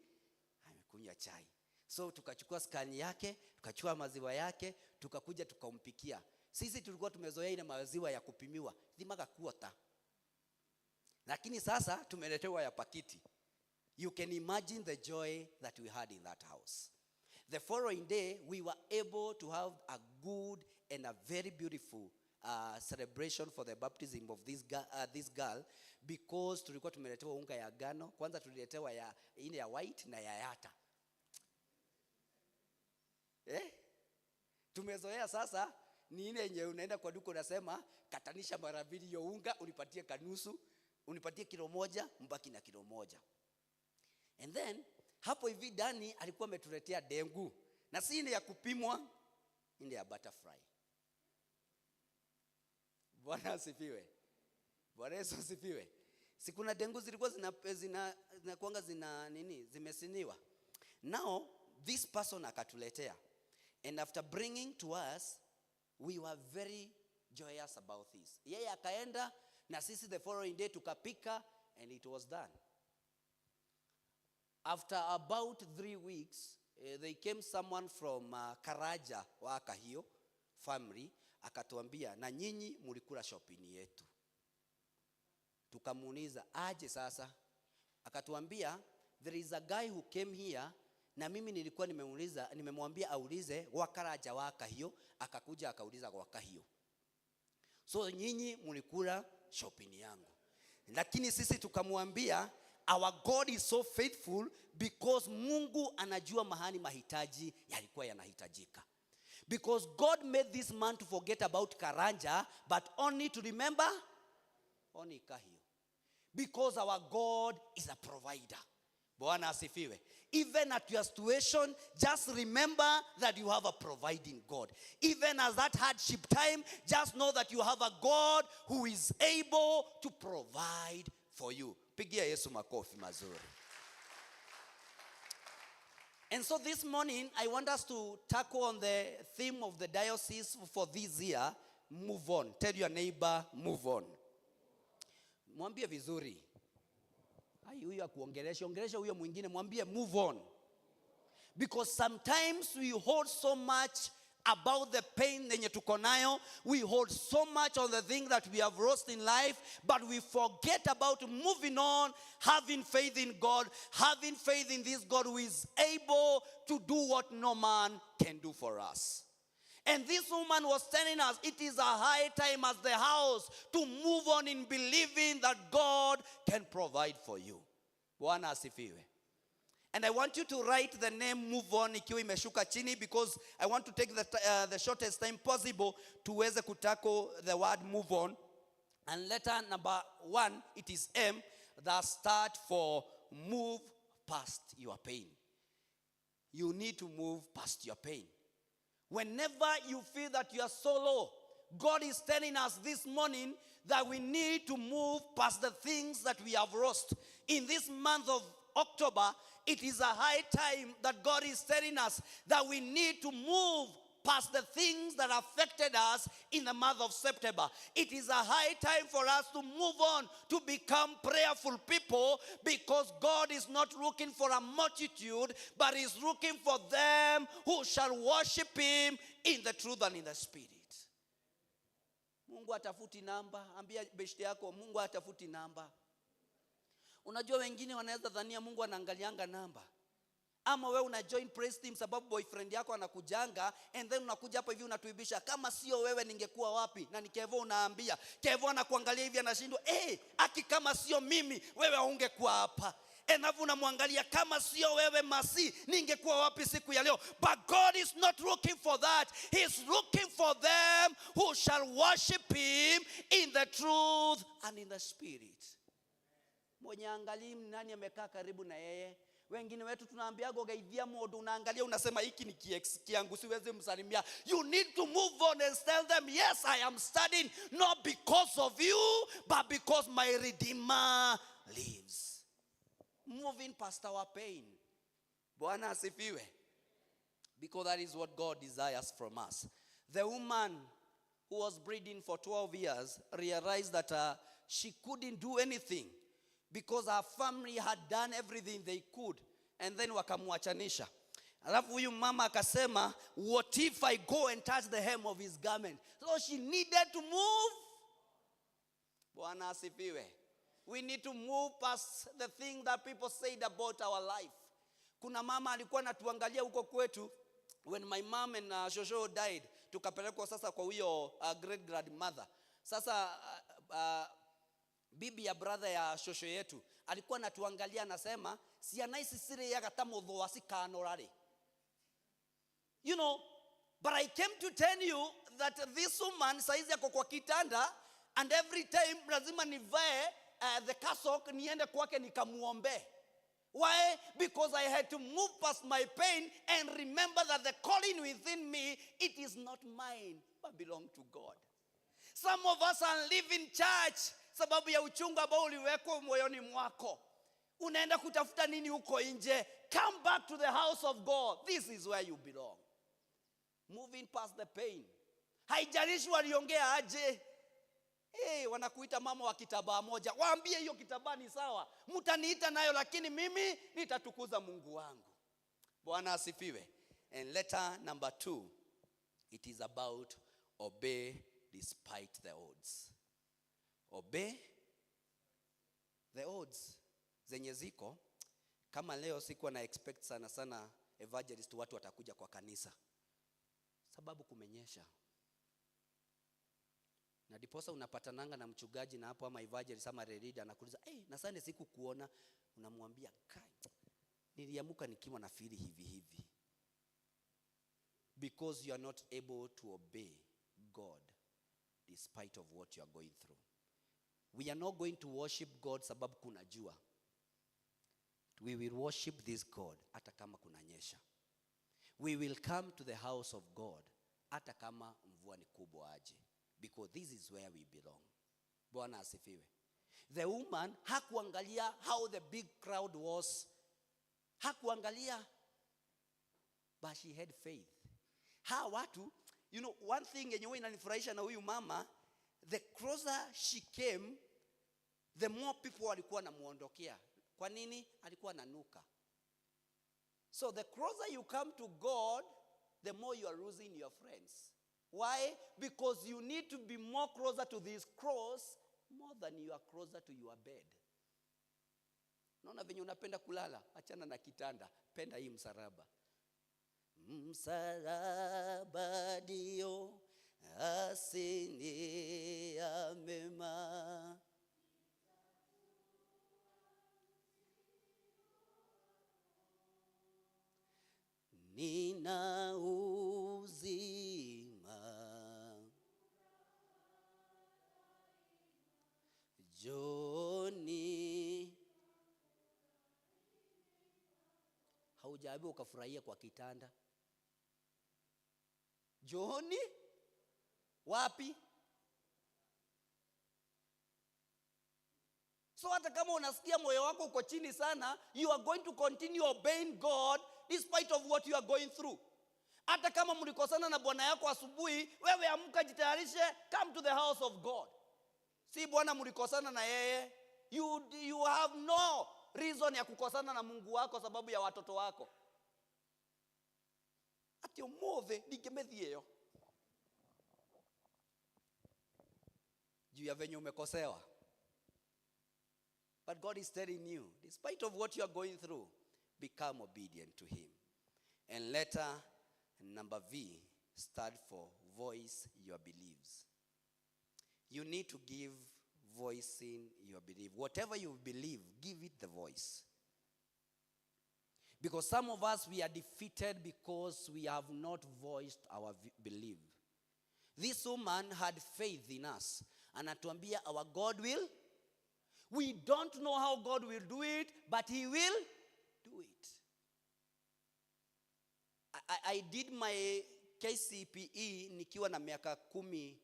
Amekunywa chai. So tukachukua skani yake, tukachukua maziwa yake, tukakuja tukampikia. Sisi tulikuwa tumezoea ile maziwa ya kupimiwa, thimaga quarter. Lakini sasa tumeletewa ya pakiti. You can imagine the joy that we had in that house. The following day, we were able to have a good and a very beautiful celebration for the baptism of this girl, because tulikuwa tumeletewa unga ya ngano. Kwanza tuliletewa ya ile ya white na ya yata. Tumezoea sasa ni ile yenye unaenda kwa duka unasema katanisha mara mbili hiyo unga, unipatie kanusu, unipatie kilo moja, mbaki na kilo moja. And then hapo hivi Dani alikuwa ametuletea dengu, na si ile ya kupimwa, ile ya butterfly. Bwana asifiwe. Bwana Yesu asifiwe. Sikuna dengu zilikuwa zinakuanga zimesiniwa. Now this person akatuletea, and after bringing to us, we were very joyous about this. Yeye akaenda na sisi the following day tukapika, and it was done. After about 3 weeks, they came someone from Karaja wa Kahio family, akatuambia na nyinyi mulikula shopping yetu. Tukamuuliza aje sasa? Akatuambia there is a guy who came here, na mimi nilikuwa nimemwambia aulize wa Karaja wa Kahio, akakuja akauliza wa Kahio. So nyinyi mulikula shopping yangu. Lakini sisi tukamwambia our God is so faithful, because Mungu anajua mahali mahitaji yalikuwa yanahitajika. Because God made this man to forget about Karanja, but only to remember only Kahio. Because our God is a provider. Bwana asifiwe. Even at your situation, just remember that you have a providing God. Even as that hardship time, just know that you have a God who is able to provide for you. Pigia Yesu makofi mazuri. And so this morning, I want us to tackle on the theme of the diocese for this year, move on. Tell your neighbor, move on. Mwambie vizuri. Huyo akuongelesha, ongelesha huyo mwingine, mwambie move on. Because sometimes we hold so much about the pain yenye tuko nayo. We hold so much on the thing that we have lost in life, but we forget about moving on, having faith in God, having faith in this God who is able to do what no man can do for us. And this woman was telling us it is a high time as the house to move on in believing that God can provide for you. Bwana asifiwe. And I want you to write the name move on ikiwa imeshuka chini, because I want to take the shortest time possible tuweze kutako the word move on. And letter number 1, it is M, that start for move past your pain. You need to move past your pain. Whenever you feel that you are so low, God is telling us this morning that we need to move past the things that we have lost. In this month of October, it is a high time that God is telling us that we need to move past the things that affected us in the month of September. It is a high time for us to move on, to become prayerful people, because God is not looking for a multitude, but is looking for them who shall worship Him in the truth and in the Spirit. Mungu atafuti namba. Ambia beshte yako, Mungu atafuti namba. Unajua wengine wanaweza dhania Mungu anaangalianga namba. Ama wewe una join praise team sababu boyfriend yako anakujanga, and then unakuja hapa hivi unatuibisha, kama sio wewe ningekuwa wapi? Na nikevo unaambia, Kevo anakuangalia hivi anashindwa, aki kama sio mimi wewe ungekuwa hapa. Enavu unamwangalia, kama sio wewe Masi ningekuwa wapi siku ya leo? But God is not looking for that. He is looking for them who shall worship Him in the truth and in the Spirit. Mwenye angalia nani amekaa karibu na yeye. Wengine wetu tunaambiago gaidhia modo, unaangalia unasema hiki ni kiangu siweze msalimia. You need to move on and tell them, yes, I am studying not because of you, but because my Redeemer lives. Moving past our pain. Bwana asifiwe. Because that is what God desires from us. The woman who was breeding for 12 years realized that she couldn't do anything, because her family had done everything they could, and then wakamuachanisha. Alafu huyu mama akasema, what if I go and touch the hem of his garment? So she needed to move. Bwana asifiwe. We need to move past the thing that people said about our life. Kuna mama alikuwa anatuangalia huko kwetu when my mom and Shosho died. Tukapelekwa sasa kwa huyo great grandmother. Sasa bibi ya brother ya Shosho yetu alikuwa anatuangalia anasema, si anaisi siri ya katamodho wasikanorare. You know, but I came to tell you that this woman saizi yako kwa kitanda, and every time lazima nivae the cassock niende kwake nikamuombe. Why? Because I had to move past my pain and remember that the calling within me, it is not mine, but belong to God. Some of us are leaving church sababu ya uchungu ambao uliwekwa moyoni mwako. Unaenda kutafuta nini huko nje? Come back to the house of God. This is where you belong. Moving past the pain. Haijalishi waliongea aje. Wanakuita mama wa kitabaa moja. Waambie hiyo kitabaa ni sawa. Mtaniita nayo, lakini mimi nitatukuza Mungu wangu. Bwana asifiwe. And letter number 2, it is about obey despite the odds. Obey the odds zenye ziko. Kama leo sikuwa na expect sana evangelist watu watakuja kwa kanisa, sababu kumenyesha. Na diposa unapatananga na mchungaji na hapo ama evangelist ama leader anakuuliza, na sana siku kuona, unamwambia niliamuka nikiwa na feel hivi. Because you are not able to obey God despite of what you are going through. We are not going to worship God sababu kuna jua. We will worship this God hata kama kunanyesha. We will come to the house of God hata kama mvua ni kubwa aje, because this is where we belong. Bwana asifiwe. The woman hakuangalia how the big crowd was. Hakuangalia but she had faith. Ha watu, you know, one thing yenye huwa inanifurahisha na huyu mama, the closer she came, the more people walikuwa namuondokea. Kwa nini? Alikuwa nanuka. So the closer you come to God, the more you are losing your friends. Why? Because you need to be more closer to this cross more than you are closer to your bed. Naona venye unapenda kulala, achana na kitanda, penda hii msalaba. Msalaba ndio asili ya mema. Nina uzima Joni. Haujaambiwa ukafurahia kwa kitanda? Joni? Wapi? So hata kama unasikia moyo wako uko chini sana, you are going to continue obeying God despite of what you are going through. Hata kama mlikosana na bwana yako asubuhi, wewe amka, jitayarishe, come to the house of God. Si bwana mlikosana na yeye, you have no reason ya kukosana na Mungu wako sababu ya watoto wako. Ati umove nigemethieyo. Juu ya venye umekosewa. But God is telling you, despite of what you are going through, become obedient to him. And letter number V, stand for voice your beliefs. You need to give voice in your belief. Whatever you believe, give it the voice. Because some of us, we are defeated because we have not voiced our belief. This woman had faith in us. Anatuambia our God will. We don't know how God will do it, but he will do it. I did my KCPE nikiwa na miaka 18.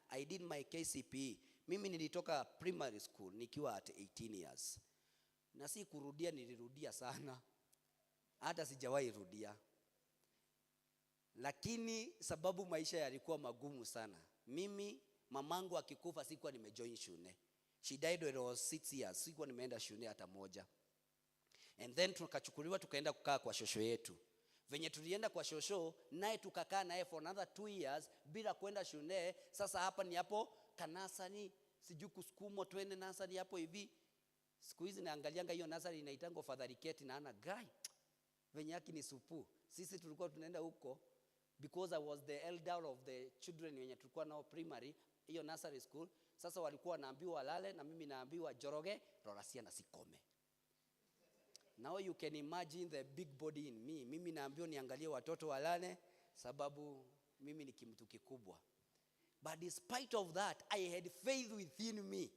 I did my KCPE. Mimi nilitoka primary school nikiwa at 18 years. Na si kurudia, nilirudia sana. Hata sijawahi rudia. Lakini sababu maisha yalikuwa magumu sana. Mimi mamangu akikufa sikuwa nimejoin shule. She died when I was 6 years. Sikuwa nimeenda shule hata moja. And then tukachukuliwa tukaenda kukaa kwa shosho yetu. Venye tulienda kwa shosho, naye tukakaa naye for another 2 years bila kwenda shule. Sasa hapa ni hapo kanasani, siju kusukumo twende nasari hapo hivi. Siku hizi naangalianga hiyo nasari inaitango Father Riketi na ana guy. Venye yake ni supu. Sisi tulikuwa tunaenda huko because I was the elder of the children wenye tulikuwa nao primary, hiyo nursery school. Sasa walikuwa wanaambiwa walale na mimi naambiwa joroge, rorasia na sikome. Now you can imagine the big body in me. Mimi naambiwa niangalie watoto walale sababu mimi ni kimtu kikubwa. But despite of that, I had faith within me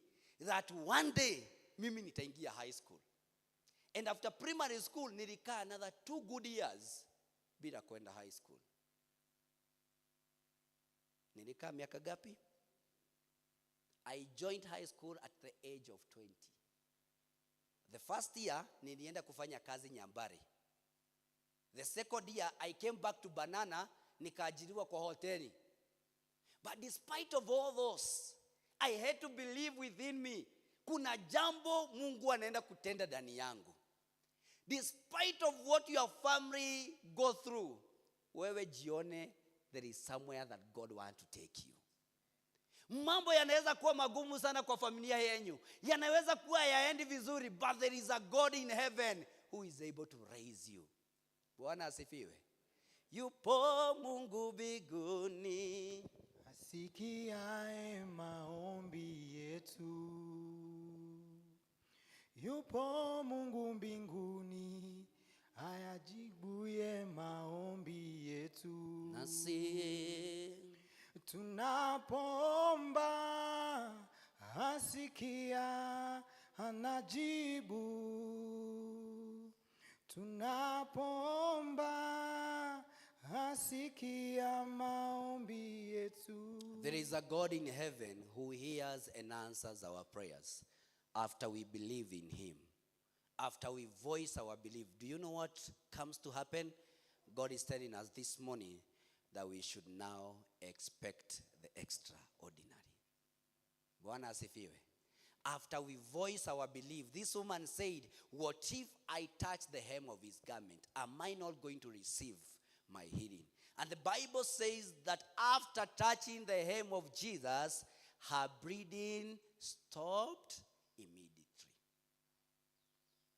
that one day mimi nitaingia high school. And after primary school nilikaa another 2 good years bila kwenda high school. Nilikaa miaka gapi? I joined high school at the age of 20. The first year nilienda kufanya kazi Nyambare. The second year I came back to Banana, nikaajiriwa kwa hoteli. But despite of all those, I had to believe within me, kuna jambo Mungu anaenda kutenda ndani yangu. Despite of what your family go through, wewe jione there is somewhere that God wants to take you. Mambo yanaweza kuwa magumu sana kwa familia yenu. Yanaweza kuwa yaendi vizuri, but there is a God in heaven who is able to raise you. Bwana asifiwe. Yupo Mungu mbinguni, asikiae maombi yetu. Yupo Mungu mbinguni, ayajibuye maombi yetu. nasi Tunapoomba asikia, anajibu. Tunapoomba asikia maombi yetu. there is a God in heaven who hears and answers our prayers after we believe in him. After we voice our belief, do you know what comes to happen? God is telling us this morning that we should now expect the extraordinary. Bwana asifiwe. After we voice our belief, this woman said, what if I touch the hem of his garment? Am I not going to receive my healing? And the Bible says that after touching the hem of Jesus, her bleeding stopped immediately.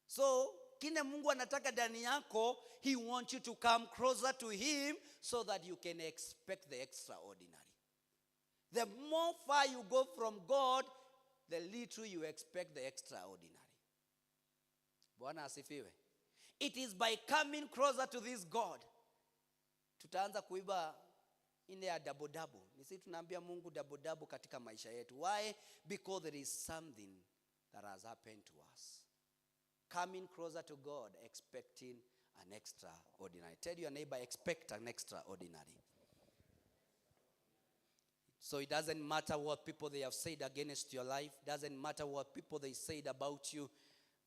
So, kile Mungu anataka ndani yako, he wants you to come closer to him so that you can expect the extraordinary. The more far you go from God, the little you expect the extraordinary. Bwana asifiwe. It is by coming closer to this God. Tutaanza kuiba ile ya double. Nisi tunaambia Mungu double katika maisha yetu. Why? Because there is something that has happened to us. Coming closer to God, expecting an extraordinary. Tell your neighbor, expect an extraordinary. So it doesn't matter what people they have said against your life. Doesn't matter what people they said about you.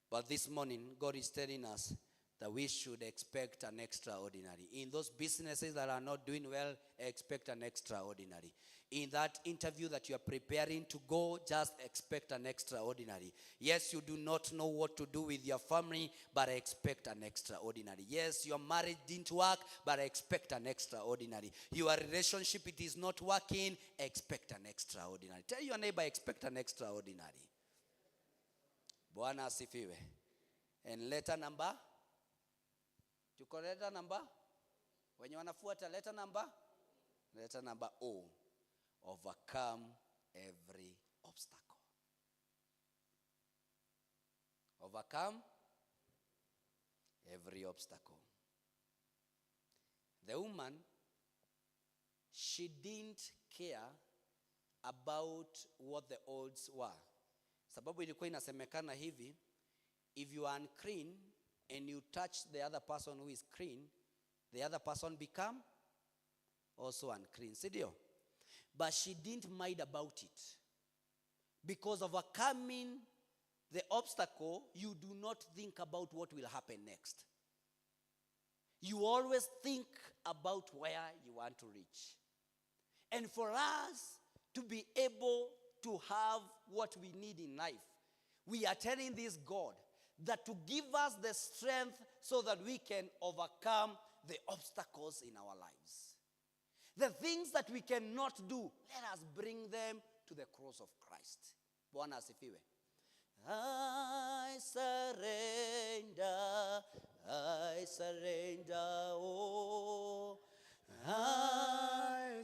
But this morning, God is telling us that we should expect an extraordinary. In those businesses that are not doing well, expect an extraordinary. In that interview that you are preparing to go, just expect an extraordinary. Yes, you do not know what to do with your family, but expect an extraordinary. Yes, your marriage didn't work, but expect an extraordinary. Your relationship, it is not working, expect an extraordinary. Tell your neighbor, expect an extraordinary. Bwana asifiwe. And letter number? Tuko letter number? Wenye wanafuata letter number? Letter number O. Overcome every obstacle. Overcome every obstacle. The woman, she didn't care about what the odds were. Sababu ilikuwa inasemekana hivi, if you are unclean and you touch the other person who is clean, the other person become also unclean. Sidio? But she didn't mind about it. Because overcoming the obstacle, you do not think about what will happen next. You always think about where you want to reach. And for us to be able to have what we need in life, we are telling this God that to give us the strength so that we can overcome the obstacles in our lives. The things that we cannot do, let us bring them to the cross of Christ. Bwana asifiwe. I surrender, oh. I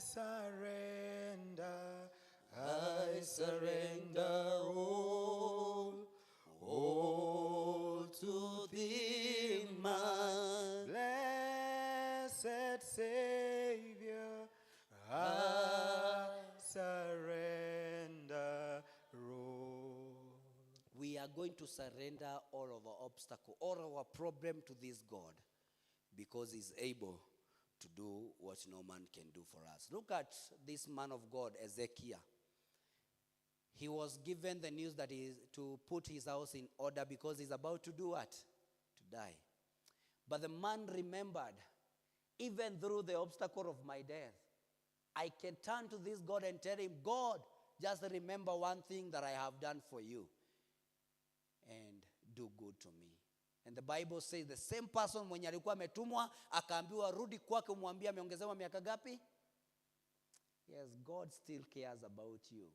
surrender, oh. Oh, to thee, my blessed Savior, I surrender, oh. We are going to surrender all of our obstacle, all our problem to this God, because he's able to do what no man can do for us. Look at this man of God, A.C.K. He was given the news that he is to put his house in order because he's about to do what? To die. But the man remembered, even through the obstacle of my death, I can turn to this God and tell him, God, just remember one thing that I have done for you and do good to me. And the Bible says the same person mwenye alikuwa ametumwa akaambiwa rudi kwake umwambie ameongezewa miaka gapi? Yes, God still cares about you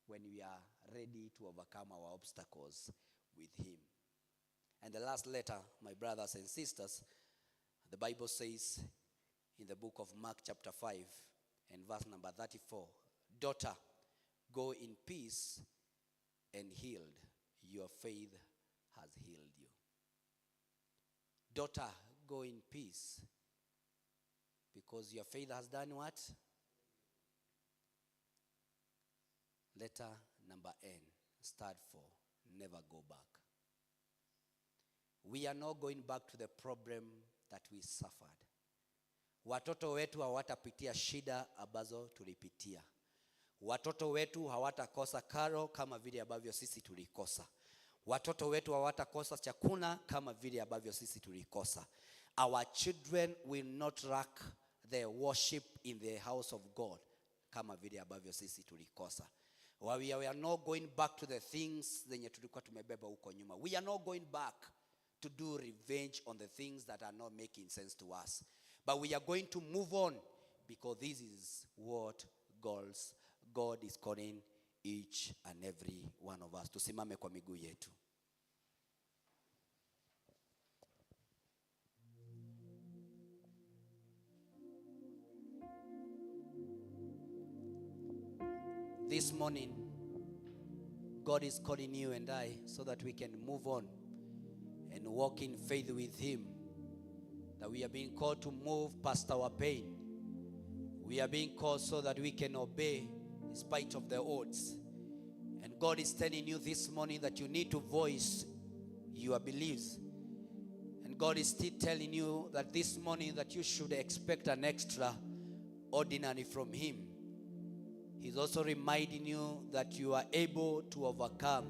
when we are ready to overcome our obstacles with him. And the last letter, my brothers and sisters, the Bible says in the book of Mark chapter 5 and verse number 34, daughter, go in peace and healed. Your faith has healed you. Daughter, go in peace because your faith has done what? Letter number N, start for never go back. We are not going back to the problem that we suffered. Watoto wetu hawatapitia shida ambazo tulipitia. Watoto wetu hawatakosa karo kama vile ambavyo sisi tulikosa. Watoto wetu hawatakosa chakula kama vile ambavyo sisi tulikosa. Our children will not lack the worship in the house of God, kama vile ambavyo sisi tulikosa. We are not going back to the things zenye tulikuwa tumebeba huko nyuma. We are not going back to do revenge on the things that are not making sense to us. But we are going to move on, because this is what God is calling each and every one of us. Tusimame kwa miguu yetu. This morning, God is calling you and I so that we can move on and walk in faith with Him. That we are being called to move past our pain. We are being called so that we can obey in spite of the odds. And God is telling you this morning that you need to voice your beliefs. And God is still telling you that this morning that you should expect an extraordinary from Him. He's also reminding you that you are able to overcome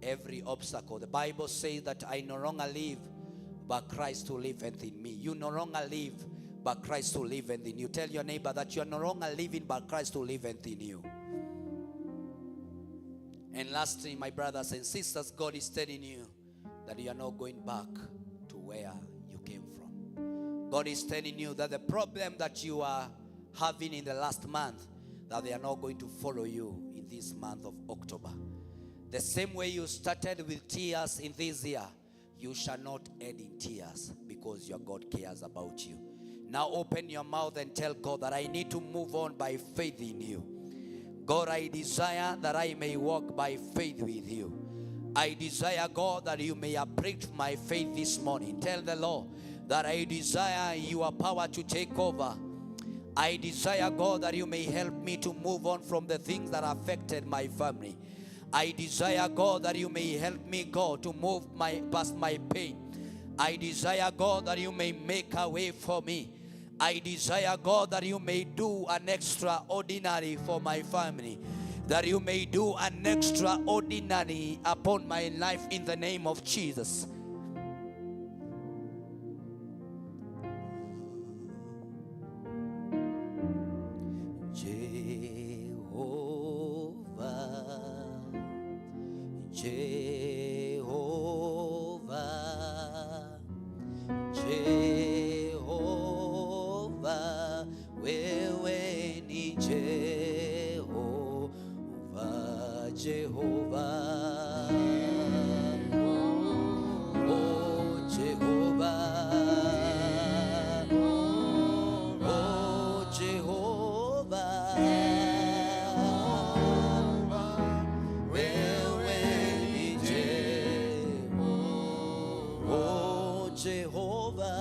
every obstacle. The Bible says that I no longer live, but Christ who liveth in me. You no longer live, but Christ who liveth in you. Tell your neighbor that you are no longer living, but Christ who liveth in you. And lastly, my brothers and sisters, God is telling you that you are not going back to where you came from. God is telling you that the problem that you are having in the last month, that they are not going to follow you in this month of October. The same way you started with tears in this year, you shall not end in tears, because your God cares about you. Now open your mouth and tell God that I need to move on by faith in you. God, I desire that I may walk by faith with you. I desire, God, that you may uplift my faith this morning. Tell the Lord that I desire your power to take over. I desire, God, that you may help me to move on from the things that affected my family. I desire, God, that you may help me, God, to move past my pain. I desire, God, that you may make a way for me. I desire, God, that you may do an extraordinary for my family. That you may do an extraordinary upon my life in the name of Jesus. Jehovah, wewe ni Jehovah, Jehovah, oh Jehovah, oh Jehovah, wewe ni Jehovah, oh Jehovah.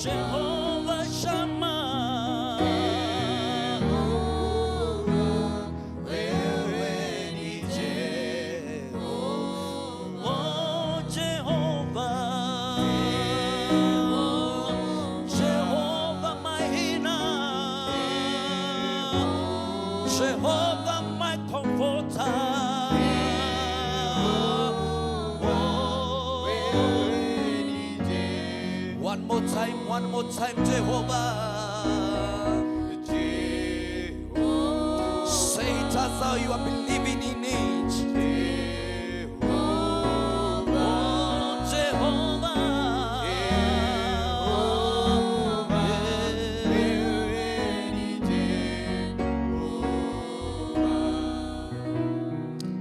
Jehovah Shammah, wewe ni Jehovah, oh Jehovah, Jehovah my healer, Jehovah my comforter. One more time, Jehovah. Say it as though you are believing in it.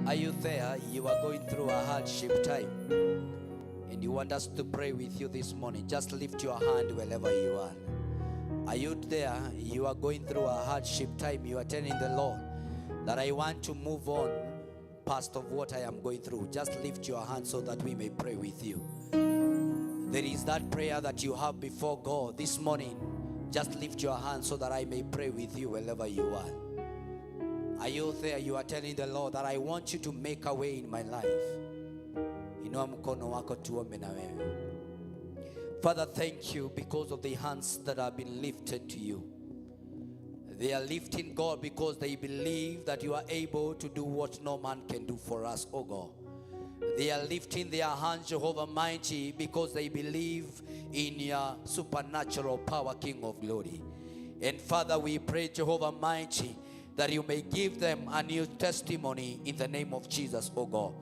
Are you there? You are going through a hardship time, and you want us to pray with you this morning. Just lift your hand wherever you are. Are you there? You are going through a hardship time. You are telling the Lord that I want to move on past of what I am going through. Just lift your hand so that we may pray with you. There is that prayer that you have before God this morning. Just lift your hand so that I may pray with you wherever you are. Are you there? You are telling the Lord that I want you to make a way in my life. Inua mkono wako tuombe na wewe. Father, thank you because of the hands that have been lifted to you. They are lifting God because they believe that you are able to do what no man can do for us, oh God. They are lifting their hands, Jehovah Mighty, because they believe in your supernatural power, King of Glory. And Father, we pray, Jehovah Mighty, that you may give them a new testimony in the name of Jesus, oh God.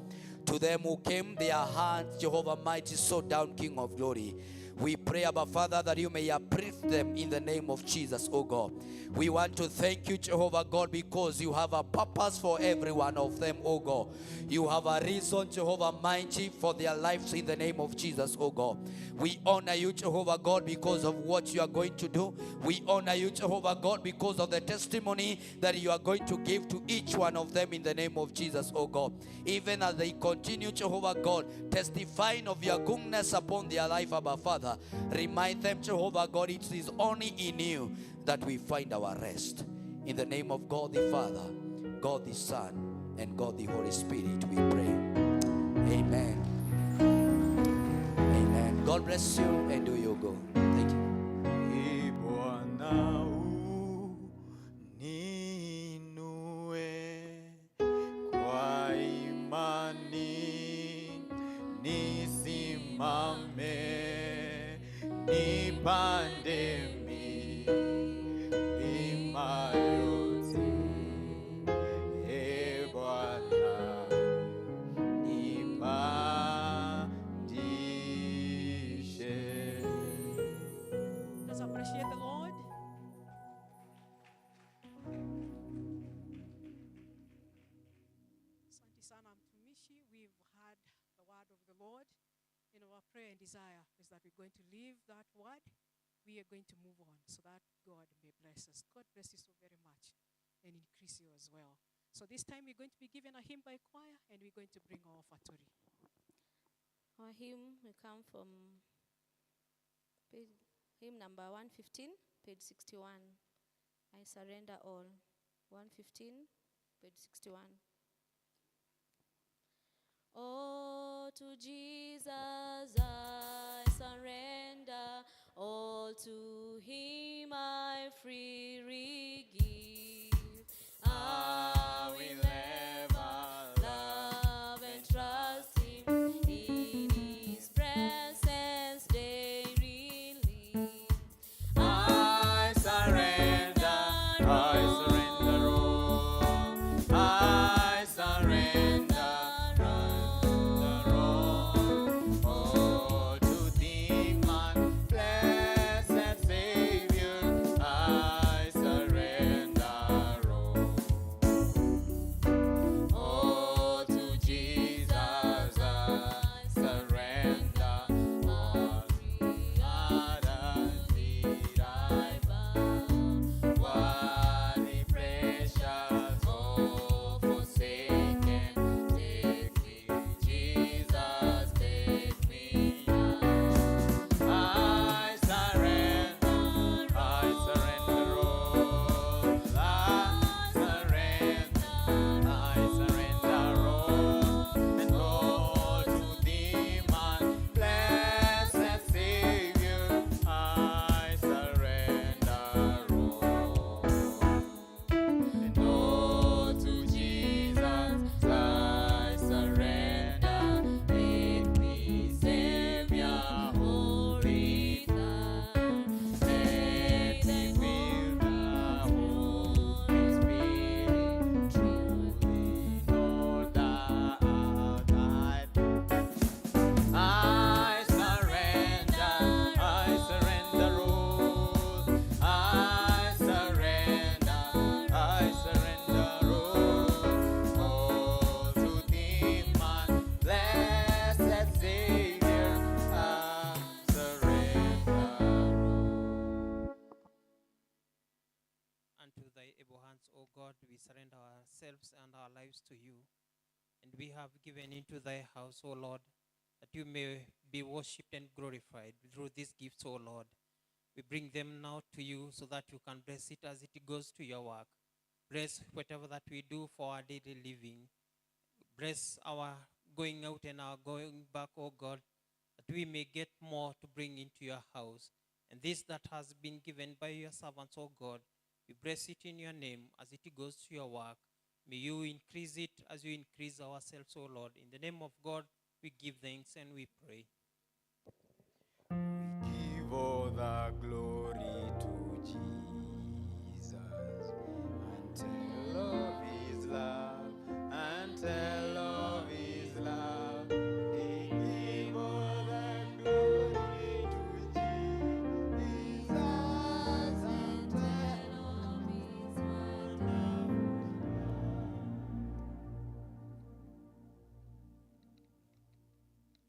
To them who came, their hands, Jehovah Mighty, so down, King of Glory. We pray, Abba Father, that you may uplift them in the name of Jesus, oh God. We want to thank you, Jehovah God, because you have a purpose for every one of them, oh God. You have a reason, Jehovah Mighty, for their lives in the name of Jesus, oh God. We honor you, Jehovah God, because of what you are going to do. We honor you, Jehovah God, because of the testimony that you are going to give to each one of them in the name of Jesus, oh God. Even as they continue, Jehovah God, testifying of your goodness upon their life, Abba Father, remind them, Jehovah God, it is only in you that we find our rest. In the name of God the Father, God the Son, and God the Holy Spirit, we pray. Amen. Amen. God bless you, and do you go. Thank you. Bwana uninue kwa imani, nisimame, nipande milima yote. Ee Bwana, nipandishe. Let's appreciate the Lord. Asante sana mtumishi. We've heard the word of the Lord. And our prayer and desire is that we're going to leave that word. We are going to move on so that God may bless us. God bless you so very much and increase you as well. So this time we're going to be given a hymn by choir and we're going to bring our offertory. Our hymn will come from hymn number 115, page 61. I surrender all. 115, page 61. Oh, to Jesus I surrender, all to him I freely give. I will ever love and trust him, in his presence daily live. I surrender all. I surrender all to thee, my blessed Savior. I surrender all. Oh, to Jesus I surrender all. Others did I bow. What a precious, oh, forsaken. Take me, Jesus, take me out. I surrender all. I surrender all. And all to thee, my blessed Savior. I surrender all. And all to Jesus I surrender. Make me Savior, Holy God. Let me feel the Holy Spirit. Truly know that I surrender all. I surrender all to thee, my blessed Savior. I surrender all. Unto thy able hands, O God, we surrender ourselves and our lives to you. And we have given into thy house, O Lord, that you may be worshipped and glorified through these gifts, O Lord. We bring them now to you so that you can bless it as it goes to your work. Bless whatever that we do for our daily living. Bless our going out and our going back, O God, that we may get more to bring into your house. And this that has been given by your servants, O God, We bless it in your name as it goes to your work. May you increase it as you increase ourselves, O Lord. In the name of God, we give thanks and we pray. Give all the glory to Jesus and tell of his love and tell of his love. We give all the glory to Jesus and tell of his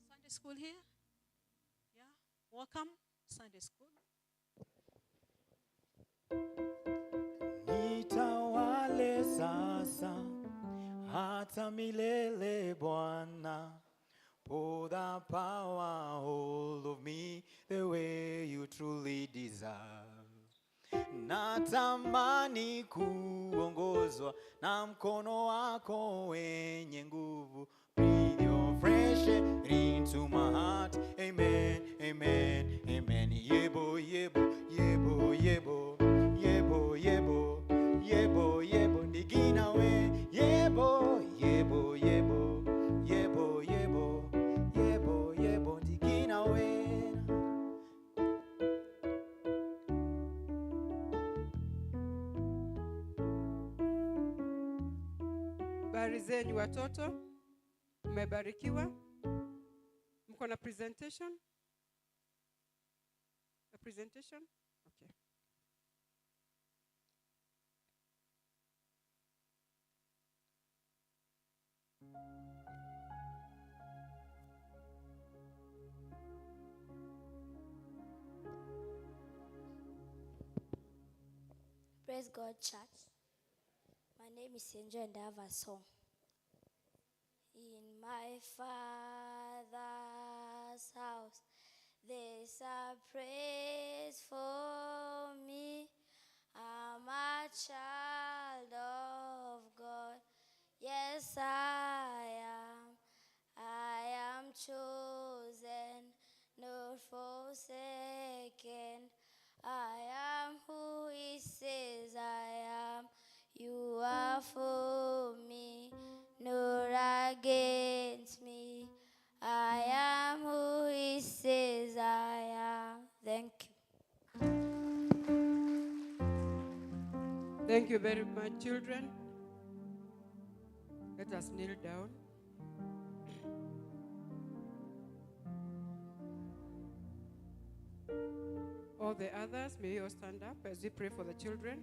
Sunday school here? Yeah, welcome, Sunday school. Nitawale sasa hata milele Bwana. Pour the power hold of me the way you truly deserve. Natamani kuongozwa na mkono wako wenye nguvu. Breathe your fresh air into my heart. Amen, amen, amen. Yebo, yebo, yebo, yebo. Yebo, yebo, yebo, yebo. Ndigina we. Yebo, yebo, yebo. Yebo, yebo, yebo, yebo. Ndigina we. Habari zenyu watoto, mmebarikiwa. Mko na presentation? A presentation? Okay. Praise God, church. My name is Angel and I have a song. In my Father's house, there's a place for me. I'm a child of God. Yes, I am. I am chosen, not forsaken. I am who He says I am. You are for me, not against me. I am who He says I am. Thank you. Thank you very much, children. Let us kneel down. All the others, may you all stand up as we pray for the children.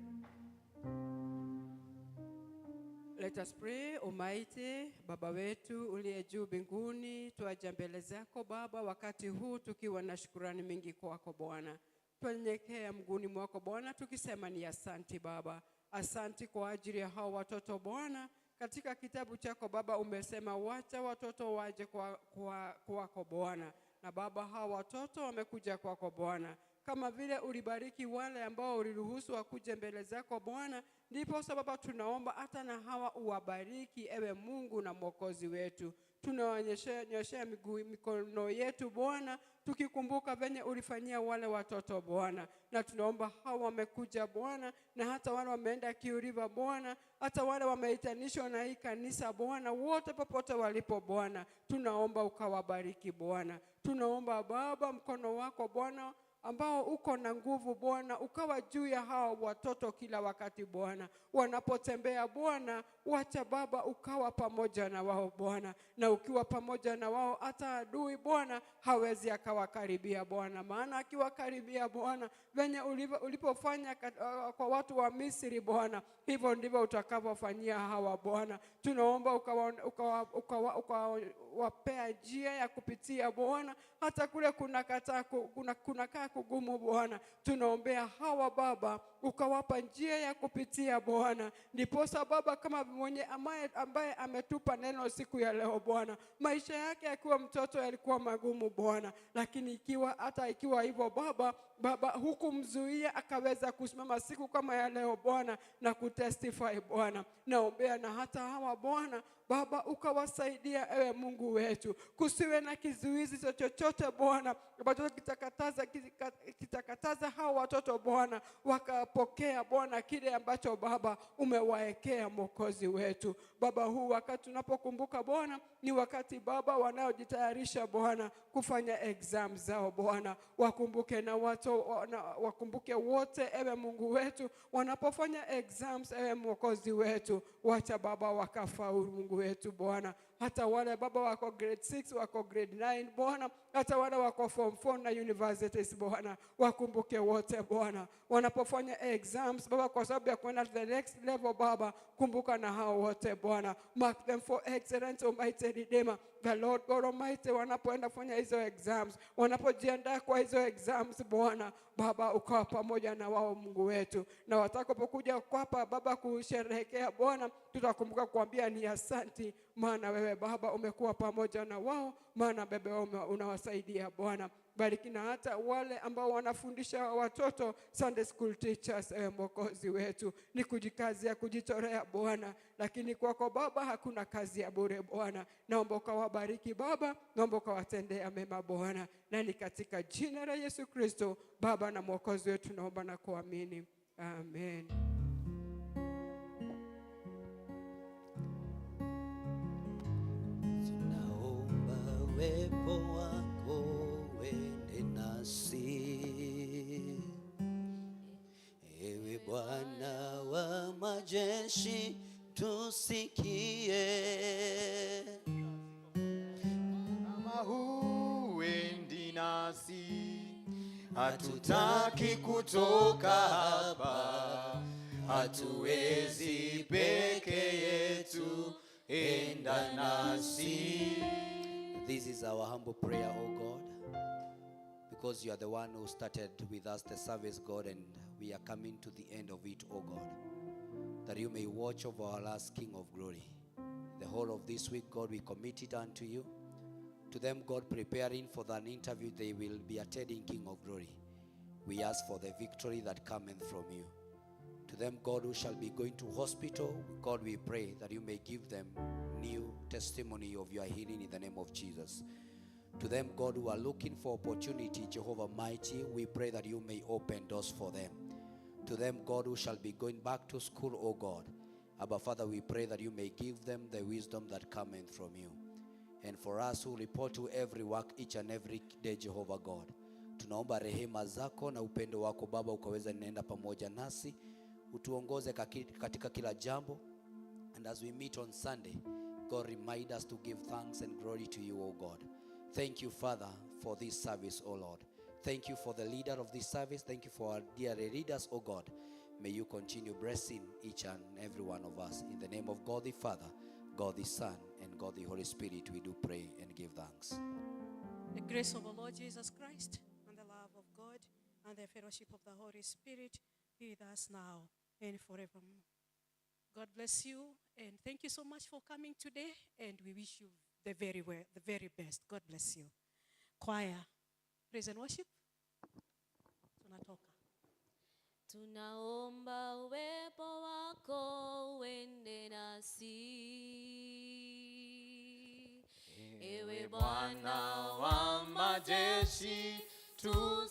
Let us pray. Almighty Baba wetu uliye juu mbinguni, twaja mbele zako Baba wakati huu tukiwa na shukrani mingi kwako Bwana. Tunyenyekea mguuni mwako Bwana tukisema ni asante Baba. Asante kwa ajili ya hao watoto Bwana. Katika kitabu chako Baba umesema wacha watoto waje kwako Bwana. Na Baba hao watoto wamekuja kwako Bwana. Kama vile ulibariki wale ambao uliruhusu wakuje mbele zako Bwana, ndipo sababu tunaomba hata na hawa uwabariki ewe Mungu na Mwokozi wetu. Tunaonyeshea mikono yetu Bwana, tukikumbuka venye ulifanyia wale watoto Bwana. Na tunaomba hawa wamekuja Bwana, na hata wale wameenda Kiuriva Bwana, hata wale wameitanishwa na hii kanisa Bwana, wote popote walipo Bwana, tunaomba ukawabariki Bwana. Tunaomba Baba mkono wako Bwana ambao uko na nguvu Bwana, ukawa juu ya hao watoto kila wakati Bwana. Wanapotembea Bwana, wacha Baba ukawa pamoja na wao Bwana. Na ukiwa pamoja na wao, hata adui Bwana hawezi akawakaribia Bwana. Maana akiwakaribia Bwana, venye ulipofanya kwa watu wa Misri Bwana, hivyo ndivyo utakavyofanyia hawa Bwana. Tunaomba ukawapea njia ya kupitia Bwana, hata kule kunakaa kugumu Bwana. Tunaombea hawa Baba, ukawapa njia ya kupitia Bwana. Ndiposa Baba, kama mwenye ambaye ametupa neno siku ya leo Bwana, maisha yake akiwa mtoto yalikuwa magumu Bwana, lakini ikiwa hivyo Baba hukumzuia akaweza kusimama siku kama ya leo Bwana na kutestify Bwana. Naombea na hata hawa Bwana Baba ukawasaidia ewe Mungu wetu, kusiwe na kizuizi chochote Bwana ambacho kitakataza hao watoto Bwana wakapokea Bwana kile ambacho Baba umewaekea Mwokozi wetu. Baba, huu wakati tunapokumbuka Bwana ni wakati Baba wanaojitayarisha Bwana kufanya exam zao Bwana, wakumbuke na wakumbuke wote ewe Mungu wetu wanapofanya exams ewe Mwokozi wetu, wacha Baba wakafaulu Mungu wetu Bwana. Hata wale Baba wako grade 6 wako grade 9 Bwana, hata wale wako form 4 na universities Bwana, wakumbuke wote Bwana wanapofanya exams Baba, kwa sababu ya kwenda to the next level Baba, kumbuka na hao wote Bwana, mark them for excellence Almighty Redeemer, the Lord God Almighty. Wanapoenda kufanya hizo exams, wanapojiandaa kwa hizo exams Bwana, Baba ukawa pamoja na wao Mungu wetu, na watakapokuja hapa Baba kusherehekea Bwana, tutakumbuka kuambia ni asante, maana wewe Baba umekuwa pamoja na wao, maana Baba unawasaidia Bwana. Bariki na hata wale ambao wanafundisha watoto, Sunday school teachers Mwokozi wetu, ni kujikazia kujitolea Bwana, lakini kwako Baba hakuna kazi ya bure Bwana. Naomba ukawabariki Baba, naomba ukawatendea mema Bwana, na ni katika jina la Yesu Kristo Baba na Mwokozi wetu naomba na kuamini, amen. Tunaomba uwepo wako uende nasi, ewe Bwana wa majeshi tusikie. Kama huendi nasi, hatutaki kutoka hapa, hatuwezi peke yetu, enda nasi. This is our humble prayer, O God, because you are the one who started with us the service, God, and we are coming to the end of it, O God, that you may watch over our last King of Glory. The whole of this week, God, we commit it unto you. To them, God, preparing for an interview they will be attending, King of Glory, we ask for the victory that cometh from you. To them, God, who shall be going to hospital, God, we pray that you may give them new testimony of your healing in the name of Jesus. To them, God, who are looking for opportunity, Jehovah Mighty, we pray that you may open doors for them. To them, God, who shall be going back to school, O God, Abba Father, we pray that you may give them the wisdom that cometh from you. And for us who report to every work each and every day, Jehovah God, tunaomba rehema zako na upendo wako Baba ukaweza nenda pamoja nasi, utuongoze katika kila jambo. And as we meet on Sunday, God, remind us to give thanks and glory to you, O God. Thank you, Father, for this service, O Lord. Thank you for the leader of this service. Thank you for our dear leaders, O God. May you continue blessing each and every one of us. In the name of God the Father, God the Son, and God the Holy Spirit, we do pray and give thanks. The grace of our Lord Jesus Christ and the love of God and the fellowship of the Holy Spirit be with us now and forevermore. God bless you, and thank you so much for coming today, and we wish you the very best. God bless you. Choir, praise and worship. Tunatoka. Tunaomba uwepo wako uende nasi, ewe Bwana wa majeshi tusikie.